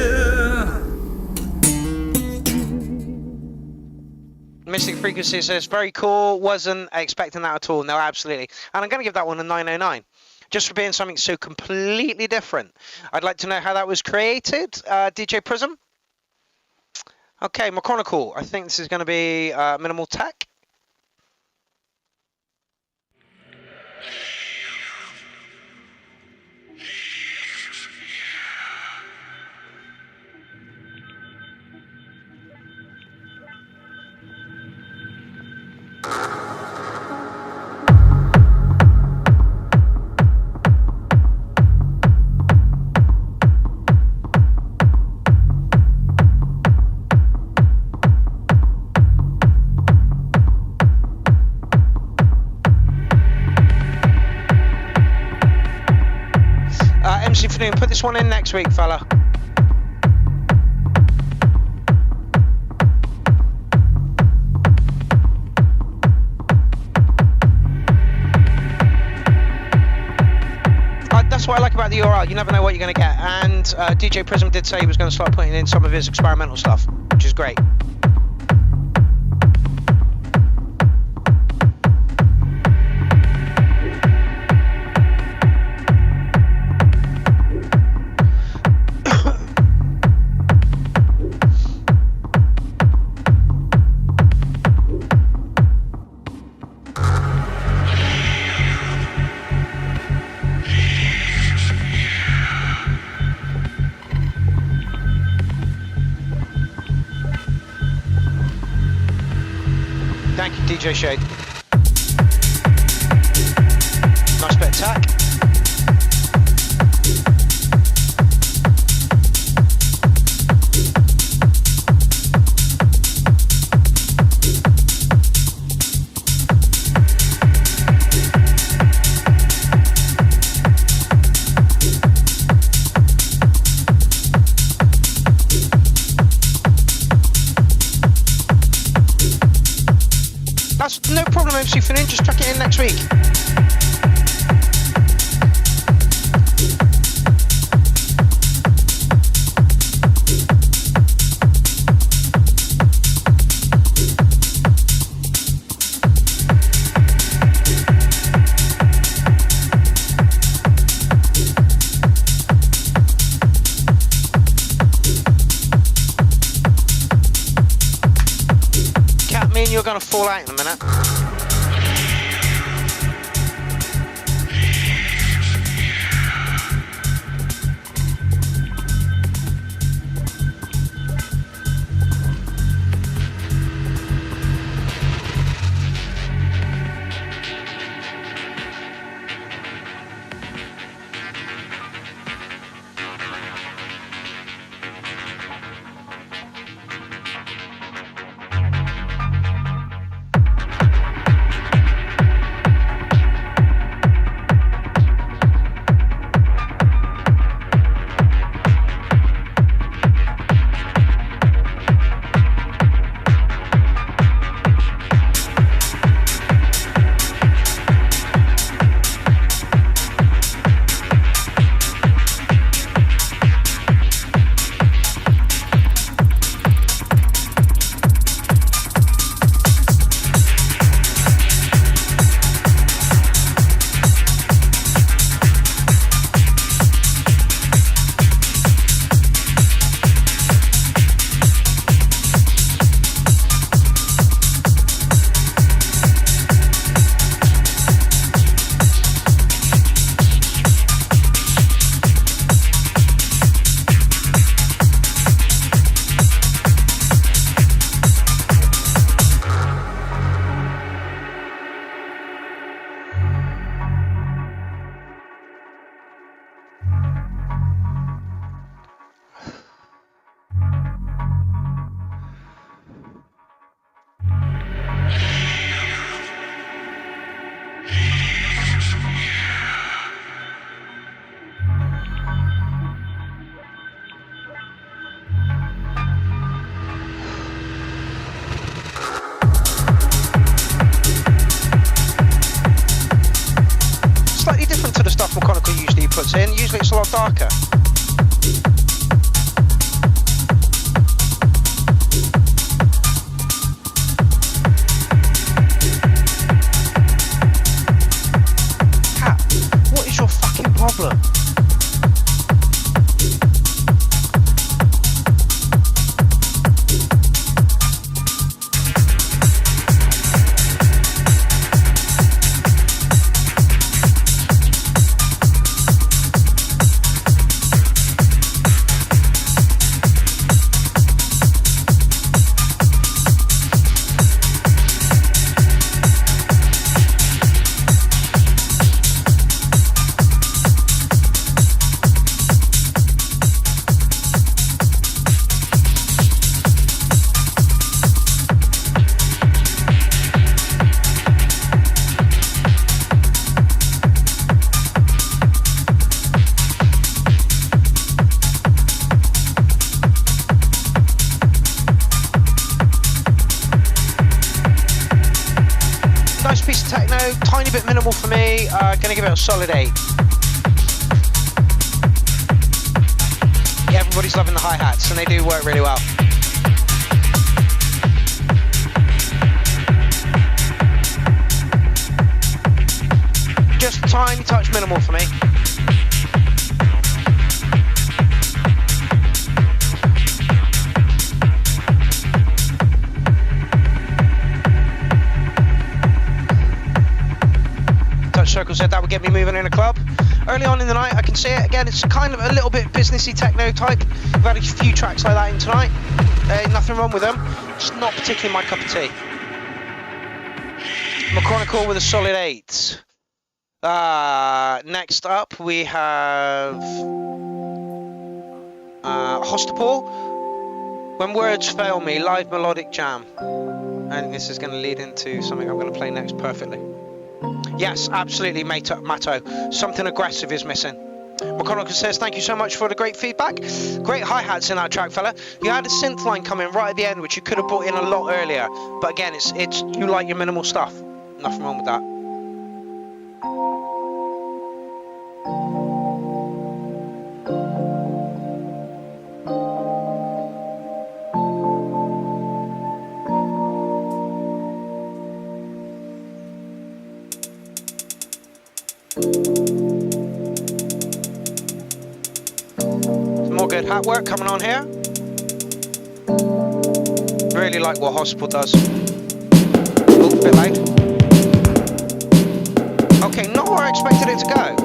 Mystic Frequency says, very cool. Wasn't expecting that at all. No, absolutely. And I'm going to give that one a 909. Just for being something so completely different. I'd like to know how that was created. DJ Prism. Okay, McChronicle. I think this is going to be Minimal Tech. MC Fanoon, put this one in next week, fella. That's what I like about the URL. You never know what you're going to get. And DJ Prism did say he was going to start putting in some of his experimental stuff, which is great. Thank you, DJ Shade. Nice bit of tack. That's no problem, MC Fanoon, just chuck it in next week. You're going to fall out in a minute. lights in, usually it's a lot darker. Cat, what is your fucking problem? Nice piece of techno, tiny bit minimal for me, gonna give it a solid 8. Yeah, everybody's loving the hi-hats and they do work really well. Just a tiny touch minimal for me. Circle said that would get me moving in a club. Early on in the night I can see it. Again, it's kind of a little bit businessy techno type. We've had a few tracks like that in tonight. Nothing wrong with them. Just not particularly my cup of tea. McChronicle with a solid 8. Next up we have Hostapol. When Words Fail Me, live melodic jam. I think this is going to lead into something I'm going to play next perfectly. Yes, absolutely, Matto. Something aggressive is missing. McConnell says, thank you so much for the great feedback. Great hi-hats in that track, fella. You had a synth line coming right at the end, which you could have brought in a lot earlier. But again, it's you like your minimal stuff. Nothing wrong with that. Good hat work coming on here. Really like what Hospital does. Oh, a bit loud. Okay, not where I expected it to go.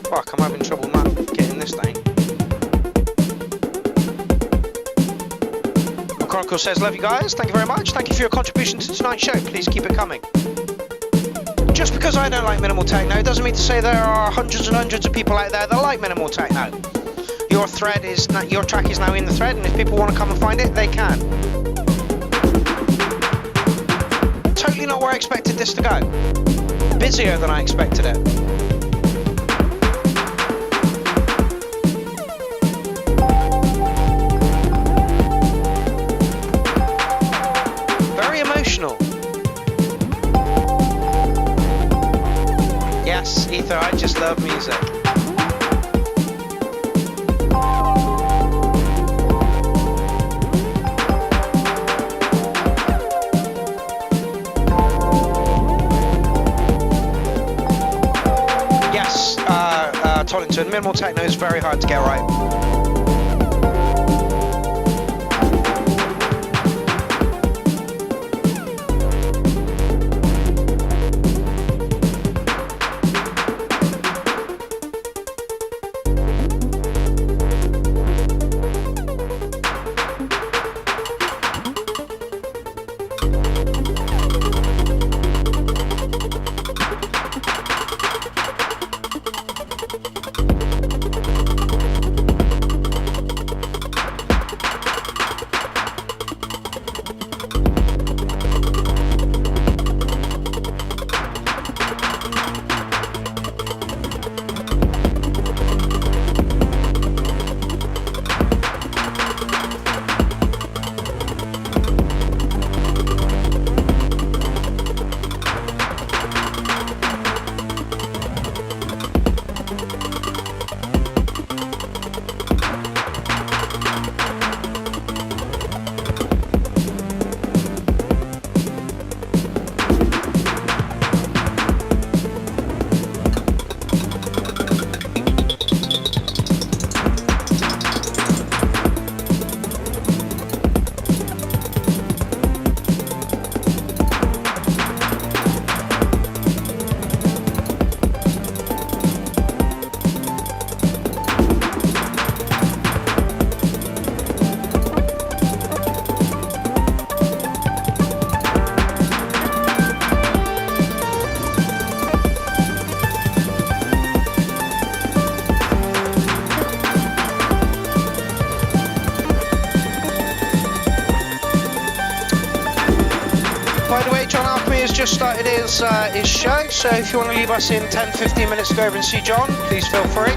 Fuck, I'm having trouble not getting this thing. Chronicle says, love you guys, thank you very much. Thank you for your contribution to tonight's show. Please keep it coming. Just because I don't like minimal techno doesn't mean to say there are hundreds and hundreds of people out there that like minimal techno. Your track is now in the thread, and if people want to come and find it, they can. Totally not where I expected this to go. Busier than I expected it. Yes, Ether, I just love music. Yes, Tollington, minimal techno is very hard to get right. By the way, John Alchemy has just started his show, so if you want to leave us in 10-15 minutes to go over and see John, please feel free.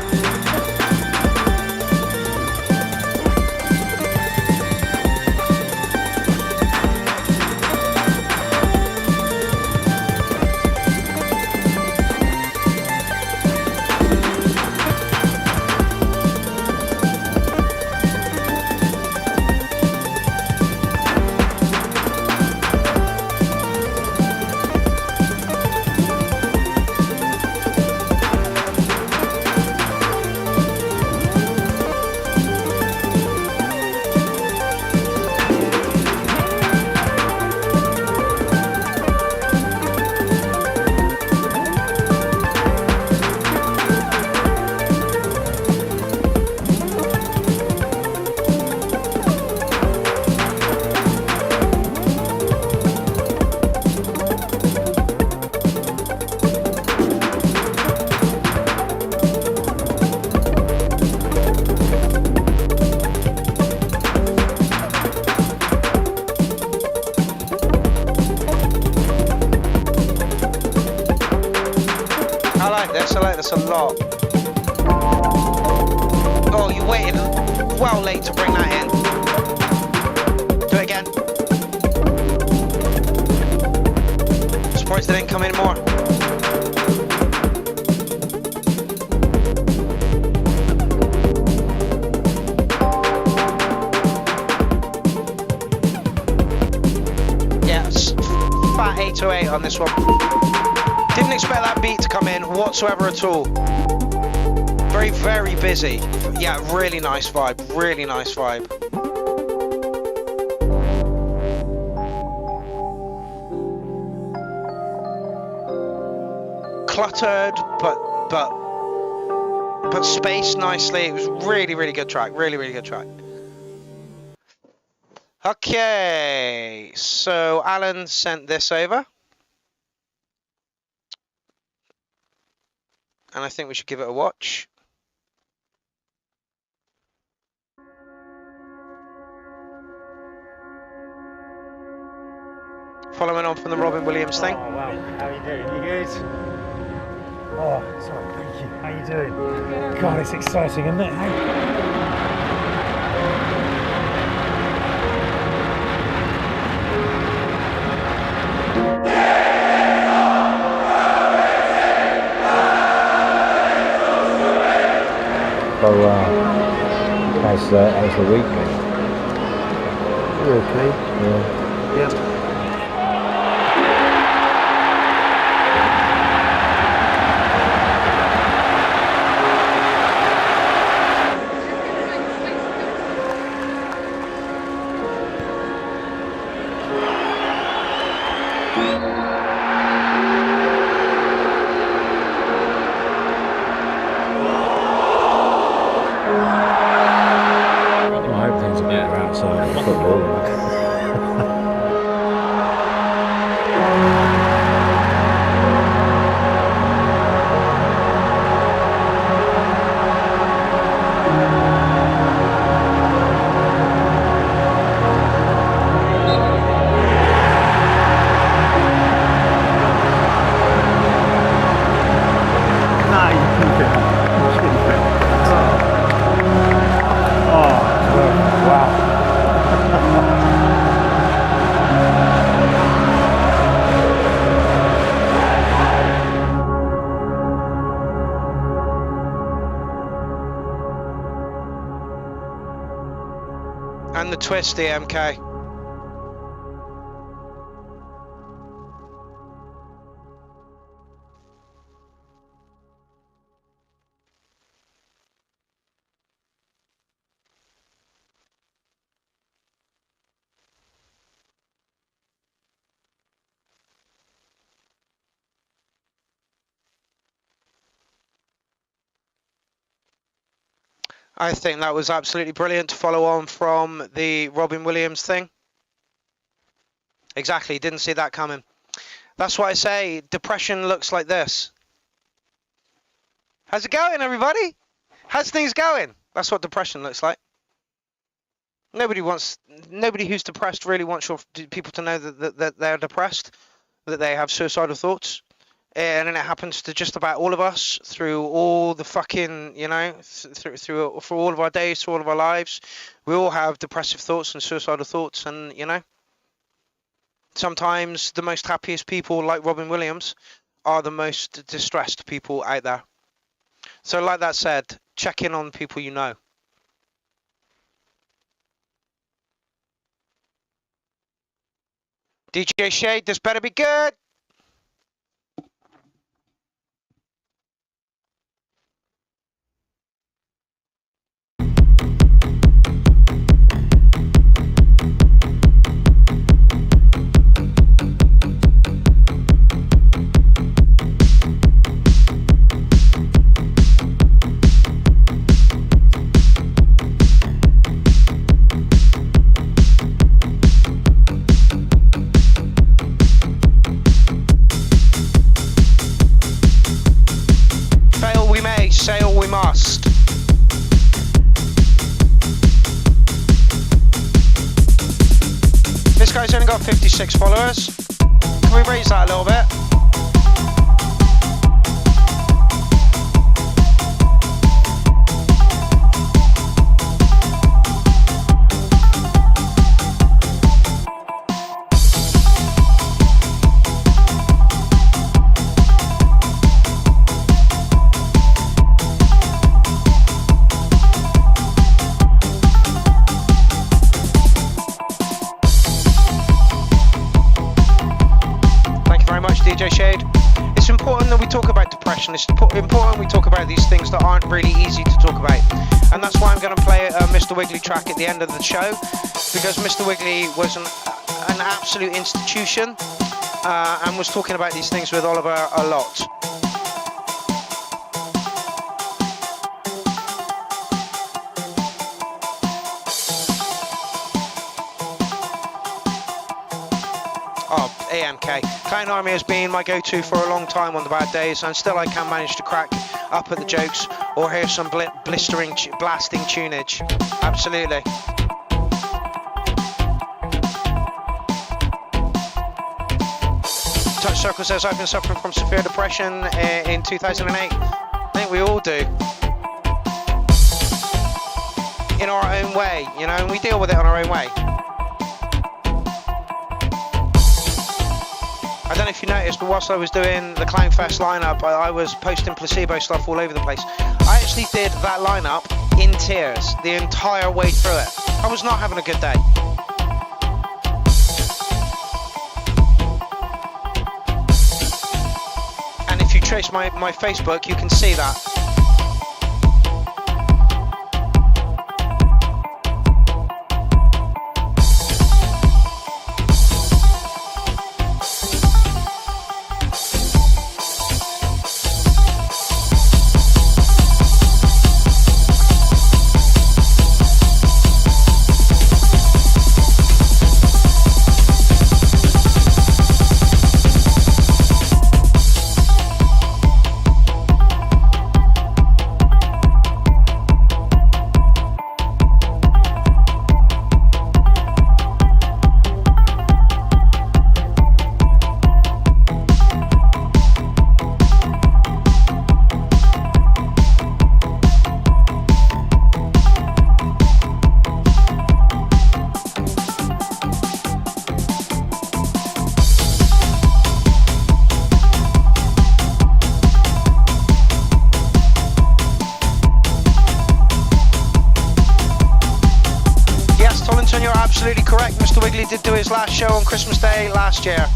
A lot. Oh, you waited well late to bring that in. Do it again. Surprised they didn't come in more. Yeah, it's fat 808 on this one. Didn't expect that beat to come in whatsoever at all. Very, very busy. Yeah, really nice vibe. Really nice vibe. Cluttered, but spaced nicely. It was really, really good track. Really, really good track. Okay, so Alan sent this over. And I think we should give it a watch. Following on from the Robin Williams thing.
Oh, wow. How are you doing? You good? Oh, sorry, thank you. How you doing? God, it's exciting, isn't it? Hey? So, how's the week been? Okay. Yeah. Yep.
And the twist, the MK. I think that was absolutely brilliant to follow on from the Robin Williams thing. Exactly, didn't see that coming. That's why I say depression looks like this. How's it going, everybody? How's things going? That's what depression looks like. Nobody who's depressed really wants people to know that they're depressed, that they have suicidal thoughts. And then it happens to just about all of us through all the fucking, through for all of our days, through all of our lives. We all have depressive thoughts and suicidal thoughts, and sometimes the most happiest people, like Robin Williams, are the most distressed people out there. So like that said, check in on people you know. DJ Shade, this better be good. Sail we must. This guy's only got 56 followers. Can we raise that a little bit? DJ Shade. It's important that we talk about depression. It's important we talk about these things that aren't really easy to talk about. And that's why I'm going to play a Mr. Wiggly track at the end of the show, because Mr. Wiggly was an absolute institution and was talking about these things with Oliver a lot. AMK. Clown Army has been my go-to for a long time on the bad days, and still I can manage to crack up at the jokes or hear some blistering, blasting tunage. Absolutely. Touch Circle says, I've been suffering from severe depression in 2008. I think we all do. In our own way, and we deal with it in our own way. I don't know if you noticed, but whilst I was doing the Clownfest lineup, I was posting placebo stuff all over the place. I actually did that lineup in tears the entire way through it. I was not having a good day. And if you trace my Facebook, you can see that. Absolutely correct. Mr. Wiggly did do his last show on Christmas Day last year.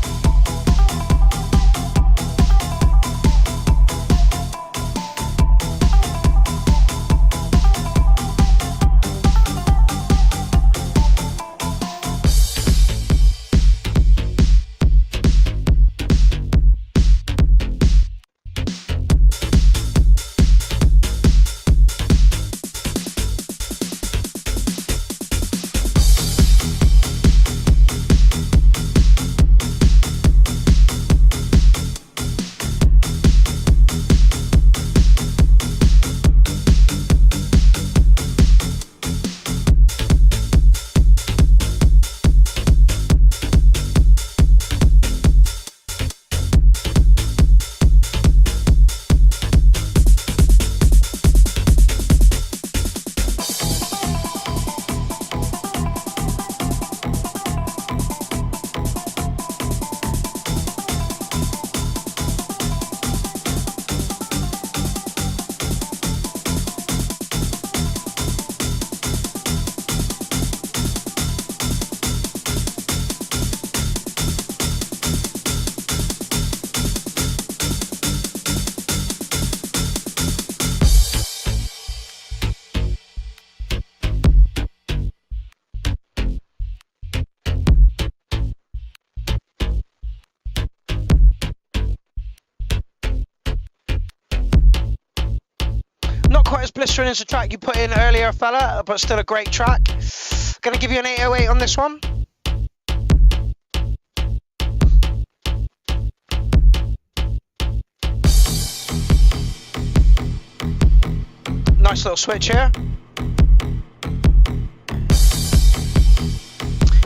quite as blistering as the track you put in earlier, fella, but still a great track. Gonna give you an 808 on this one. Nice little switch here.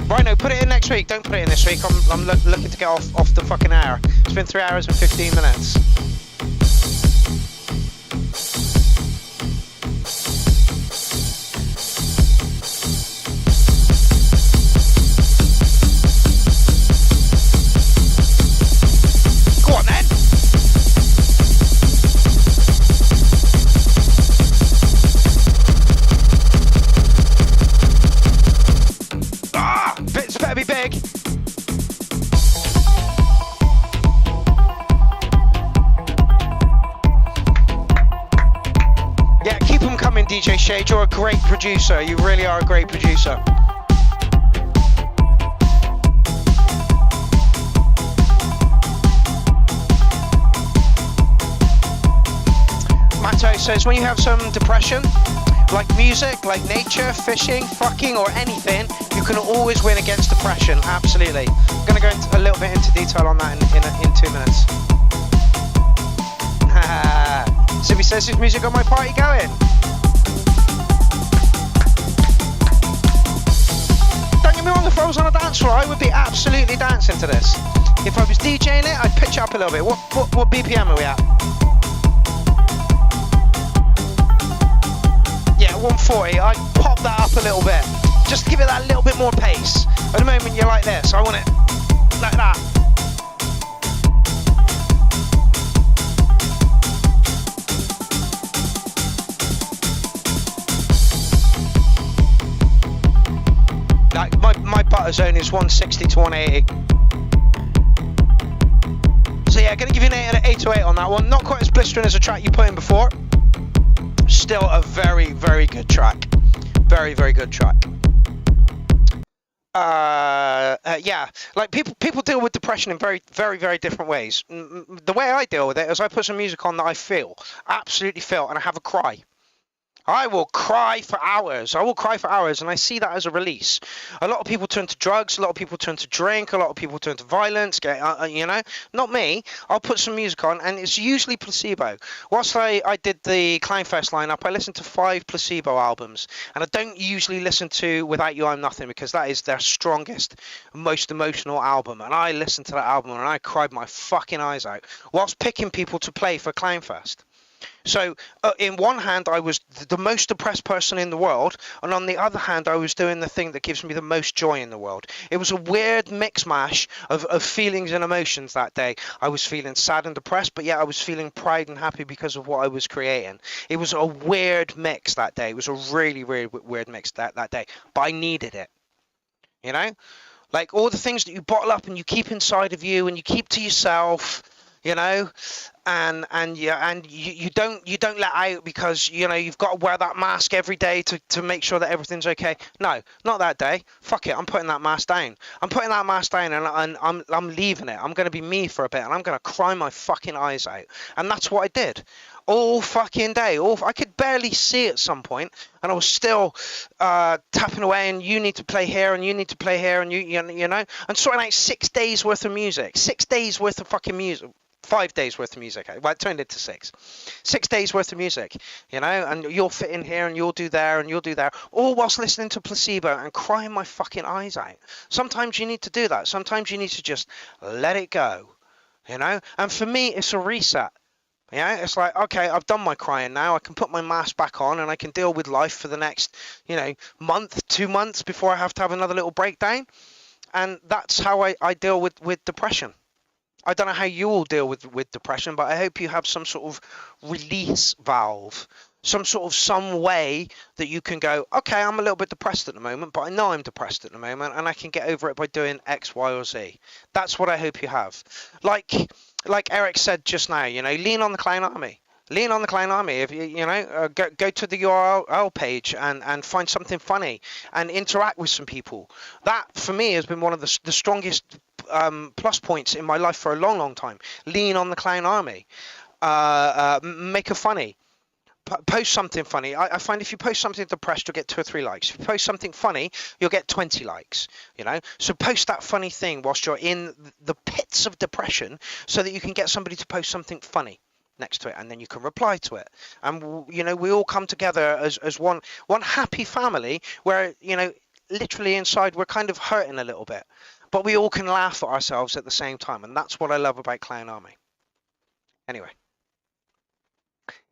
Rhino, put it in next week. Don't put it in this week. I'm looking to get off the fucking hour. It's been 3 hours and 15 minutes. Go on then. Bits better be big. Yeah, keep them coming, DJ Shade. You're a great producer. You really are a great producer. Matto says, when you have some depression, like music, like nature, fishing, fucking, or anything, you can always win against depression. Absolutely. I'm going to go into a little bit into detail on that in 2 minutes. Sibby says, his music got my party going. Don't get me wrong, if I was on a dance floor, I would be absolutely dancing to this. If I was DJing it, I'd pitch it up a little bit. What BPM are we at? Yeah, 140. I'd pop that up a little bit. Just to give it that little bit more pace. At the moment, you're like this. I want it like that. Like my butter zone is 160 to 180. So yeah, gonna give you an 808 on that one. Not quite as blistering as a track you put in before. Still a very, very good track. Very, very good track. Yeah, like people deal with depression in very, very, very different ways. The way I deal with it is I put some music on that I absolutely feel, and I have a cry. I will cry for hours. And I see that as a release. A lot of people turn to drugs. A lot of people turn to drink. A lot of people turn to violence. Not me. I'll put some music on, and it's usually Placebo. Whilst I did the Clownfest lineup, I listened to 5 Placebo albums, and I don't usually listen to Without You I'm Nothing, because that is their strongest, most emotional album. And I listened to that album, and I cried my fucking eyes out whilst picking people to play for Clownfest. So, in one hand, I was the most depressed person in the world, and on the other hand, I was doing the thing that gives me the most joy in the world. It was a weird mix-mash of feelings and emotions that day. I was feeling sad and depressed, but yet I was feeling proud and happy because of what I was creating. It was a weird mix that day. It was a really, really weird mix that day, but I needed it, you know? Like, all the things that you bottle up and you keep inside of you and you keep to yourself, you know, and you don't let out because, you know, you've got to wear that mask every day to make sure that everything's okay. No, not that day. Fuck it, I'm putting that mask down. And I'm leaving it. I'm going to be me for a bit, and I'm going to cry my fucking eyes out. And that's what I did. All fucking day. I could barely see at some point, and I was still tapping away, and you need to play here, and you need to play here, and you know, and sorting out 6 days worth of music. 6 days worth of fucking music. 5 days worth of music. Well, it turned into 6. 6 days worth of music, you know, and you'll fit in here and you'll do there and you'll do there, all whilst listening to Placebo and crying my fucking eyes out. Sometimes you need to do that. Sometimes you need to just let it go, you know, and for me, it's a reset. Yeah, it's like, okay, I've done my crying now. I can put my mask back on and I can deal with life for the next, you know, month, 2 months before I have to have another little breakdown. And that's how I deal with depression. I don't know how you all deal with depression, but I hope you have some sort of release valve, some way that you can go, okay, I'm a little bit depressed at the moment, but I know I'm depressed at the moment, and I can get over it by doing X, Y, or Z. That's what I hope you have. Like Eric said just now, you know, lean on the Clown Army. Lean on the Clown Army. If you know, go to the URL page and find something funny and interact with some people. That for me has been one of the strongest plus points in my life for a long time. Lean on the Clown Army. Make a funny. post something funny. I find if you post something depressed, you'll get 2 or 3 likes. If you post something funny, you'll get 20 likes, you know? So post that funny thing whilst you're in the pits of depression so that you can get somebody to post something funny next to it, and then you can reply to it. And, you know, we all come together as one happy family where, you know, literally inside we're kind of hurting a little bit, but we all can laugh at ourselves at the same time. And that's what I love about Clown Army. Anyway.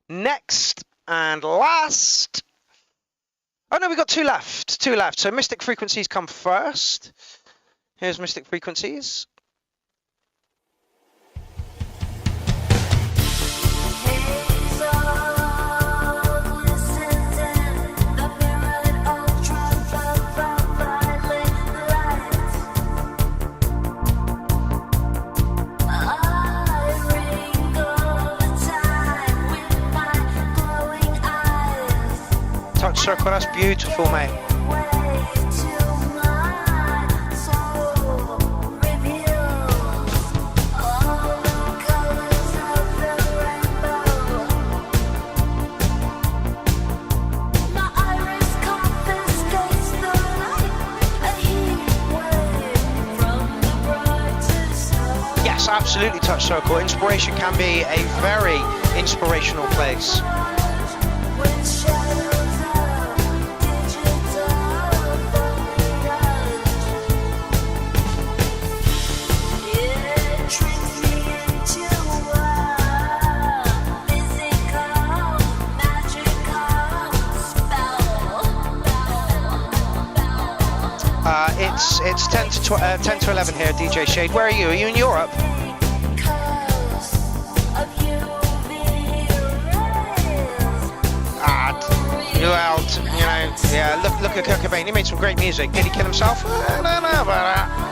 Next and last. Oh no, we got 2 left. 2 left. So Mystic Frequencies come first. Here's Mystic Frequencies. Touch circle, that's beautiful, mate. Yes, absolutely, touch circle. Inspiration can be a very inspirational place. It's 10 to 11 here, DJ Shade. Where are you? Are you in Europe? Well, you know, yeah. Look at Kurt Cobain. He made some great music. Did he kill himself? I don't know about that.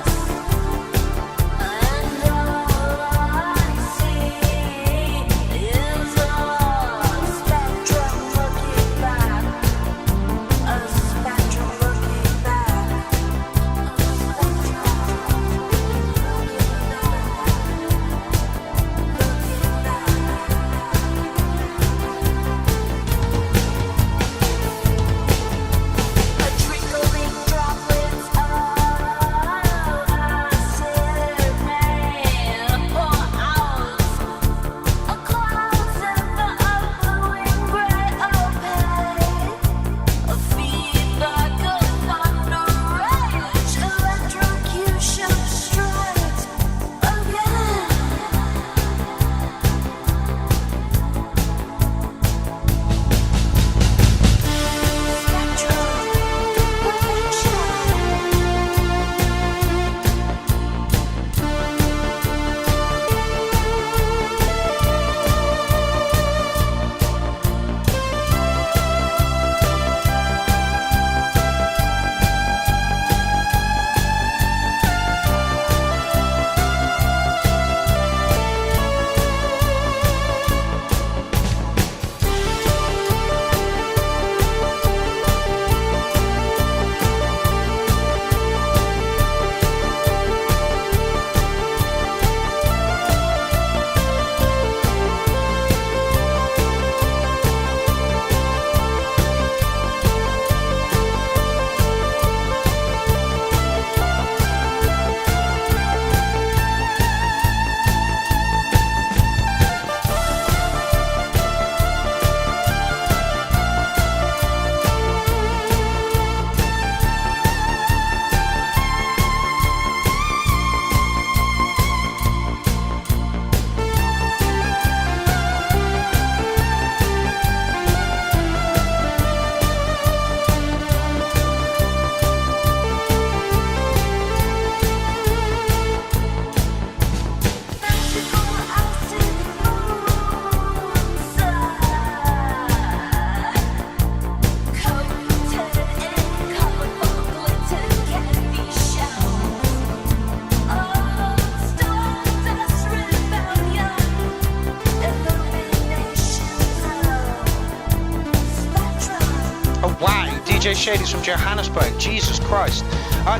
DJ Shady's from Johannesburg. Jesus Christ.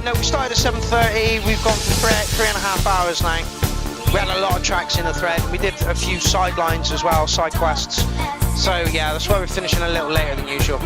No, we started at 7:30. We've gone for 3.5 hours now. We had a lot of tracks in the thread. We did a few sidelines as well, side quests. So yeah, that's why we're finishing a little later than usual.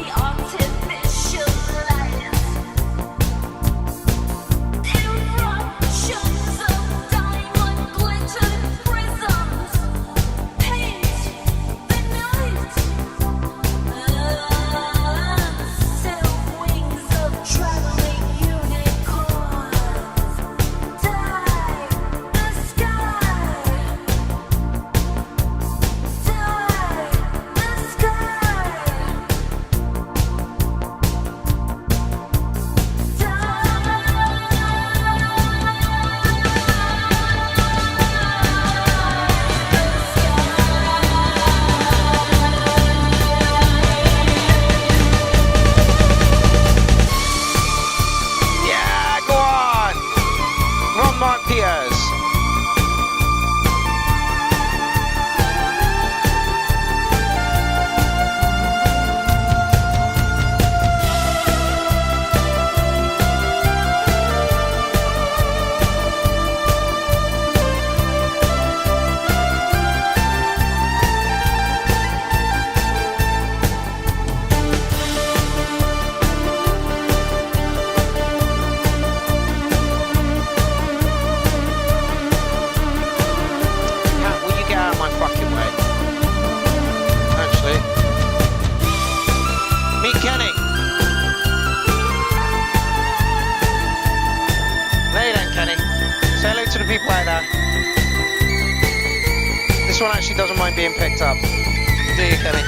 This one actually doesn't mind being picked up. Do you, Kenny?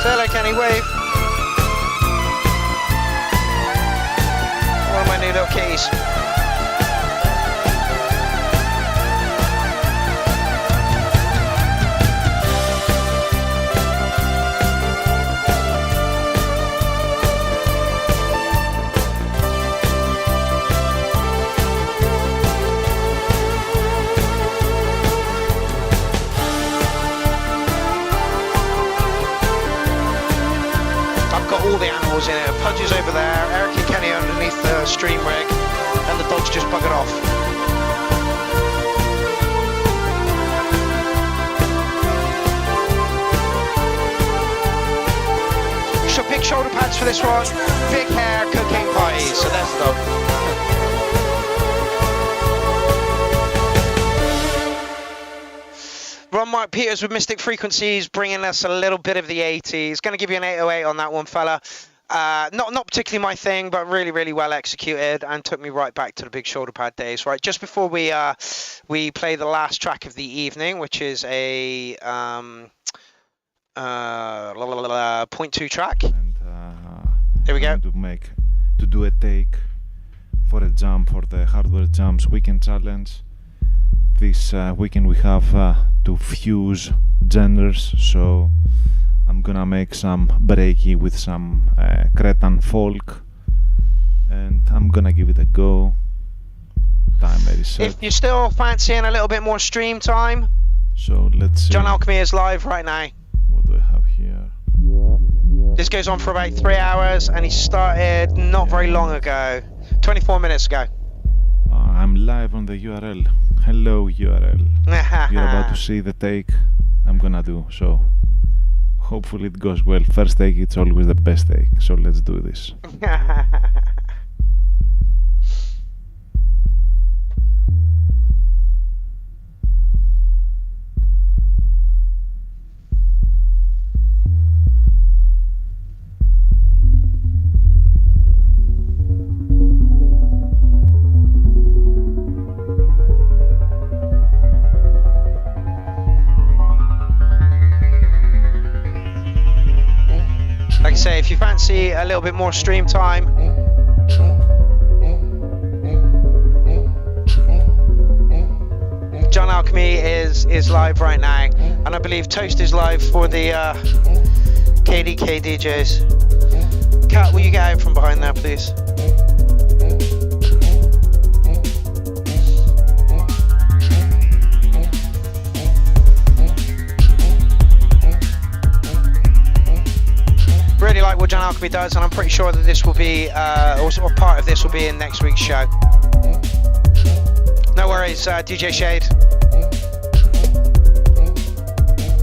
Say hello, Kenny. Wave. One of my new little keys. All the animals in it. Pudge is over there, Eric and Kenny underneath the stream rig, and the dog's just buggered off. You should pick shoulder pads for this one. Big hair, cocaine parties. So there's the dog. Ron Mark Peters with Mystic Frequencies, bringing us a little bit of the 80s. Going to give you an 808 on that one, fella. Not particularly my thing, but really, really well executed, and took me right back to the big shoulder pad days. Right, just before we play the last track of the evening, which is a .2 track.
And
here we go.
To do a take for a jump for the Hardware Jumps Weekend Challenge. This weekend we have to fuse genres, so I'm gonna make some breaky with some Cretan folk, and I'm gonna give it a go. Timer is set.
If you're still fancying a little bit more stream time,
so let's see.
John Alchemy is live right now.
What do I have here?
This goes on for about 3 hours, and he started not very long ago, 24 minutes ago.
I'm live on the URL. Hello URL. You're about to see the take I'm gonna do, so hopefully it goes well. First take, it's always the best take, so let's do this.
Like I say, if you fancy a little bit more stream time, John Alchemy is live right now, and I believe Toast is live for the KDK DJs. Kat, will you get out from behind there, please? Really like what John Alchemy does, and I'm pretty sure that this will be, or part of this will be in next week's show. No worries. please, DJ Shade.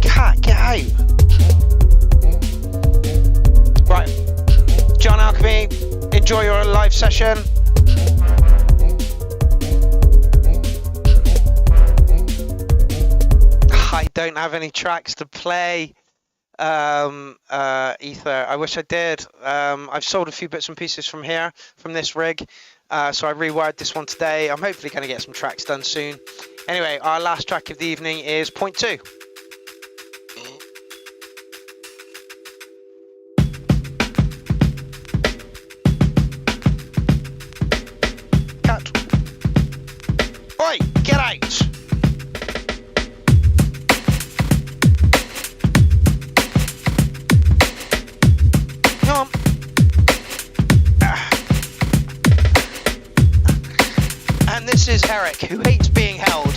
Cat, get out. Right, John Alchemy, enjoy your live session. I don't have any tracks to play. Ether, I wish I did. I've sold a few bits and pieces from here, from this rig, so I rewired this one today. I'm hopefully going to get some tracks done soon. Anyway, our last track of the evening is Point 2. Cut. Oi, get out! And this is Eric, who hates being held.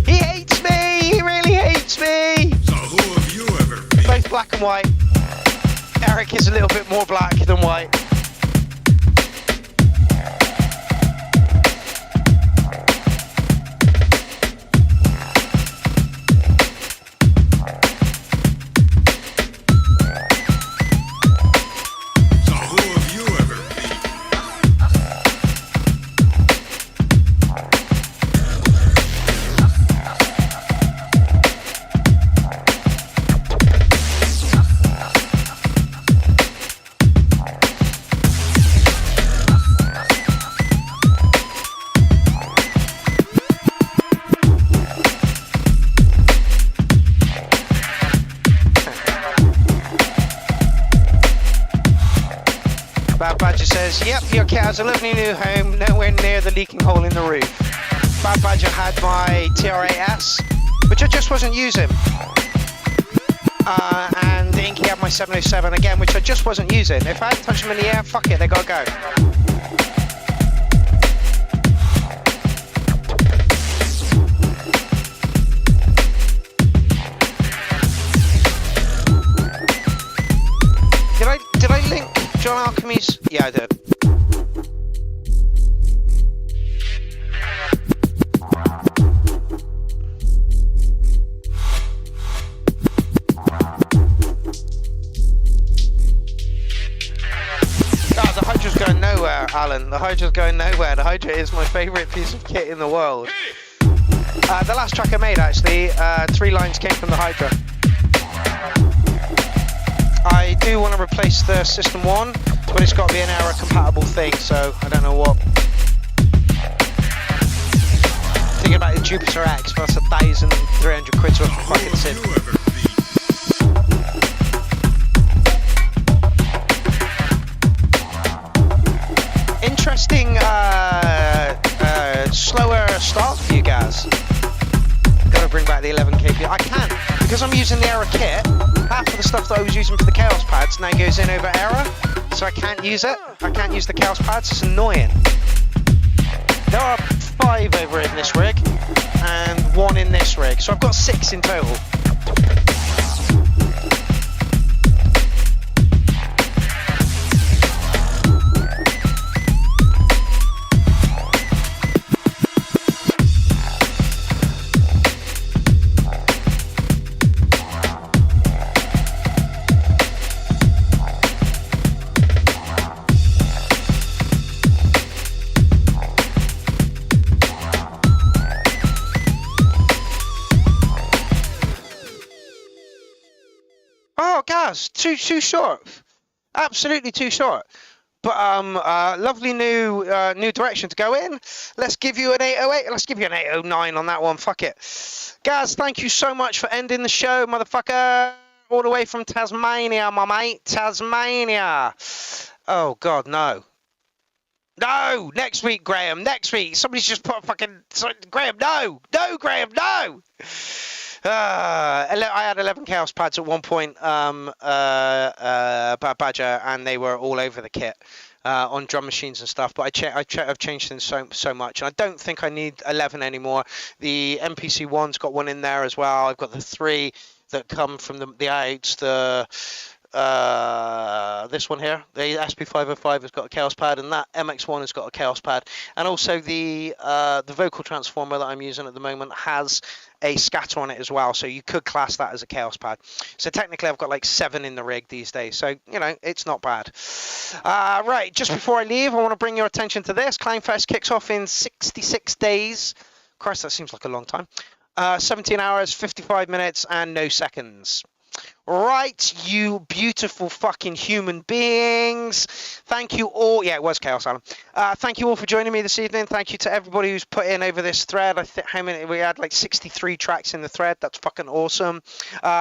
He hates me! He really hates me!
So who have you ever been?
Both black and white. Eric is a little bit more black than white. Bad Badger says, yep, your cat has a lovely new home, nowhere near the leaking hole in the roof. Bad Badger had my TR8S, which I just wasn't using. And Inky had my 707 again, which I just wasn't using. If I hadn't touched them in the air, fuck it, they gotta go. Did I link John Alchemy's? Yeah, I did. The Hydra's going nowhere, Alan. The Hydra's going nowhere. The Hydra is my favourite piece of kit in the world. The last track I made, actually, 3 lines came from the Hydra. I do want to replace the System 1, but it's got to be an error compatible thing, so I don't know what. Thinking about the Jupiter X, but that's 1,300 quid's worth of fucking sin. Interesting, slower start for you guys. Gotta bring back the 11 kp. I can, because I'm using the error kit. Half of the stuff that I was using for the Chaos pads now goes in over error, so I can't use it. I can't use the Chaos pads, it's annoying. There are 5 over in this rig, and 1 in this rig, so I've got 6 in total. Too short, absolutely too short. But lovely new direction to go in. Let's give you an 808. Let's give you an 809 on that one. Fuck it, Gaz. Thank you so much for ending the show, motherfucker. All the way from Tasmania, my mate. Tasmania. Oh God, no. No, next week, Graham. Next week. Somebody's just put a fucking Graham. No, Graham. No. I had 11 Chaos pads at one point, Badger, and they were all over the kit on drum machines and stuff. But I've changed things so much, and I don't think I need 11 anymore. The MPC one's got one in there as well. I've got the 3 that come from the outs. The this one here, the SP505 has got a chaos pad, and that MX1 has got a chaos pad, and also the vocal transformer that I'm using at the moment has a scatter on it as well, so you could class that as a chaos pad. So technically I've got like 7 in the rig these days, so you know, it's not bad. Right, just before I leave, I want to bring your attention to this. Clownfest kicks off in 66 days. Christ, that seems like a long time. 17 hours, 55 minutes, and no seconds. Right, you beautiful fucking human beings. Thank you all. Yeah, it was Chaos Alan. Thank you all for joining me this evening. Thank you to everybody who's put in over this thread. I think how many we had, like 63 tracks in the thread. That's fucking awesome.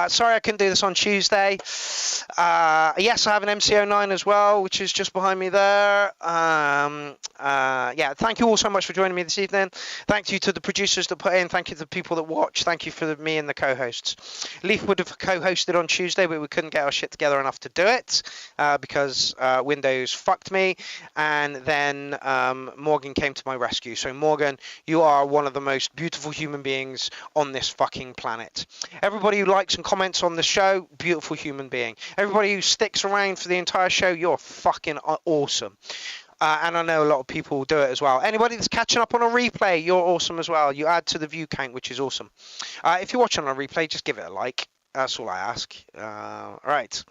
Sorry I couldn't do this on Tuesday. Yes, I have an MC09 as well, which is just behind me there. Yeah, thank you all so much for joining me this evening. Thank you to the producers that put in. Thank you to the people that watch. Thank you for me and the co-hosts. Leaf would have co-hosted on Tuesday, but we couldn't get our shit together enough to do it because Windows fucked me, and then Morgan came to my rescue. So Morgan, you are one of the most beautiful human beings on this fucking planet. Everybody who likes and comments on the show, beautiful human being. Everybody who sticks around for the entire show, you're fucking awesome. And I know a lot of people will do it as well. Anybody that's catching up on a replay, you're awesome as well. You add to the view count, which is awesome. If you're watching on a replay, just give it a like. That's all I ask. Right.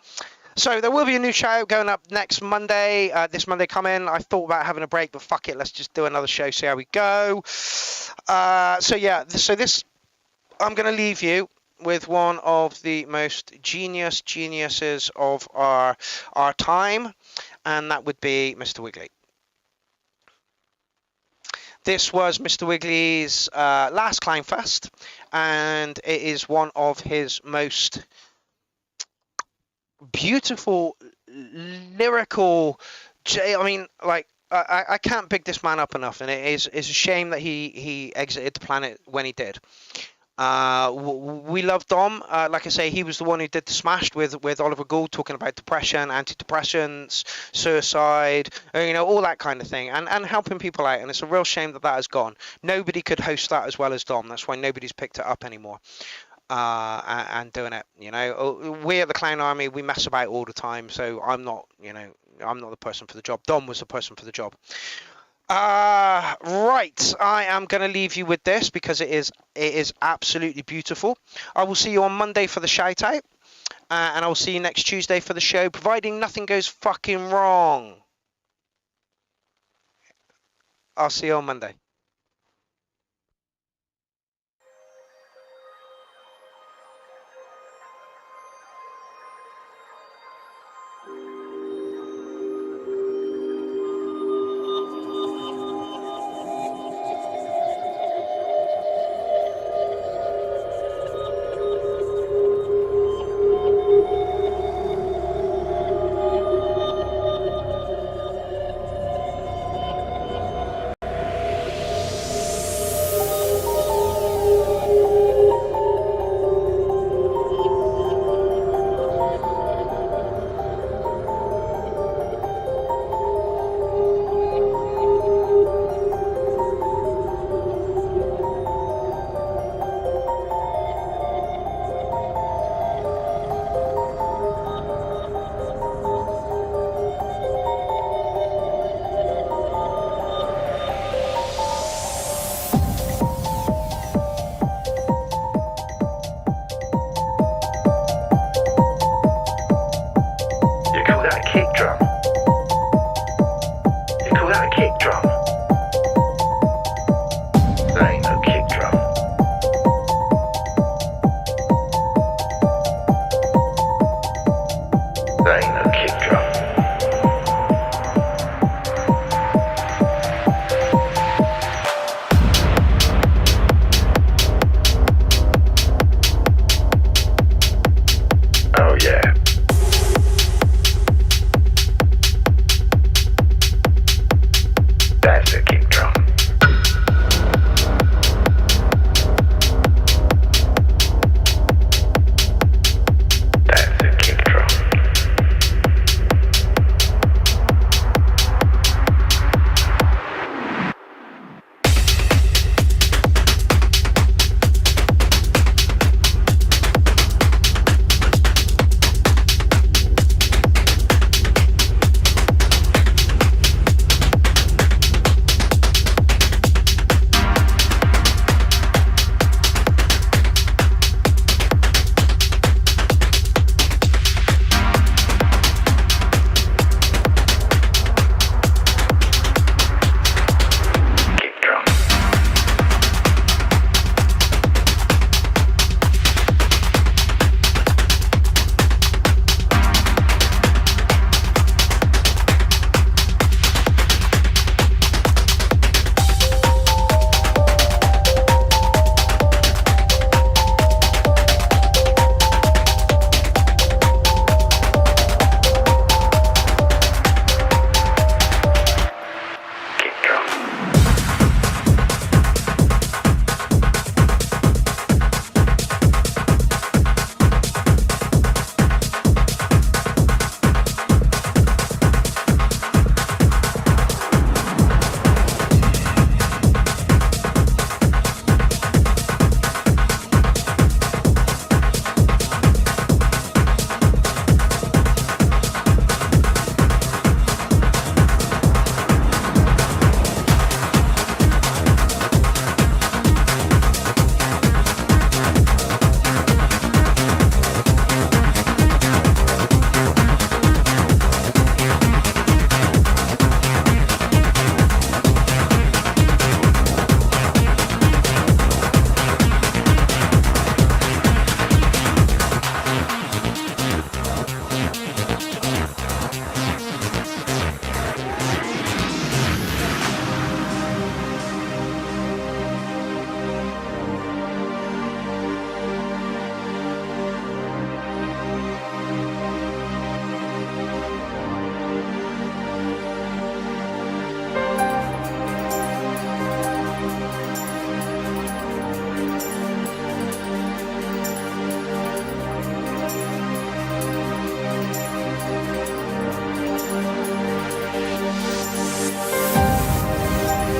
So there will be a new show going up next Monday. This Monday coming. I thought about having a break, but fuck it. Let's just do another show, see how we go. So yeah, this I'm going to leave you with one of the most geniuses of our time, and that would be Mr. Wiggly. This was Mr. Wiggly's last Clownfest, and it is one of his most beautiful, lyrical. I mean, like, I can't big this man up enough, and it's a shame that he exited the planet when he did. We love Dom. Like I say, he was the one who did the Smashed with Oliver Gould, talking about depression, antidepressants, suicide, you know, all that kind of thing, and helping people out. And it's a real shame that has gone. Nobody could host that as well as Dom. That's why nobody's picked it up anymore. And doing it, you know, we at the Clown Army, we mess about all the time. So I'm not, you know, I'm not the person for the job. Dom was the person for the job. Right, I am going to leave you with this because it is absolutely beautiful. I will see you on Monday for the shout out, and I will see you next Tuesday for the show, providing nothing goes fucking wrong. I'll see you on Monday.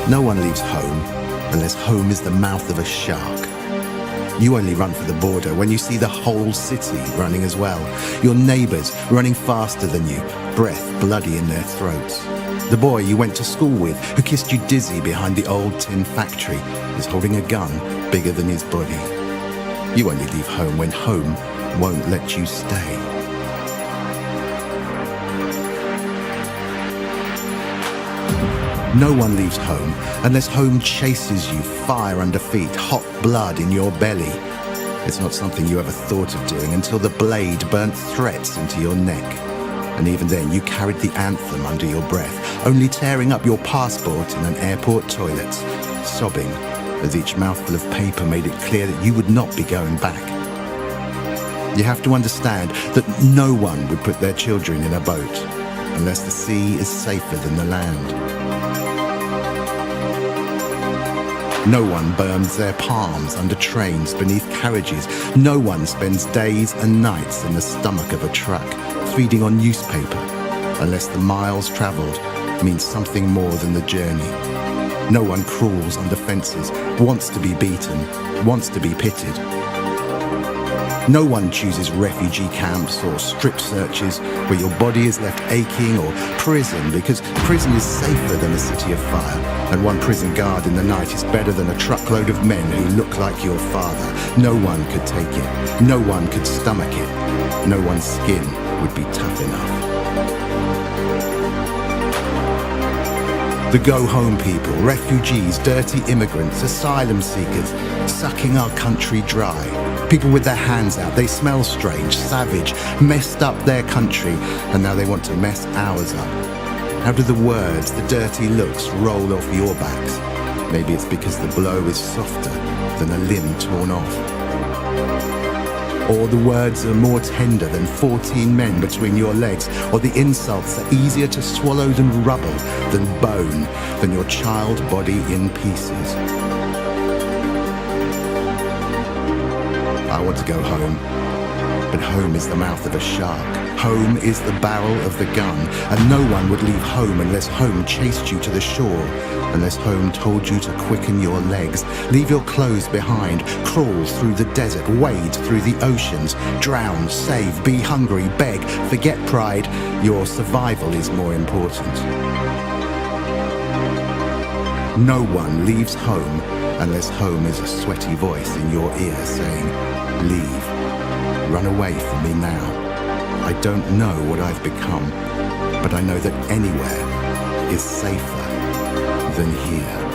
No one leaves home unless home is the mouth of a shark. You only run for the border when you see the whole city running as well. Your neighbours running faster than you, breath bloody in their throats. The boy you went to school with, who kissed you dizzy behind the old tin factory, is holding a gun bigger than his body. You only leave home when home won't let you stay. No one leaves home unless home chases you, fire under feet, hot blood in your belly. It's not something you ever thought of doing until the blade burnt threats into your neck. And even then, you carried the anthem under your breath, only tearing up your passport in an airport toilet, sobbing as each mouthful of paper made it clear that you would not be going back. You have to understand that no one would put their children in a boat unless the sea is safer than the land. No one burns their palms under trains beneath carriages. No one spends days and nights in the stomach of a truck, feeding on newspaper, unless the miles travelled means something more than the journey. No one crawls under fences, wants to be beaten, wants to be pitted. No one chooses refugee camps or strip searches where your body is left aching, or prison, because prison is safer than a city of fire, and one prison guard in the night is better than a truckload of men who look like your father. No one could take it. No one could stomach it. No one's skin would be tough enough. The go-home people, refugees, dirty immigrants, asylum seekers, sucking our country dry. People with their hands out, they smell strange, savage, messed up their country, and now they want to mess ours up. How do the words, the dirty looks roll off your backs? Maybe it's because the blow is softer than a limb torn off. Or the words are more tender than 14 men between your legs, or the insults are easier to swallow than rubble, than bone, than your child body in pieces. I want to go home, but home is the mouth of a shark. Home is the barrel of the gun, and no one would leave home unless home chased you to the shore, unless home told you to quicken your legs, leave your clothes behind, crawl through the desert, wade through the oceans, drown, save, be hungry, beg, forget pride. Your survival is more important. No one leaves home unless home is a sweaty voice in your ear saying, leave, run away from me now. I don't know what I've become, but I know that anywhere is safer than here.